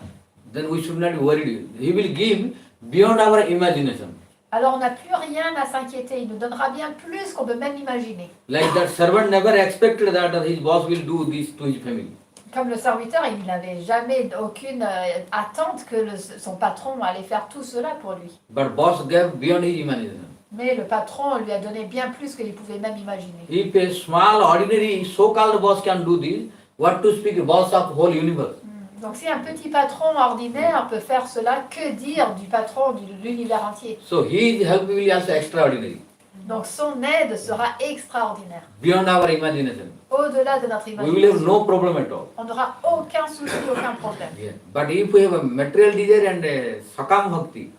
Then we should not be worried. He will give beyond our imagination. Alors on n'a plus rien à s'inquiéter. Il nous donnera bien plus qu'on peut même imaginer. Like that servant never expected that his boss will do this to his family. Comme le serviteur, il n'avait jamais aucune attente que son patron allait faire tout cela pour lui. But boss gave beyond his imagination. Mais le patron lui a donné bien plus qu'il pouvait même imaginer. If a small, ordinary, so-called boss can do this, what to speak boss of whole universe? Donc si un petit patron ordinaire peut faire cela, que dire du patron de l'univers entier? So his help will be also extraordinary. Donc son aide sera extraordinaire. Beyond our imagination. Au-delà de notre We will have imagination. no problem at all. On n'aura aucun souci, aucun problème. Yeah. But if we have a material desire and a sakam bhakti,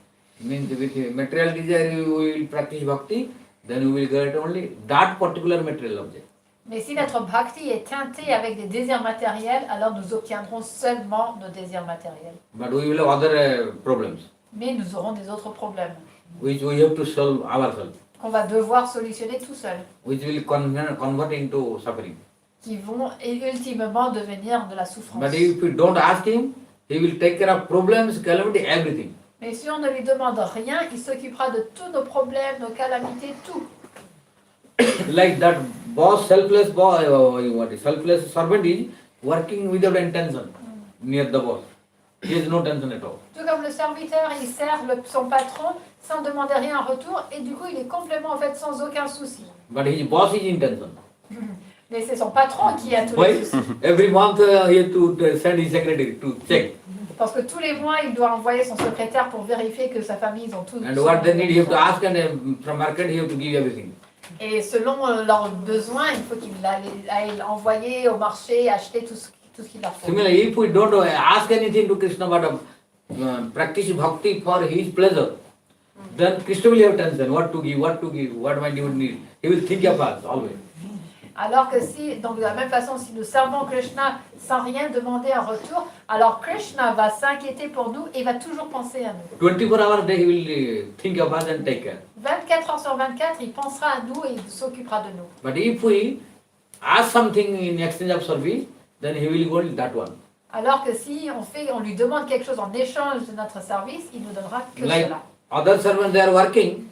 means with a material desire we will practice bhakti, then we will get only that particular material object. Mais si notre bhakti est teinté avec des désirs matériels, alors nous obtiendrons seulement nos désirs matériels. But we will have other problems, Mais nous aurons des autres problèmes which we have to solve ourselves, qu'on va devoir solutionner tout seul, which will convert into suffering. qui vont ultimement devenir de la souffrance. But if we don't ask him, he will take care of problems, calamity, everything. Mais si on ne lui demande rien, il s'occupera de tous nos problèmes, nos calamités, tout. Like that boss, selfless boy, what is selfless servant is working without intention near the boss. He has no tension at all. Tout comme le serviteur, il sert son patron sans demander rien en retour et du coup il est complètement en fait sans aucun souci. But his boss is intention. Mais c'est son patron qui a tous Why? les soucis. Every month he has to send his secretary to check. Parce que tous les mois, il doit envoyer son secrétaire pour vérifier que sa famille, ils ont tout. And what they need, he have to ask, and from market he have to give everything. Et selon leurs besoins, il faut qu'il aille envoyer au marché, acheter tout ce qu'il leur faut. Similarly, if we don't ask anything to Krishna but practice bhakti for his pleasure, then Krishna will have tension. What to give, what my dude need. He will think of us always. Alors que si, donc de la même façon, si nous servons Krishna sans rien demander en retour, alors Krishna va s'inquiéter pour nous et va toujours penser à nous. 24 hours a day he will think of us and take care. 24 heures sur 24, il pensera à nous et il s'occupera de nous. But if we ask something in exchange of service, then he will go in that one. Alors que si on lui demande quelque chose en échange de notre service, il nous donnera que Like cela. other servants, they are working,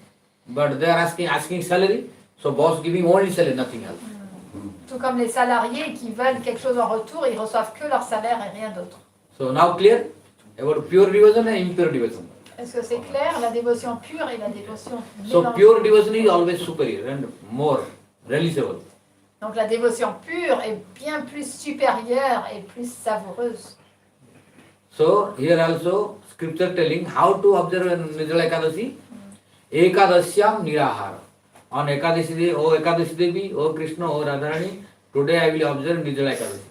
but they are asking salary. So boss giving only salary, nothing else. Tout comme les salariés qui veulent quelque chose en retour, ils reçoivent que leur salaire et rien d'autre. So now clear about pure devotion and impure devotion. Est-ce que c'est clair? La dévotion pure et la dévotion So mélangée. pure devotion is always superior and more realizable. Donc la dévotion pure est bien plus supérieure et plus savoureuse. So here also scripture telling how to observe Nirjala Ekadashi. Ekadasyam nirahara. On Ekadashi Devi, O Ekadashi Devi, O Krishna, O Radharani, today I will observe Nirjala Ekadashi.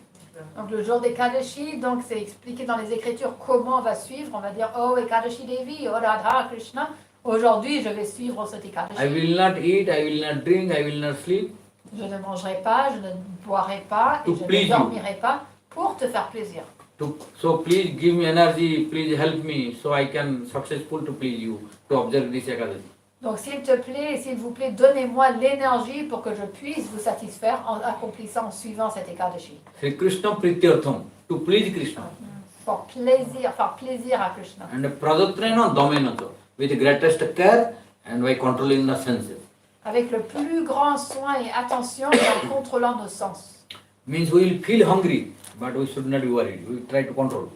Donc le jour d'Ekadashi, donc c'est expliqué dans les Écritures comment on va suivre. On va dire Oh Ekadashi Devi, Oh Radha Krishna. Aujourd'hui, je vais suivre cet I Ekadashi. will not eat, I will not drink, I will not sleep. Je ne mangerai pas, je ne boirai pas et To je please ne you. dormirai pas pour te faire plaisir. So please give me energy, please help me so I can successful to please you to observe this Ekadashi. Donc s'il te plaît, s'il vous plaît, donnez-moi l'énergie pour que je puisse vous satisfaire en accomplissant, en suivant cet Ekadashi. Sri Krishna Prityartham, to please Krishna. Pour plaisir, faire plaisir à Krishna. And Prajatrena Dominato, with greatest care and by controlling the senses. Avec le plus grand soin et attention et en contrôlant nos sens. Means we will feel hungry, but we should not be worried. We will try to control.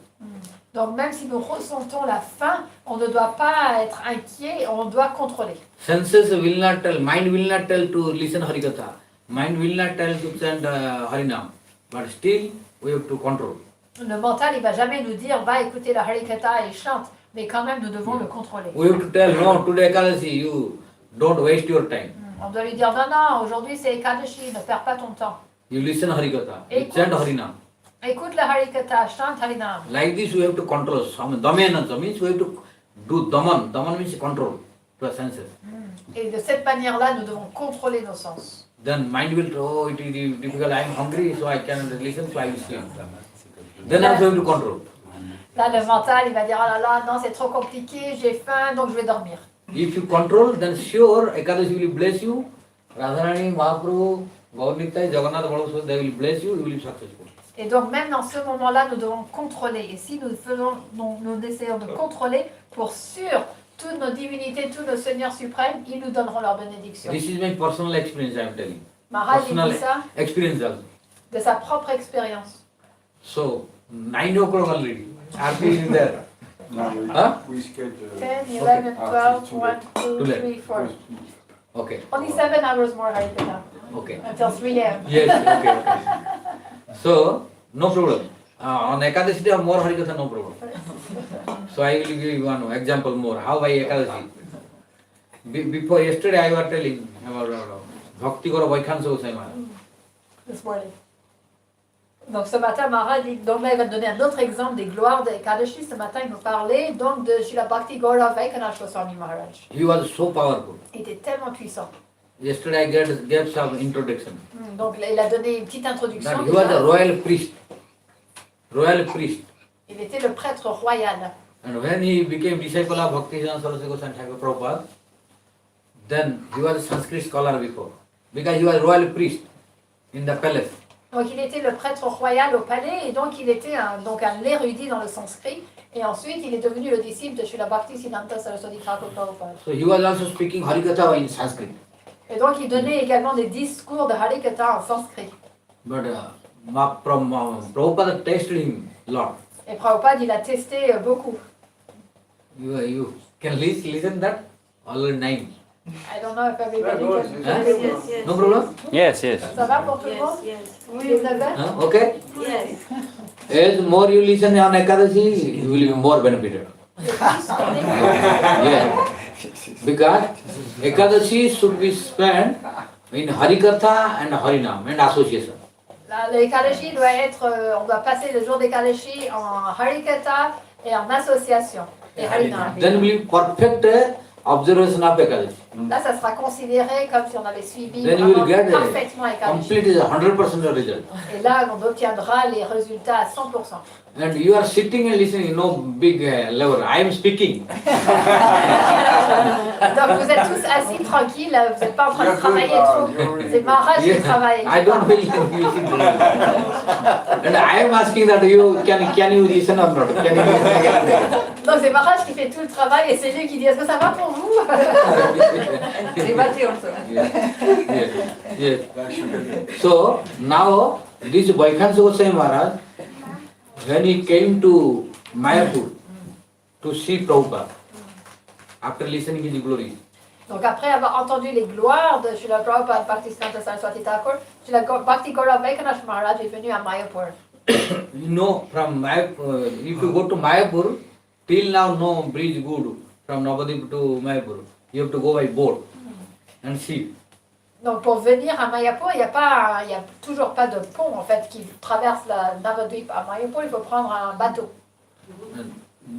Donc même si nous ressentons la faim, on ne doit pas être inquiet, on doit contrôler. Senses will not tell, mind will not tell to listen Harikatha. Mind will not tell to chant Harinam, but still we have to control. Le mental, il va jamais nous dire, va écouter la Harikatha et chante, mais quand même, nous devons le contrôler. We have to tell, no, today Ekadashi, you don't waste your time. On doit lui dire, non, non, aujourd'hui c'est Ekadashi, ne perds pas ton temps. You listen Harikatha, you Écoute. chant Harinam. Écoute la Harikatha, chante Harinam. Like this we have to control. Damena means we have to do daman. Daman means control to our senses. Et de cette manière-là, nous devons contrôler nos sens. Then mind will, oh, it is difficult, I am hungry, so I cannot listen, so I will sleep. Then also we have to control. Là, le mental, il va dire, oh là là, non, c'est trop compliqué, j'ai faim, donc je vais dormir. If you control, then sure, Ekadashi will bless you. Radharani, Mahaprabhu, Gaurnitai, Jagannath, Balaswami, they will bless you, you will be successful. Et donc, même dans ce moment-là, nous devons contrôler. Et si nous essayons de contrôler, pour sûr, toutes nos divinités, tous nos seigneurs suprêmes, ils nous donneront leur bénédiction. This is my personal experience, I am telling. Maharaj il Personal dit ça experience also. de sa propre expérience. So, 9 o'clock already. Arti is there. Huh? 10, 11, 12, 1, 2, 3, 4. Okay. Only 7 hours more, Harikatha. Okay. Until 3 a.m. Yes, okay. So, no problem. On Ekadashi day, more Harikatha, no problem. So, I will give you one example more. How by Ekadashi? Before yesterday, I was telling about Bhakti Gora Vaikhansa Goswami Maharaj. This morning. Donc ce matin, Maharaj donc là, il va donner un autre exemple des gloires de Ekadashi. Ce matin, il nous parlait donc de Srila Bhakti Gaura Vaikhanasa Goswami Maharaj. He was so powerful. Il était tellement puissant. Yesterday, I gave some introduction. Donc il a donné une petite introduction. That he was a royal priest. Royal priest. Il était le prêtre royal. And when he became disciple of Bhaktisiddhanta Saraswati Goswami Thakur Prabhupada, then he was a Sanskrit scholar before. Because he was royal priest in the palace. Donc il était le prêtre royal au palais et donc il était un érudit dans le sanskrit. Et ensuite il est devenu le disciple de Srila Bhaktisiddhanta Saraswati Thakur Prabhupada. So he was also speaking Harikatha in Sanskrit. Et donc il donnait également des discours de Harikatha en sanskrit. But Prabhupada tested him a lot. Et Prabhupada il a testé beaucoup. You can listen that? Already 9. I don't know if everybody can. Huh? No problem? Yes, yes. Ça va pour tout le monde? Oui, vous avez? Huh? Okay? Yes. As more you listen on Ekadashi, you will be more benefited. Yeah. Because Ekadashi should be spent in Harikatha and Harinam and association. L'Ekadashi doit être, on doit passer le jour d'Ekadashi en Harikatha et en association. Et Harinam. Then we perfect observation of Ekadashi. Là, ça sera considéré comme si on avait suivi Then you will get parfaitement Ekadashi. complete 100% result. Et là, on obtiendra les résultats à 100%. And you are sitting and listening, no big level. I am speaking. Donc vous êtes tous assis tranquilles, vous n'êtes pas en train de travailler trop. C'est Maharaj qui travaille. I don't feel you listen. And I am asking that you can you listen or not? Can you listen? Donc c'est Maharaj qui fait tout le travail et c'est lui qui dit est-ce que ça va pour vous? C'est battu also. Yes. So now this Vaikhansa Goswami Maharaj, when he came to Mayapur to see Prabhupada, after listening his glories, Donc après avoir entendu les gloires de Srila Prabhupada Bhaktisiddhanta Saraswati Thakur, Srila Bhakti Gaura Vaikhanasa Maharaj est venu à Mayapur. you know, from Mayapur, if you go to Mayapur, till now no bridge good from Navadip to Mayapur. You have to go by boat and sea. Donc pour venir à Mayapur, il n'y a toujours pas de pont en fait qui traverse la Navadvip à Mayapur, il faut prendre un bateau.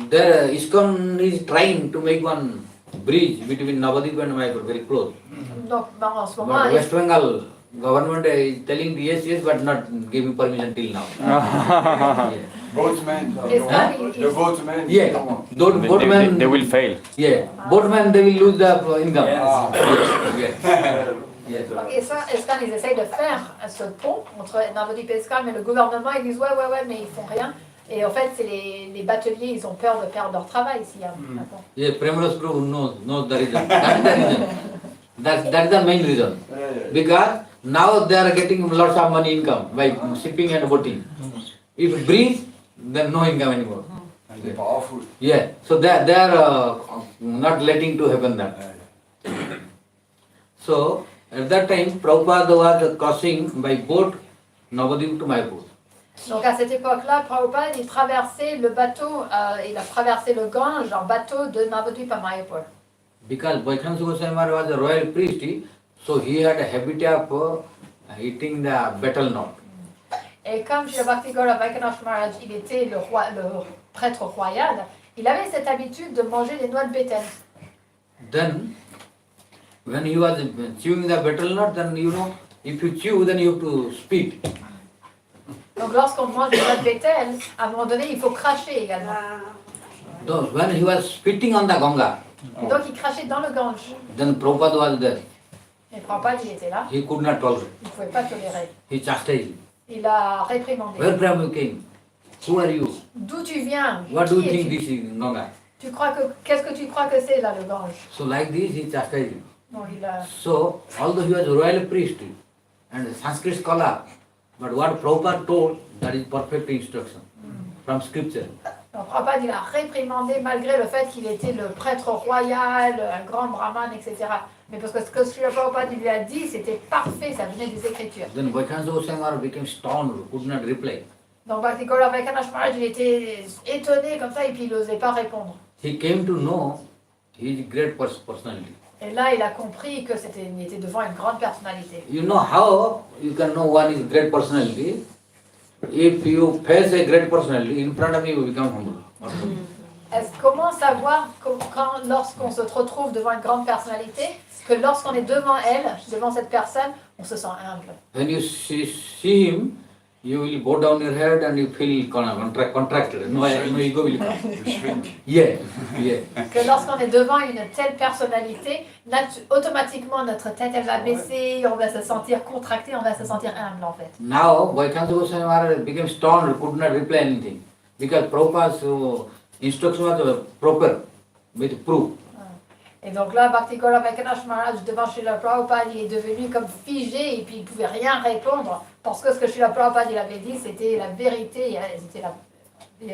There ISKCON is trying to make one bridge between Navadip and Mayapur, very close. Donc en ce moment, But West Bengal government is telling yes, but not giving permission till now. Boatmen, the boatmen. Yeah, boatmen. They will fail. Yeah, boatmen they will lose the income. Yes. Et ça, ISKCON, ils essayent de faire ce pont entre Navadvip et ISKCON, mais le gouvernement, ils disent ouais, mais ils font rien. Et en fait, c'est les bateliers, ils ont peur de perdre leur travail ici. Yeah, Premaras Prabhu knows the reason. That is the main reason. Because now they are getting lots of money income by shipping and boating. If bridge, then no income anymore. And they're powerful. Yeah, so they are not letting to happen that. So At that time, Prabhupada was crossing by boat Navadvip to Mayapur. Donc à cette époque-là, Prabhupada, il traversait le bateau, il a traversé le Gange en bateau de Navadvip à Mayapur. Because Vaikhansa Goswami was a royal priest, so he had a habit of eating the betel nut. Et comme Srila Bhakti Gaura Vaikunath Maharaj, il était le prêtre royal, il avait cette habitude de manger des noix de bétel. Then, when he was chewing the betel nut, then if you chew, then you have to spit. Donc lorsqu'on mange des noix de bétel, à un moment donné, il faut cracher également. So when he was spitting on the Ganga, Et donc il crachait dans le Gange. then Prabhupada was there. Et Prabhupada, il était là, He could not tolerate. il ne pouvait pas tolérer. He chastised him. Il a réprimandé. Where from you came? Who are you? D'où tu viens? What do you Qui think es-tu? this is Ganga? Qu'est-ce que tu crois que c'est là le Gange? So like this, he chastised him. Donc il a... So, although he was a royal priest and a Sanskrit scholar, but what Prabhupada told, that is perfect instruction from scripture. Donc Prabhupada, il a réprimandé malgré le fait qu'il était le prêtre royal, un grand brahman, etc. Mais parce que ce que Srila Prabhupada lui a dit, c'était parfait, ça venait des Écritures. Then Vaikhansa Goswami Maharaj became stunned, could not reply. Donc Bhakti Gaura Vaikunath Maharaj, il était étonné comme ça et puis il n'osait pas répondre. He came to know his great personality. Et là, il a compris que il était devant une grande personnalité. You know how you can know one is great personality? If you face a great personality, in front of you, you become humble. Comment savoir lorsqu'on se retrouve devant une grande personnalité, que lorsqu'on est devant elle, devant cette personne, on se sent humble. When you see him, you will bow down your head and you feel contracted. No ego will come. Yeah. Que lorsqu'on est devant une telle personnalité, automatiquement notre tête elle va baisser, on va se sentir contracté, on va se sentir humble en fait. Now, Vaikhansa Goswami Maharaj became stunned, could not reply anything. Because Prabhupada's instruction was proper, with proof. Et donc là, Bhakti Gaura Vaikunath Maharaj, devant Srila Prabhupada, il est devenu comme figé et puis il ne pouvait rien répondre parce que ce que Srila Prabhupada il avait dit, c'était la vérité,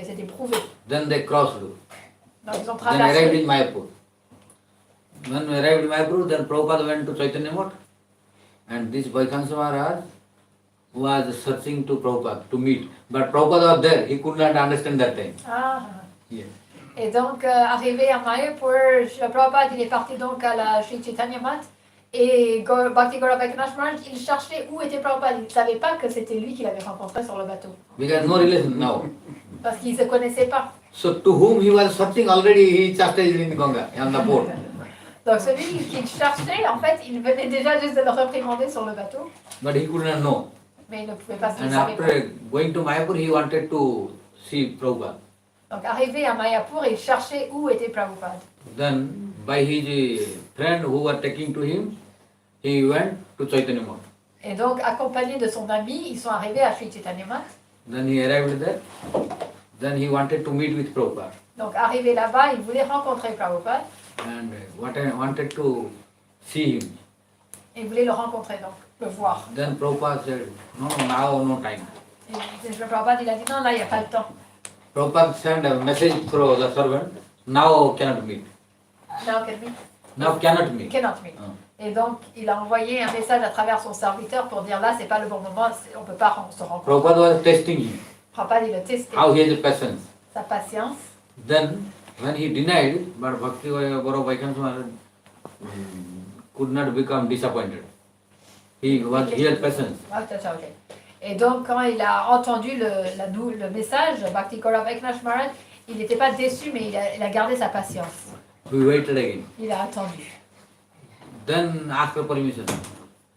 c'était prouvé. Then they crossed. Donc ils ont Then arrived traversé. in Mayapur. When we arrived in Mayapur, then Prabhupada went to Chaitanya Math. And this Vaikhansa Maharaj was searching to Prabhupada to meet. But Prabhupada was there, he could not understand that time. Ah. Yeah. Et donc, arrivé à Mayapur, Srila Prabhupada, il est parti donc à la Sri Chaitanya Math. Et Bhakti Gaura Vaikunath Maharaj, il cherchait où était Prabhupada. Il ne savait pas que c'était lui qu'il avait rencontré sur le bateau. Because no relation now. Parce qu'il ne se connaissait pas. So to whom he was searching already, he chastised in Ganga, on the boat. Donc celui qu'il cherchait, en fait, il venait déjà juste de le réprimander sur le bateau. But he could not know. Mais il ne pouvait pas se And savoir. after going to Mayapur, he wanted to see Prabhupada. Donc arrivé à Mayapur, il cherchait où était Prabhupada. Then by his friend who were taking to him, he went to Chaitanya Math. Et donc, accompagné de son ami, ils sont arrivés à Sri Chaitanya Math. Then he arrived there. Then he wanted to meet with Prabhupada. Donc arrivé là-bas, il voulait rencontrer Prabhupada. And wanted to see him. Et il voulait le rencontrer, donc le voir. Then Prabhupada said, no, now no time. Et Prabhupada, il a dit non, là, il n'y a pas le temps. Prabhupada sent a message through the servant, now cannot meet. Now cannot meet. Cannot meet. Et donc, il a envoyé un message à travers son serviteur pour dire là, c'est pas le bon moment, on ne peut pas se rencontrer. Prabhupada was testing him, Prabhupada, il a testé how he has patience. sa patience. Then, when he denied, but Bhakti Gaura Vaikunath Maharaj could not become disappointed. He had patience. Ok. Et donc, quand il a entendu le message, Bhakti Gaura Vaikunath Maharaj, il n'était pas déçu, mais il a gardé sa patience. We waited again. Il a attendu. Then asked for permission.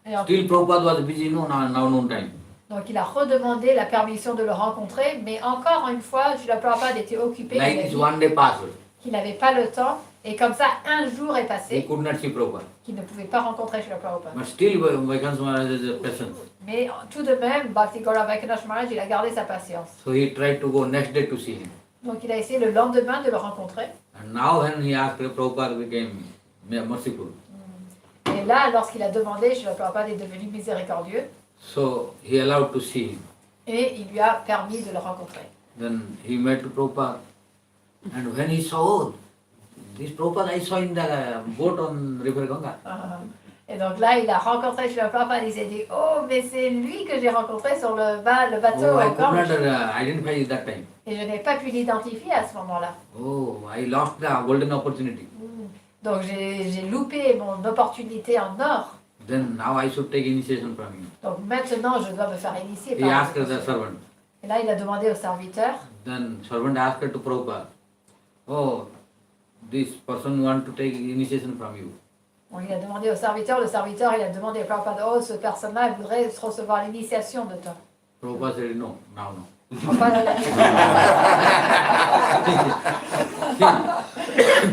Et en- Still Prabhupada was busy, now no time. Donc, il a redemandé la permission de le rencontrer, mais encore une fois, Srila Prabhupada était occupé, il Like a this, dit one day passed. qu'il n'avait pas le temps, et comme ça, un jour est He passé, could not see Prabhupada. qu'il ne pouvait pas rencontrer Srila Prabhupada. But still Vaikunath Maharaj has patience. Mais tout de même, Bhakti Gaura Vaikunath Maharaj, il a gardé sa patience. So he tried to go next day to see him. Donc, il a essayé le lendemain de le rencontrer. And now when he asked, Prabhupada became merciful. Et là, lorsqu'il a demandé, Srila Prabhupada est devenu miséricordieux, So he allowed to see him. et il lui a permis de le rencontrer. Then he met Prabhupada. And when he saw, this Prabhupada I saw in the boat on River Ganga. Et donc là, il a rencontré Srila Prabhupada, il s'est dit, oh, mais c'est lui que j'ai rencontré sur le bateau Oh, I au could not Gange. identify at that time. Et je n'ai pas pu l'identifier à ce moment-là. Oh, I lost the golden opportunity. Donc j'ai loupé mon opportunité en or. Then now I should take initiation from him. Donc maintenant, je dois me faire initier He par asked the servant. Et là, il a demandé au serviteur. Then servant asked to Prabhupada, oh, this person want to take initiation from you. Bon, il a demandé au serviteur, le serviteur, il a demandé à Prabhupada, oh, ce personne-là, il voudrait recevoir l'initiation de toi. Prabhupada said, no, now no. Prabhupada l'a dit.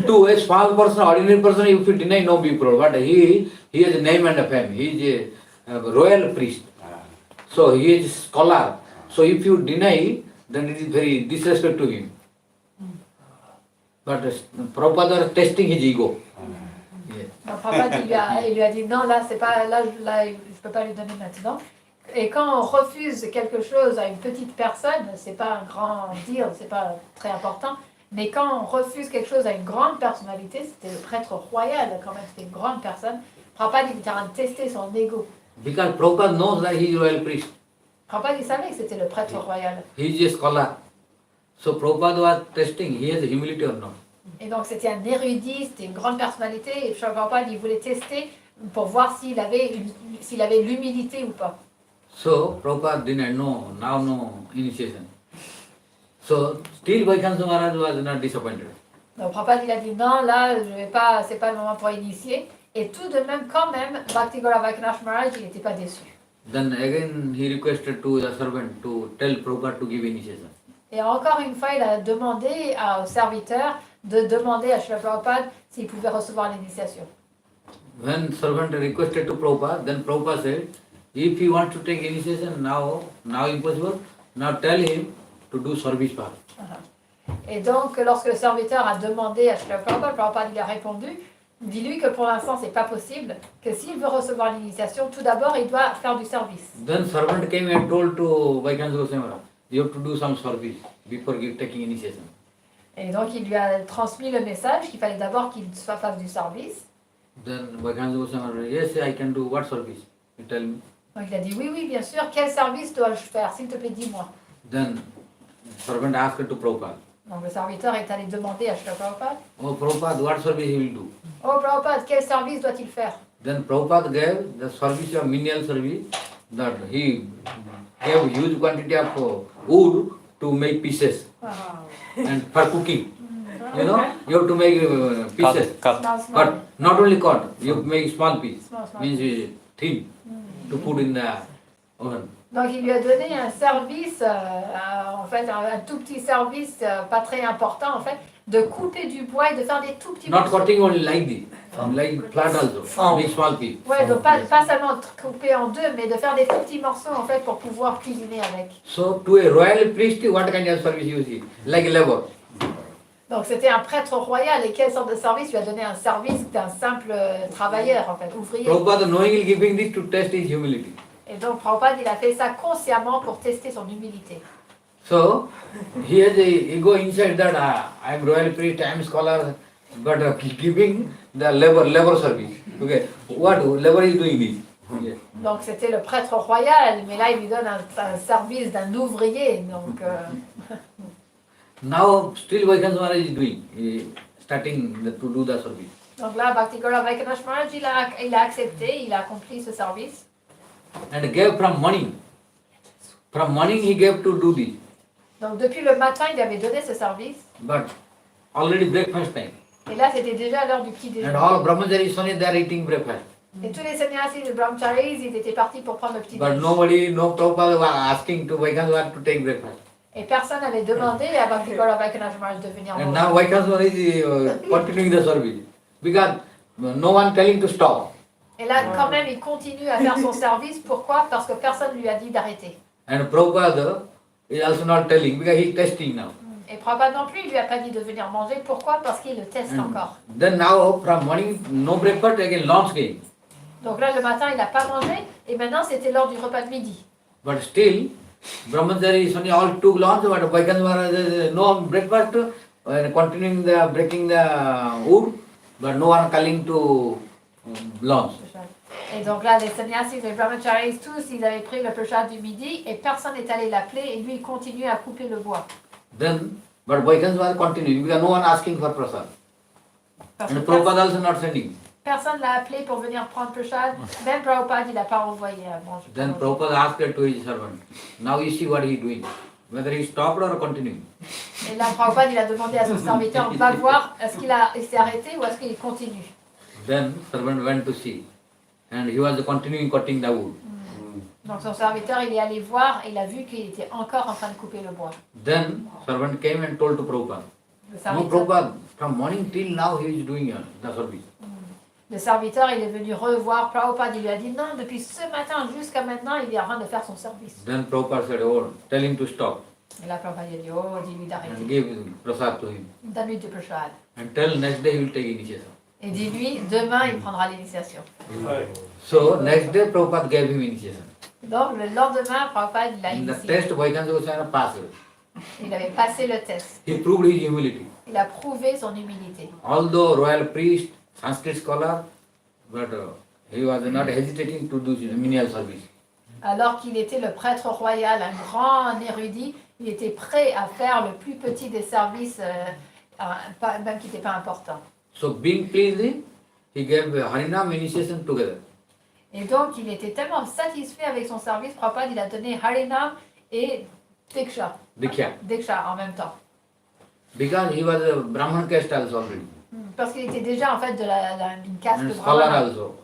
To a small person, ordinary person, if you deny, no big problem. But he has a name and a fame. He is a royal priest. So he is a scholar. So if you deny, then it is very disrespect to him. But Prabhupada was testing his ego. Donc, Prabhupada, il lui a dit, non, là, c'est pas, là, je peux pas lui donner maintenant. Et quand on refuse quelque chose à une petite personne, c'est pas un grand deal, c'est pas très important. Mais quand on refuse quelque chose à une grande personnalité, c'était le prêtre royal quand même, c'était une grande personne. Prabhupada, il était en train de tester son ego. Because Prabhupada knows that he is royal priest. Prabhupada, il savait que c'était le prêtre royal. He is a scholar. So Prabhupada was testing, he has humility or not. Et donc c'était un érudit, c'était une grande personnalité, et Prabhupada, il voulait tester pour voir s'il avait l'humilité ou pas. So Prabhupada denied, no, now no initiation. So still Vaikansha Maharaj was not disappointed. Donc Prabhupada, il a dit non, là, je vais pas, c'est pas le moment pour initier. Et tout de même, quand même, Bhakti Gaura Vaikanath Maharaj, il n'était pas déçu. Then again he requested to the servant to tell Prabhupada to give initiation. Et encore une fois, il a demandé au serviteur de demander à Srila Prabhupada s'il pouvait recevoir l'initiation. When servant requested to Prabhupada, then Prabhupada said, if he wants to take initiation now impossible, now tell him to do service part. Et donc, lorsque le serviteur a demandé à Srila Prabhupada, Prabhupada il a répondu, dis-lui que pour l'instant c'est pas possible, que s'il veut recevoir l'initiation, tout d'abord il doit faire du service. Then servant came and told to Vaikansha Goswami Maharaj, you have to do some service before taking initiation. Et donc il lui a transmis le message qu'il fallait d'abord qu'il fasse du service. Then Vaikansha Goswami Maharaj, yes, I can do what service? You tell me. Donc il a dit oui, bien sûr, quel service dois-je faire? S'il te plaît, dis-moi. Then servant asked to Prabhupada. Donc le serviteur est allé demander à Srila Prabhupada. Oh Prabhupada, what service he will do? Oh Prabhupada, quel service doit-il faire? Then Prabhupada gave the service of menial service, that he gave huge quantity of wood to make pieces and for cooking. You know, you have to make pieces. Cut. But not only cut, you make small piece, Small. means thin, to put in the oven. Donc il lui a donné un service, en fait un tout petit service, pas très important en fait, de couper du bois et de faire des tout petits Not morceaux. cutting only like this, like flat also, make small piece. Ouais, donc pas seulement couper en deux, mais de faire des tout petits morceaux en fait pour pouvoir cuisiner avec. So to a royal priest, what kind of service you see? Like labor. Donc c'était un prêtre royal et quelle sorte de service lui a donné un service d'un simple travailleur en fait, ouvrier. Prabhupada knowingly giving this to test his humility. Et donc Prabhupada il a fait ça consciemment pour tester son humilité. So he has a ego inside that I am royal priest, I am scholar, but giving the labor service. Okay, what labor is doing this? Yes. Donc c'était le prêtre royal, mais là il lui donne un service d'un ouvrier. Donc Now still Vaikansha Maharaj is doing, starting to do the service. donc là Bhakti Gaura Vaikanath Maharaj il a accepté, il a accompli ce service. And gave from morning. From morning he gave to do this. Donc depuis le matin il avait donné ce service. But already breakfast time. Et là c'était déjà l'heure du petit déjeuner. And all brahmacharis they are eating breakfast. Et tous les sannyasis de brahmacharis ils étaient partis pour prendre le petit But déjeuner. no Prabhupada was asking to Vaikansha Maharaj to take breakfast. Et personne n'avait demandé à Bhakti Gaura Vaikanath Maharaj de venir And manger. now Vaikansha Maharaj is continuing the service. Because no one telling to stop. Et là quand même il continue à faire son service. Pourquoi? Parce que personne ne lui a dit d'arrêter. And Prabhupada is also not telling because he is testing now. Et Prabhupada non plus il lui a pas dit de venir manger. Pourquoi? Parce qu'il le teste encore. Then now from morning no breakfast again lunch came. Donc là le matin il n'a pas mangé et maintenant c'était l'heure du repas de midi. But still brahmacharis all took lunch, but Vaikansha Maharaj no breakfast and continuing the breaking the wood, but no one calling to lunch. Et donc là, les sannyasis, les brahmacharis, tous, ils avaient pris le prasad du midi et personne n'est allé l'appeler et lui, il continuait à couper le bois. Then, but Vaikans was continuing because no one asking for prasad. Parce que And Prabhupada also not sending. personne l'a appelé pour venir prendre prasad. Même Prabhupada, il n'a pas envoyé à manger. Then Prabhupada asked to his servant, now you see what he is doing, whether he stopped or continuing. Et là, Prabhupada, il a demandé à son serviteur, va voir, est-ce qu'il s'est arrêté ou est-ce qu'il continue. Then servant went to see, and he was continuing cutting the wood. Donc son serviteur, il est allé voir et il a vu qu'il était encore en train de couper le bois. Then servant came and told to Prabhupada, Le no serviteur, Prabhupada, from morning till now he is doing the service. le serviteur, il est venu revoir Prabhupada, il lui a dit non, depuis ce matin jusqu'à maintenant, il est en train de faire son service. Then Prabhupada said, oh, tell him to stop, Et là, Prabhupada il a dit, oh, dis-lui and d'arrêter. give prasad to him. Donne-lui du prasad. And tell next day he will take initiation. Et dis-lui, demain, il prendra l'initiation. So next day Prabhupada gave him initiation. Donc le lendemain, Prabhupada, il a In the initié. test, Vaikanta Goswami passed. Il avait passé le test. He proved his humility. Il a prouvé son humilité. Although royal priest, Sanskrit scholar, but he was not hesitating to do his menial service. Alors qu'il était le prêtre royal, un grand érudit, il était prêt à faire le plus petit des services, même qui n'était pas important. So being pleased, he gave Harinam initiation together. Et donc, il était tellement satisfait avec son service, Prabhupada, il a donné Harinam et Diksha. Diksha. Diksha en même temps. Because he was a Brahman caste also already. Parce qu'il était déjà en fait d'une caste And de scholar Brahmana. also.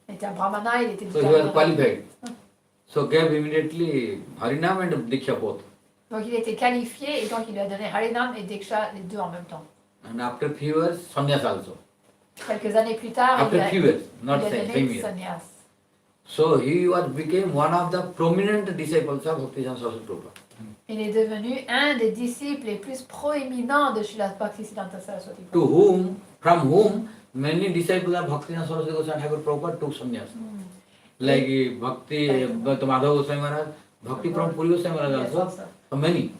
Il était un Brahmana, il était So he was qualified. So gave immediately Harinam and Diksha both. Donc il était qualifié et donc il lui a donné Harinam et Diksha les deux en même temps. And after few years, sannyas also. Quelques années plus tard, After il a, few years, il not a same donné year. sannyas. So he became one of the prominent disciples of Bhaktivedanta Saraswati Prabhupada. Il est devenu un des disciples les plus proéminents de Srila Bhaktisiddhanta Saraswati To Prabhupada. from whom many disciples of Bhaktivedanta Saraswati Goswami Thakur Prabhupada took sannyas. Like Bhakti Madhava Goswami Maharaj, Bhakti from Puri Goswami Maharaj also, so many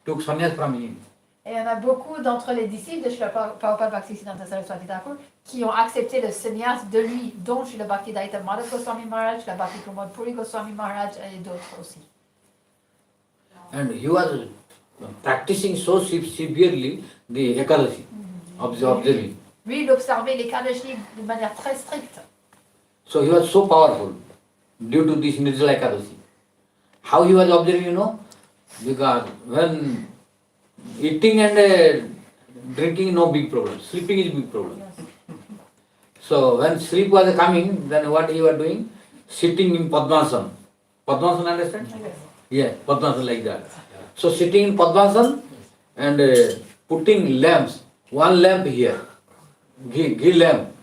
took sannyas from him. Et il y en a beaucoup d'entre les disciples de Srila Prabhupada Bhaktisiddhanta Saraswati Thakur qui ont accepté le sannyas de lui, dont Srila Bhaktivedanta Madhava Goswami Maharaj, Srila Bhakti Pramod Puri Goswami Maharaj et d'autres aussi. And he was practicing so severely the Ekadashi, observing. Lui, il observait les Kadashi de manière très stricte. So he was so powerful due to this Nirjala Ekadashi. How he was observing, you know? Because when eating and drinking, no big problem. Sleeping is big problem. So when sleep was coming, then what he was doing? Sitting in Padmasana. Padmasana, understand? Yeah, Padmasana like that. So sitting in Padmasana and putting lamps. One lamp here, ghee lamp.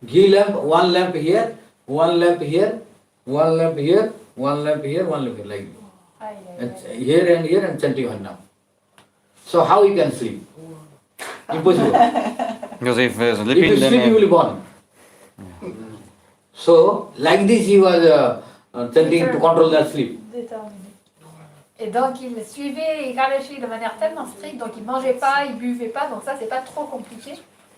Ghee lamp, one lamp here, one lamp here, one lamp here, one lamp here, one lamp here, like and here and chanting Harinam. So how you can sleep? Impossible. Because if If sleeping, you sleep, you will burn. So like this he was chanting to control that sleep. Déterminé. Et donc il suivait les Kadashi de manière tellement stricte, donc il mangeait pas, il buvait pas, donc ça c'est pas trop compliqué.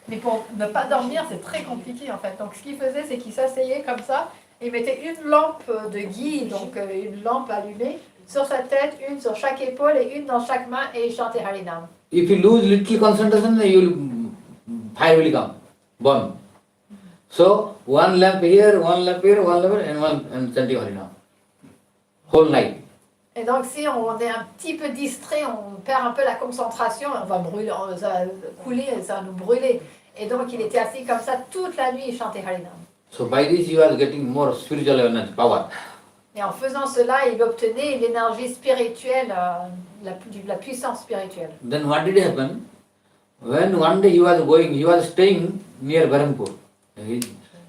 Mais pour ne pas dormir, c'est très compliqué en fait. Donc ce qu'il faisait, c'est qu'il s'asseyait comme ça, et il mettait une lampe de ghee, donc une lampe allumée, sur sa tête, une sur chaque épaule et une dans chaque main, et il chantait Harinam. If you lose little concentration, fire will come, burn. So one lamp here, one lamp here, one lamp here, and chanting Harinam. Whole night. Et donc si on est un petit peu distrait, on perd un peu la concentration, on va brûler, ça va couler, ça va nous brûler. Et donc il était assis comme ça toute la nuit, il chantait Harinam. So by this you are getting more spiritual energy, power. Et en faisant cela, il obtenait l'énergie spirituelle, la puissance spirituelle. Then what did happen? When one day he was staying near Barampur.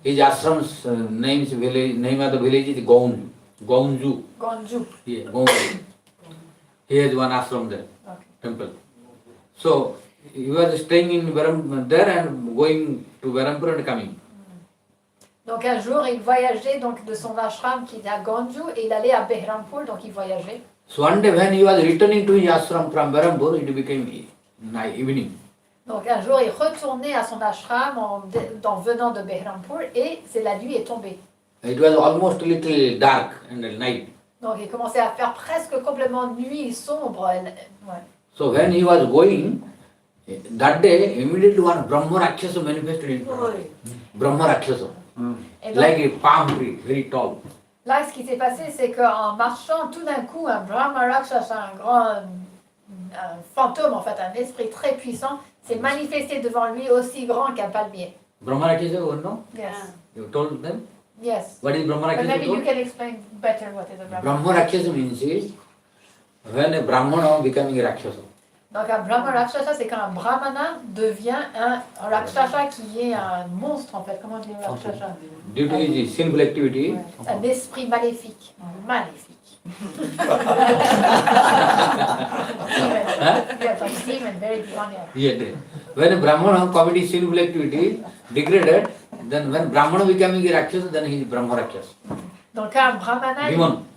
His ashram's name of the village is Gaunju. Gonju. Yeah, Gaunju. He has one ashram there, temple. So he was staying in there and going to Barampur and coming. Donc un jour, il voyageait donc de son ashram qui était à Gonju et il allait à Behrampur, donc il voyageait. So one day when he was returning to his ashram from Barampur, it became night, evening. Donc un jour, il retournait à son ashram en venant de Behrampur et la nuit est tombée. It was almost a little dark in the night. Donc il commençait à faire presque complètement nuit sombre. Ouais. So when he was going, that day, immediately one Brahma Rakshasa manifested in front of him. Brahma Rakshasa. Et donc, Like a palm tree, very tall. là, ce qui s'est passé, c'est qu'en marchant, tout d'un coup, un Brahma Rakshasa, un fantôme, en fait, un esprit très puissant, s'est manifesté devant lui aussi grand qu'un palmier. Brahma Rakshasa, no? Yes. You told them? Yes. What is Brahma But Rakshasa? maybe you can explain better what is a Brahma. Brahma Rakshasa means is when a Brahmana becoming a Rakshasa. Donc un Brahma Rakshasa, c'est quand un Brahmana devient un Rakshasa qui est un monstre, en fait. Comment dire Rakshasa? Due to his sinful activity. Ouais. Un esprit maléfique. Maléfique. Yes, like demon, very demoniac. Yeah. When a Brahmana commit his sinful activity, degraded, then when Brahmana becoming a Rakshasa, then he is Brahma Rakshasa. Donc un Brahmana,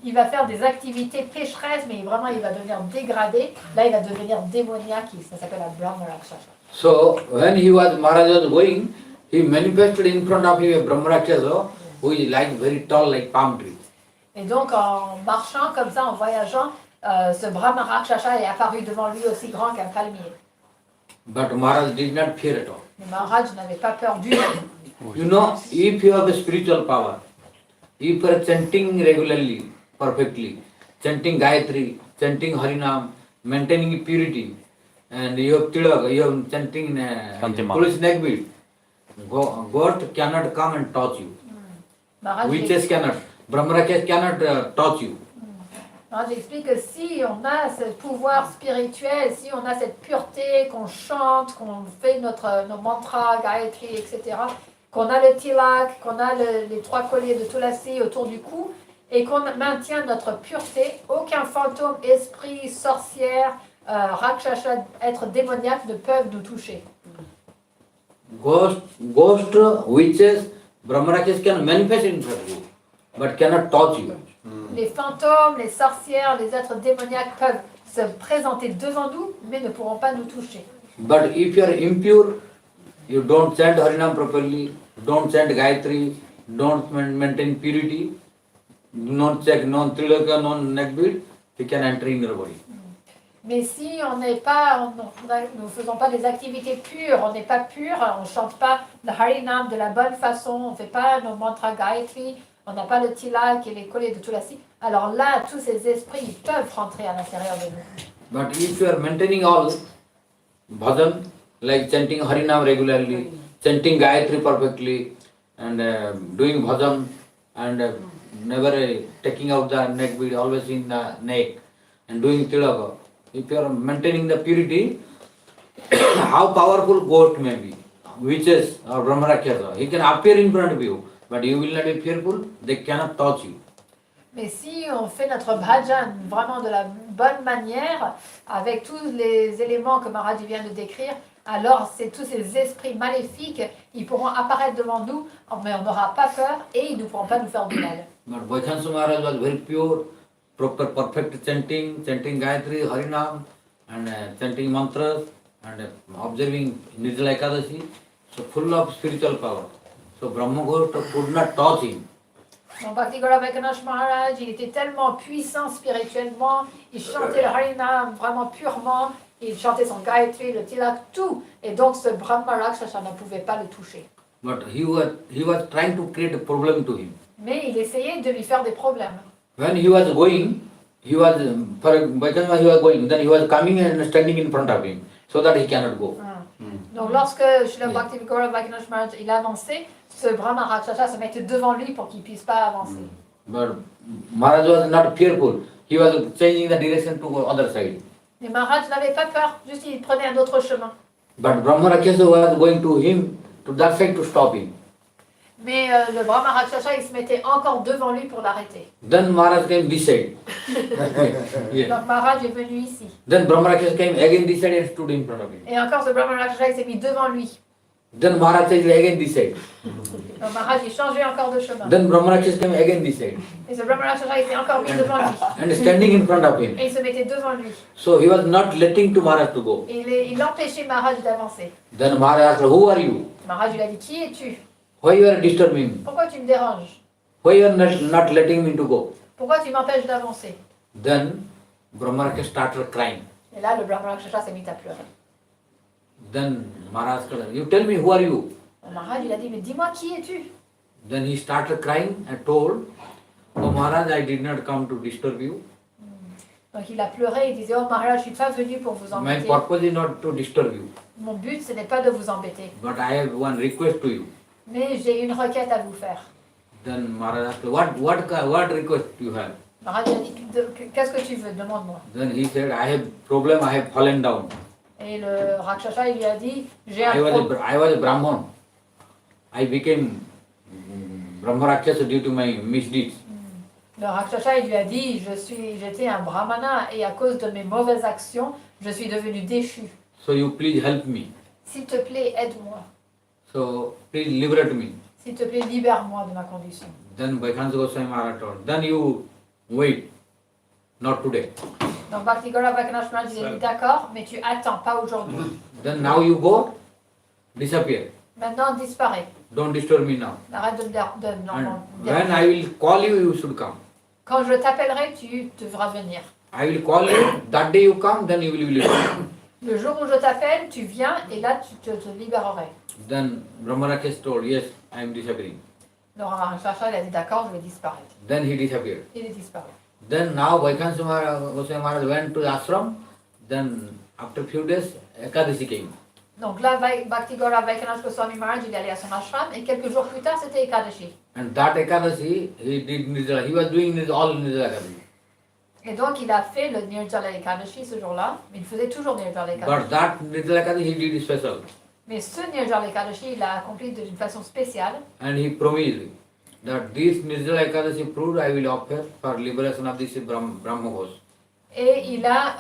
il va faire des activités pécheresses, mais vraiment il va devenir dégradé. Là, il va devenir démoniaque, ça s'appelle un Brahma Rakshasa. So when Maharaj was going, he manifested in front of him a Brahma Rakshasa who is like very tall like palm tree. Et donc en marchant comme ça, en voyageant, ce Brahma Rakshasa est apparu devant lui aussi grand qu'un palmier. But Maharaj did not fear at all. Mais Maharaj n'avait pas peur du tout. You know, if you have a spiritual power, if you are chanting regularly, perfectly, chanting Gayatri, chanting Harinam, maintaining purity, and you have tilak, you have chanting police neck beat, God cannot come and touch you. Witches cannot, Brahmarakas cannot touch you. J'explique que si on a ce pouvoir spirituel, si on a cette pureté, qu'on chante, qu'on fait nos mantras, Gayatri, etc., qu'on a le tilak, qu'on a les 3 colliers de tulasi autour du cou, et qu'on maintient notre pureté, aucun fantôme, esprit, sorcière, rakshasa, être démoniaque ne peuvent nous toucher. Ghost, witches, Brahmarakas can manifest in front of you, but cannot touch you. Les fantômes, les sorcières, les êtres démoniaques peuvent se présenter devant nous, mais ne pourront pas nous toucher. But if you are impure, you don't chant Harinam properly, don't chant Gayatri, don't maintain purity, don't check non-trilaka, non-neckbead, he can enter in your body. Mais si on n'est pas, nous ne faisons pas des activités pures, on n'est pas pur, on ne chante pas le Harinam de la bonne façon, on ne fait pas nos mantras Gayatri, on n'a pas le tilak et les colliers de tulasi, alors là, tous ces esprits ils peuvent rentrer à l'intérieur de nous. But if you are maintaining all bhajan, like chanting Harinam regularly, chanting Gayatri perfectly, and doing bhajan, and never taking out the neck bead, always in the neck, and doing tilaka, if you are maintaining the purity, how powerful ghost may be, witches or Brahmarakshasa, he can appear in front of you, but you will not be fearful, they cannot touch you. Mais si on fait notre bhajan vraiment de la bonne manière, avec tous les éléments que Maharaj vient de décrire, alors tous ces esprits maléfiques, ils pourront apparaître devant nous, mais on n'aura pas peur et ils ne pourront pas nous faire du mal. But Vaikhansa Maharaj was very pure, proper, perfect chanting Gayatri, Harinam, and chanting mantras, and observing Nirjala Ekadashi, so full of spiritual power. So Brahma Ghost could not touch him. Donc Bhakti Gaura Vaikanath Maharaj, il était tellement puissant spirituellement, il chantait le Harinam vraiment purement, il chantait son Gayatri, le Tilak, tout. Et donc ce Brahma Rakshasa ne pouvait pas le toucher. But he was trying to create a problem to him. Mais il essayait de lui faire des problèmes. When he was going, then he was coming and standing in front of him, so that he cannot go. Donc lorsque Srila Bhakti Gaura Vaikanath Maharaj il avançait, ce Brahma Rakshasa se mettait devant lui pour qu'il ne puisse pas avancer. But Maharaj was not fearful. He was changing the direction to the other side. Mais Maharaj n'avait pas peur, juste il prenait un autre chemin. But Brahma Rakshasa was going to him, to that side to stop him. Mais le Brahma Rakshasa, il se mettait encore devant lui pour l'arrêter. Then Maharaj came this side. Donc Maharaj est venu ici. Then Brahma Rakshasa came again this side and stood in front of him. Et encore ce Brahma Rakshasa, il s'est mis devant lui. Then Maharaj is again this side. Donc Maharaj, il changeait encore de chemin. Then Brahmarakshas came again this side. Et ce Brahma Rakshasa était encore mis devant lui. And standing in front of him. Et il se mettait devant lui. So he was not letting to Maharaj to go. Et il empêchait Maharaj d'avancer. Then Maharaj asked, who are you? Maharaj lui a dit, qui es-tu? Why you are disturbing me? Pourquoi tu me déranges? Why you are not letting me to go? Pourquoi tu m'empêches d'avancer? Then Brahmarakshas started crying. Et là, le Brahma Rakshasa s'est mis à pleurer. Then Maharaj said, you tell me who are you? Maharaj, il a dit, mais dis-moi, qui es-tu? Then he started crying and told, oh Maharaj, I did not come to disturb you. Donc il a pleuré, il disait, oh Maharaj, je ne suis pas venu pour vous My embêter. purpose is not to disturb you. Mon but, ce n'est pas de vous embêter. But I have one request to you. Mais j'ai une requête à vous faire. Then Maharaj asked, what request you have? Maharaj a dit, qu'est-ce que tu veux? Demande-moi. Then he said, I have problem, I have fallen down. Et le Rakshasa, il lui a dit, j'ai un I problème. was a Brahman. I became Brahmarakshasa due to my misdeeds. Le Rakshasa, il lui a dit, j'étais un brahmana et à cause de mes mauvaises actions, je suis devenu déchu. So you please help me. S'il te plaît, aide-moi. So please liberate me. S'il te plaît, libère-moi de ma condition. Then Vaikhansa Goswami Maharaj told, then you wait, not today. Donc Bhakti Gaura Vaikhanasa Maharaj, il a dit, d'accord, mais tu attends, pas aujourd'hui. Then now you go, disappear. Maintenant, disparaît. Don't disturb me now. Arrête de me And when I will call you, you should come. Quand je t'appellerai, tu devras venir. I will call you, that day you come, then you will be liberated. Le jour où je t'appelle, tu viens et là, tu te libérerai. Then Brahmarakshas told, yes, I am disappearing. Donc Rakshasa, il a dit, d'accord, je vais disparaître. Then he disappeared. Il est disparu. Then now Vaikhansa Goswami Maharaj went to the ashram. Then after few days, Ekadashi came. Donc là, Bhakti Gaura Vaikhanasa Goswami Maharaj, il est allé à son ashram et quelques jours plus tard, c'était Ekadashi. And that Ekadashi, he was doing all Nirjala Ekadashi. Et donc, il a fait le Nirjala Ekadashi ce jour-là, mais il faisait toujours Nirjala Ekadashi. But that Nirjala Ekadashi he did special. Mais ce Nirjala Ekadashi, il l'a accompli d'une façon spéciale. And he promised that this Nirjala Ekadashi fruit I will offer for liberation of this Brahmagos. Et il a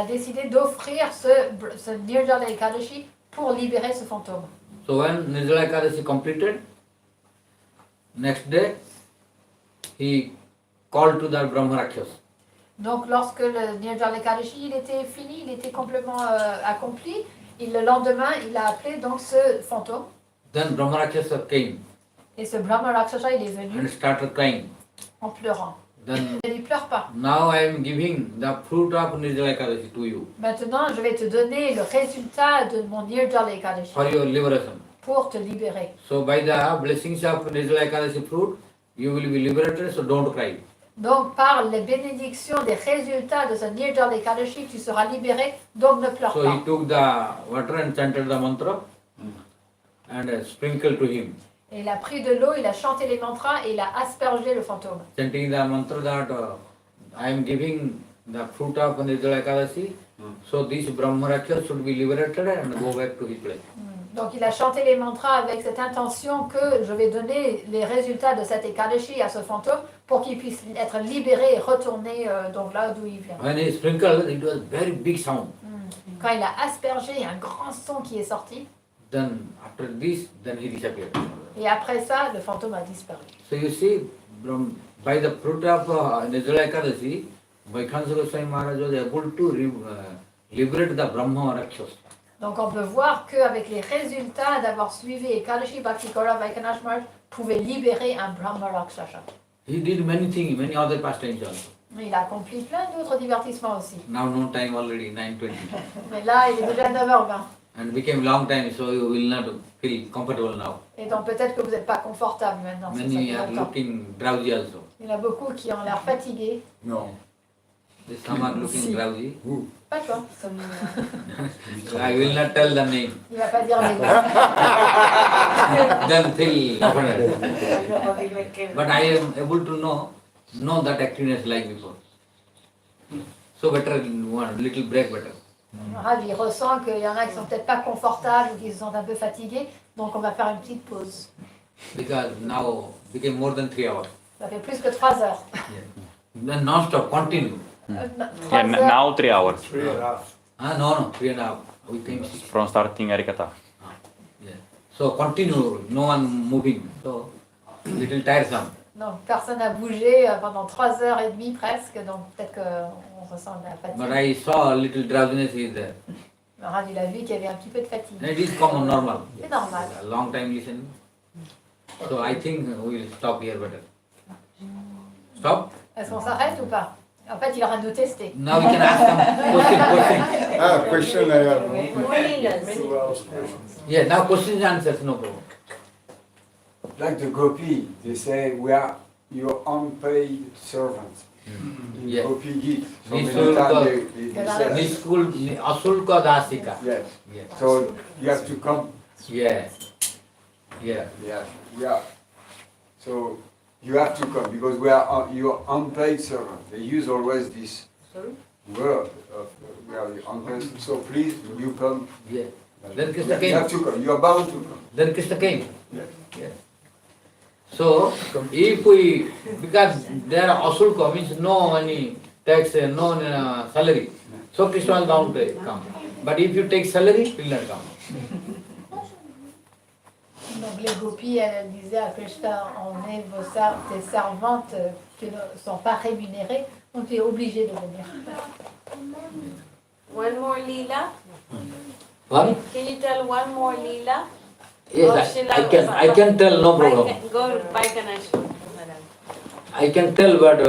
décidé d'offrir ce Nirjala Ekadashi pour libérer ce fantôme. So when Nirjala Ekadashi completed, next day, he called to the Brahmarakshas. Donc lorsque le Nirjala Ekadashi il était fini, il était complètement accompli, le lendemain il a appelé donc ce fantôme. Then Brahmarakshasa came. Et ce Brahma Rakshasa il est venu And started crying. en pleurant. Then Il ne pleure pas. now I am giving the fruit of Nirjala Ekadashi to you Maintenant je vais te donner le résultat de mon Nirjala Ekadashi for your liberation. pour te libérer. So by the blessings of Nirjala Ekadashi fruit, you will be liberated, so don't cry. Donc par les bénédictions des résultats de ce Nirjala Ekadashi, tu seras libéré, donc ne pleure So pas. he took the water and chanted the mantra and sprinkled to him. Et il a pris de l'eau, il a chanté les mantras et il a aspergé le fantôme. Chanting the mantra that I am giving the fruit of Nirjala Ekadashi, so this Brahmarakshasa should be liberated and go back to his place. Donc il a chanté les mantras avec cette intention que je vais donner les résultats de cette Ekadashi à ce fantôme pour qu'il puisse être libéré et retourner donc là d'où il vient. When he sprinkled, it was very big sound. Quand il a aspergé, il y a un grand son qui est sorti. Then after this, then he disappeared. Et après ça, le fantôme a disparu. So you see, by the fruit of Nirjala Ekadashi, Vaikhansa Goswami Maharaj was able to liberate the Brahma Rakshas. Donc on peut voir qu'avec les résultats d'avoir suivi Ekadashi, Bhakti Gaura Vaikhanasa Maharaj pouvait libérer un Brahma Rakshasa. He did many things, many other pastimes also. Il a accompli plein d'autres divertissements aussi. Now no time already, 9:20. Mais là, il est déjà 9h20. And became long time, so you will not feel comfortable now. Et donc peut-être que vous n'êtes pas confortable maintenant. c'est ça Many qui are m'attend. looking drowsy also. Il y en a beaucoup qui ont l'air fatigués. No. Some are looking drowsy. Pas toi. I will not tell the name. Il ne va pas dire les noms. Then feel offended. But I am able to know that activeness like before. So better one little break better. Il ressent qu'il y en a qui sont peut-être pas confortables ou qui se sentent un peu fatigués, donc on va faire une petite pause. Because now became more than 3 hours. Ça fait plus que 3 heures. Then non-stop, continue. 3 Yeah, heures. now 3 hours. 3.5. No, 3.5. We came 6. From starting Arikata. Yeah. So continue, no one moving. So little tiresome. Donc personne n'a bougé pendant 3h30 presque, donc peut-être qu'on ressent de la But fatigue. I saw a little drowsiness is there. Maharaj, il a vu qu'il y avait un petit peu de fatigue. And it is common, normal. C'est normal. A long time listening. So I think we will stop here better. Stop? Est-ce qu'on s'arrête ou pas? En fait, il est en train de nous tester. Now we can ask some Ah, question I have. More lilas. Yeah, now questions and answers, no problem. Like the Gopi, they say we are your unpaid servants. In Yeah. Gopi Gita. So many Nisulka. times they say, Niskul, asulka dasika. yes. Yes. So you have to come. Yes. Yeah. Yeah, we are. So you have to come because we are your unpaid servant. They use always this word of we are your unpaid. So please, you come. Yeah. Then Krishna You came. have to come. You are bound to come. Then Krishna came. Yes. Yeah. So if we, because there are asulka means no any tax, no salary. So Krishna is bound to come. But if you take salary, he will not come. Donc les gopis, elle disait à Krishna, on est tes servantes qui ne sont pas rémunérées, donc tu es obligé de venir. One more lila. What? Can you tell one more lila? Yes, I can tell, no problem. Go by Ganesh. I can tell, but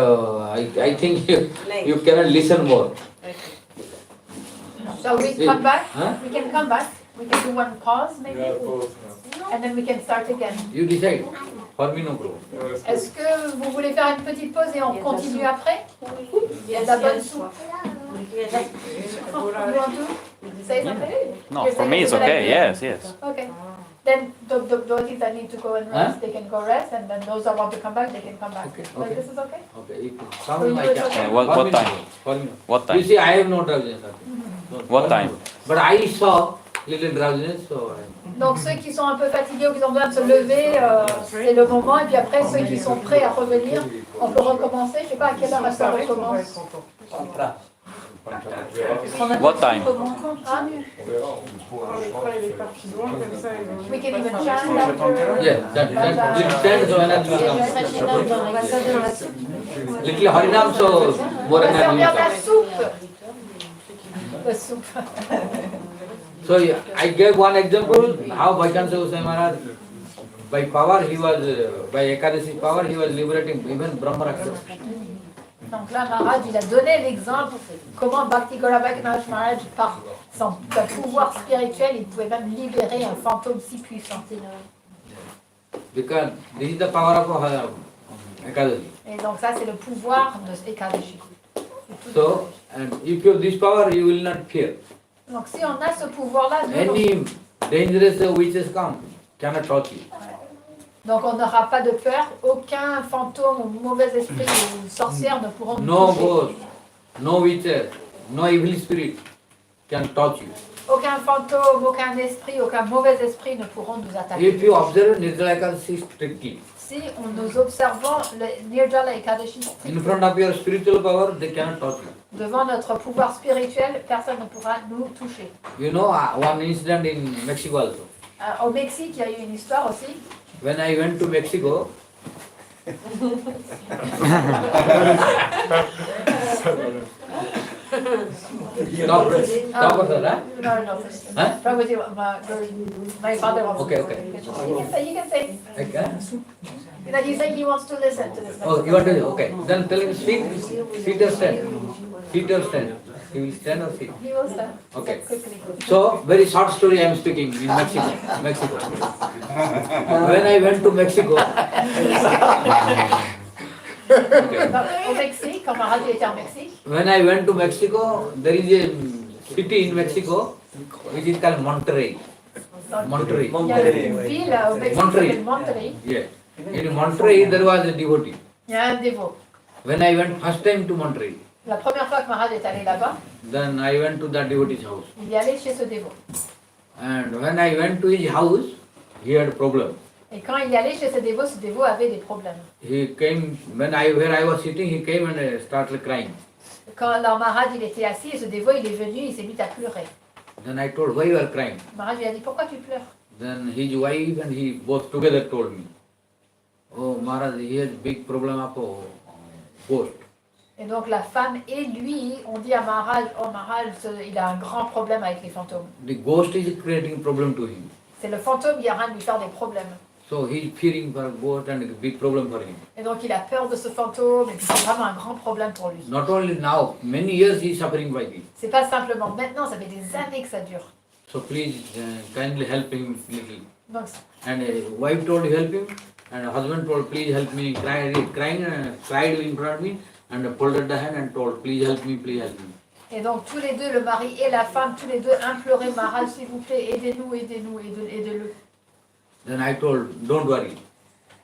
I think you cannot listen more. So we come back, Huh? we can come back, we can do one pause maybe, and then we can start again. You decide. For me, no problem. Est-ce que vous voulez faire une petite pause et on continue après? Il y a de la bonne soupe. You want to say something? No, You're for saying me it's a good okay. idea. Yes, yes. Okay. Then those things that need to go and rest, they can go rest, and then those that want to come back, they can come back. Okay, So okay. this is okay? Okay, if For some you I it's can. okay? What For me, no time? problem. For me, no. What time? You see, I have no drowsiness. So What for time? me, but I saw little drowsiness, so Donc ceux qui sont un peu fatigués ou qui ont besoin de se lever, c'est le moment. Et puis après, ceux qui sont prêts à revenir, on peut recommencer. Je ne sais pas à quelle heure ça recommence. What time? Hein? We can even chant after. yeah, that little stand so energy will come. Little harinam so more On va faire energy bien will la come. soupe. La soupe. So yeah, I gave one example how Bhajansa Goswami Maharaj, by power he was, by Ekadasi power he was liberating even Brahma Rakshasa. Donc là, Maharaj, il a donné l'exemple comment Bhakti Gaurabhakti Maharaj, par son pouvoir spirituel, il pouvait même libérer un fantôme si puissant. Because this is the power of Ekadasi. Et donc ça, c'est le pouvoir de Ekadashi. So, and if you have this power, you will not fear. Donc si on a ce pouvoir-là, nous, Any dangerous witches come, cannot touch you. donc on n'aura pas de peur, aucun fantôme ou mauvais esprit ou sorcière ne pourront nous No toucher. ghost, no witches, no evil spirit can touch you. Aucun fantôme, aucun esprit, aucun mauvais esprit ne pourront nous attaquer. If you observe Nirjala Ekadasi strictly, Si nous observons le Nirjala Ekadashi in front of your spiritual power, they cannot touch you. devant notre pouvoir spirituel, personne ne pourra nous toucher. You know one incident in Mexico also. Au Mexique, il y a eu une histoire aussi. When I went to Mexico, stop, huh? No. Huh? Probably my father wants Okay, to. okay. You can say. Okay. That he said he wants to listen to this. Oh, you want to? Okay. Then tell him speak. Sit or stand. Sit or stand. He will stand or sit. He will stand. Okay. Quickly. So, very short story I am speaking in Mexico. When I went to Mexico, Au Mexique, quand Maharaj était en Mexique, when I went to Mexico, there is a city in Mexico which is called Monterrey. Monterrey. il y a une ville au Mexique qui s'appelle Monterrey. Yeah. In Monterrey there was a devotee. Il y a un dévot. When I went first time to Monterrey, La première fois que Maharaj est allé là-bas, then I went to that devotee's house. il est allé chez ce dévot. And when I went to his house, he had a problem. Et quand il est allé chez ce dévot avait des problèmes. He came, where I was sitting, he came and started crying. Quand alors Maharaj il était assis et ce dévot il est venu, il s'est mis à pleurer. Then I told, why you are crying? Maharaj lui a dit pourquoi tu pleures? Then his wife and he both together told me, oh Maharaj, he has big problem of ghost. Et donc la femme et lui ont dit à Maharaj, oh Maharaj, il a un grand problème avec les fantômes. The ghost is creating problem to him. C'est le fantôme qui est en train de lui faire des problèmes. So he is fearing for ghost and a big problem for him. Et donc il a peur de ce fantôme et puis c'est vraiment un grand problème pour lui. Not only now, many years he is suffering by it. C'est pas simplement maintenant, ça fait des années que ça dure. So please kindly help him little. Donc, And wife told help him, and husband told please help me. Cried in front of me, and folded the hand and told please help me, please help me. et donc tous les deux, le mari et la femme, tous les deux imploraient Maharaj, s'il vous plaît, aidez-nous, aidez-nous, aidez-le. Then I told, don't worry,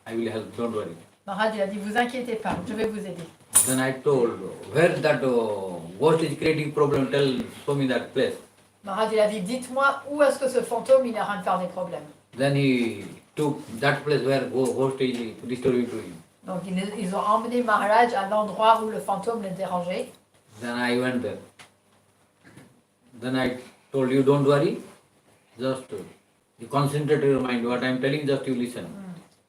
I will help, don't worry. Maharaj il a dit, vous inquiétez pas, je vais vous aider. Then I told, where that ghost is creating problem, show me that place. Maharaj il a dit, dites-moi où est-ce que ce fantôme il est en train de faire des problèmes. Then he took that place where ghost is disturbing to him. Donc ils ont emmené Maharaj à l'endroit où le fantôme le dérangeait. Then I went there. Then I told you, don't worry, just you concentrate your mind. What I am telling, just you listen.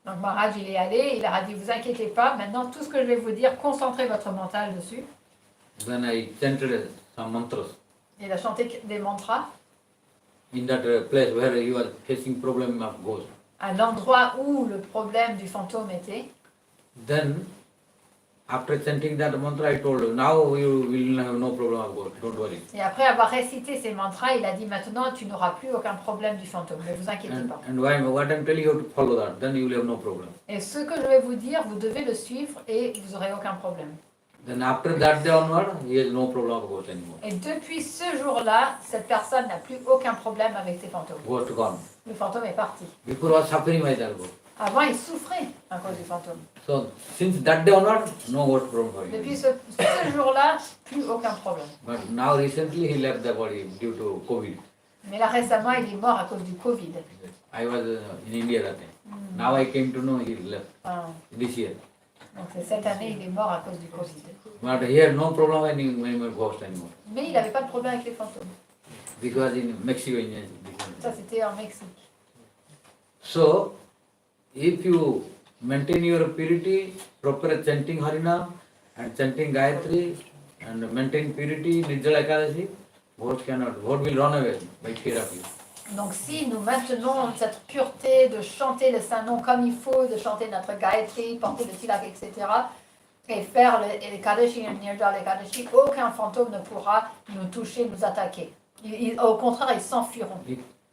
Donc Maharaj il est allé, il a dit, vous inquiétez pas, maintenant tout ce que je vais vous dire, concentrez votre mental dessus. Then I chanted some mantras Il a chanté des mantras in that place where he was facing problem of ghost. à l'endroit où le problème du fantôme était. Then, after chanting that mantra, I told you, now you will have no problem of ghost, don't worry. Et après avoir récité ces mantras, il a dit, maintenant tu n'auras plus aucun problème du fantôme, ne vous inquiétez pas. And what I'm telling you, to follow that, then you will have no problem. Et ce que je vais vous dire, vous devez le suivre et vous n'aurez aucun problème. Then after that day onward, he has no problem of ghost anymore. Et depuis ce jour-là, cette personne n'a plus aucun problème avec ses fantômes. Ghost gone. Le fantôme est parti. Before was suffering by that ghost. Avant, il souffrait à cause du fantôme. So, since that day onward, no ghost problem for him. Depuis ce jour-là, plus aucun problème. But now recently he left the body due to COVID. Mais là récemment, il est mort à cause du Covid. I was in India that time. Now I came to know he left Ah, this year. donc c'est cette année, il est mort à cause du Covid. But he had no problem with ghost anymore. Mais il n'avait pas de problème avec les fantômes. Because in Mexico, Ça, c'était en Mexique. So, if you maintain your purity, proper chanting Harina and chanting Gayatri and maintain purity, Nirjala Ekadashi, ghost will run away by fear of you. Donc si nous maintenons cette pureté de chanter le Saint-Nom comme il faut, de chanter notre Gayatri, porter le tilak, etc., et faire le Kadashi et le Nirjala Ekadashi, aucun fantôme ne pourra nous toucher, nous attaquer. Au contraire, ils s'enfuiront.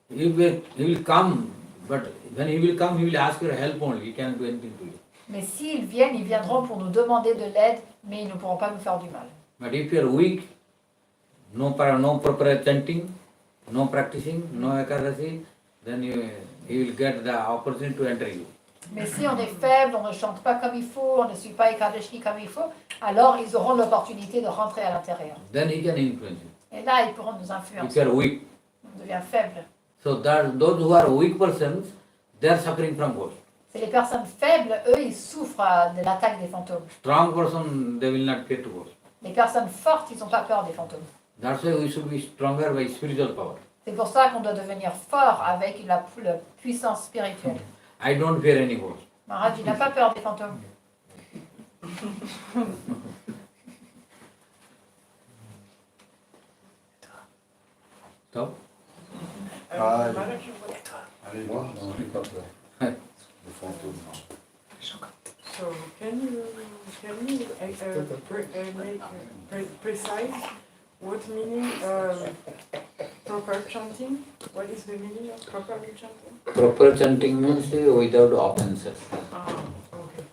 He will come, but when he will come, he will ask your help only. He cannot do anything to you. Mais s'ils viennent, ils viendront pour nous demander de l'aide, mais ils ne pourront pas nous faire du mal. But if you are weak, no proper chanting, no practicing, no Ekadashi, then he will get the opportunity to enter you. Mais si on est faible, on ne chante pas comme il faut, on ne suit pas Ekadashi comme il faut, alors ils auront l'opportunité de rentrer à l'intérieur. Then he can influence you. Et là, ils pourront nous If influencer. you are weak. On devient faible. So those who are weak persons, they are suffering from ghost. C'est les personnes faibles, eux, ils souffrent de l'attaque des fantômes. Strong person, they will not fear to ghost. Les personnes fortes, ils n'ont pas peur des fantômes. That's why we should be stronger by spiritual power. C'est pour ça qu'on doit devenir fort avec la puissance spirituelle. I don't fear any ghost. Maharaj, il n'a pas peur des fantômes. Stop. Allez, moi, non, j'ai pas peur. Le fantôme. So can you make precise what meaning proper chanting? What is the meaning of proper chanting? Proper chanting means without offenses. Okay.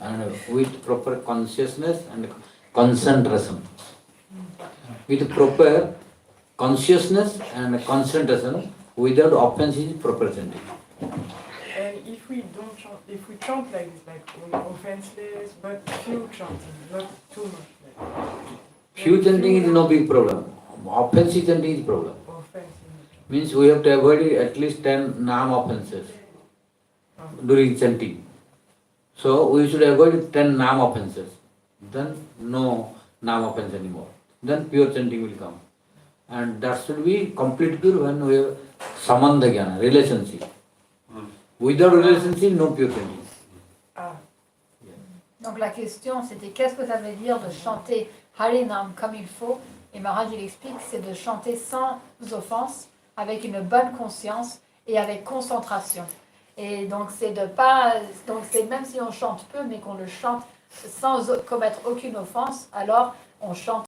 And with proper consciousness and concentration. With proper consciousness and concentration, without offense is proper chanting. And if we don't chant, if we chant like this, like offenseless, but few chanting, not too much. Few chanting is no big problem. Offensive chanting is problem. Means we have to avoid at least 10 non-offenses during chanting. So we should avoid 10 non-offenses. Then no non-offense anymore. Then pure chanting will come. And that should be complete pure when we have samandha jnana, relationship. Without relationship, no pure chanting. Donc la question c'était qu'est-ce que ça veut dire de chanter Harinam comme il faut? Et Maharaj il explique c'est de chanter sans offense, avec une bonne conscience et avec concentration. Et donc c'est de pas, donc c'est même si on chante peu mais qu'on le chante sans commettre aucune offense, alors on chante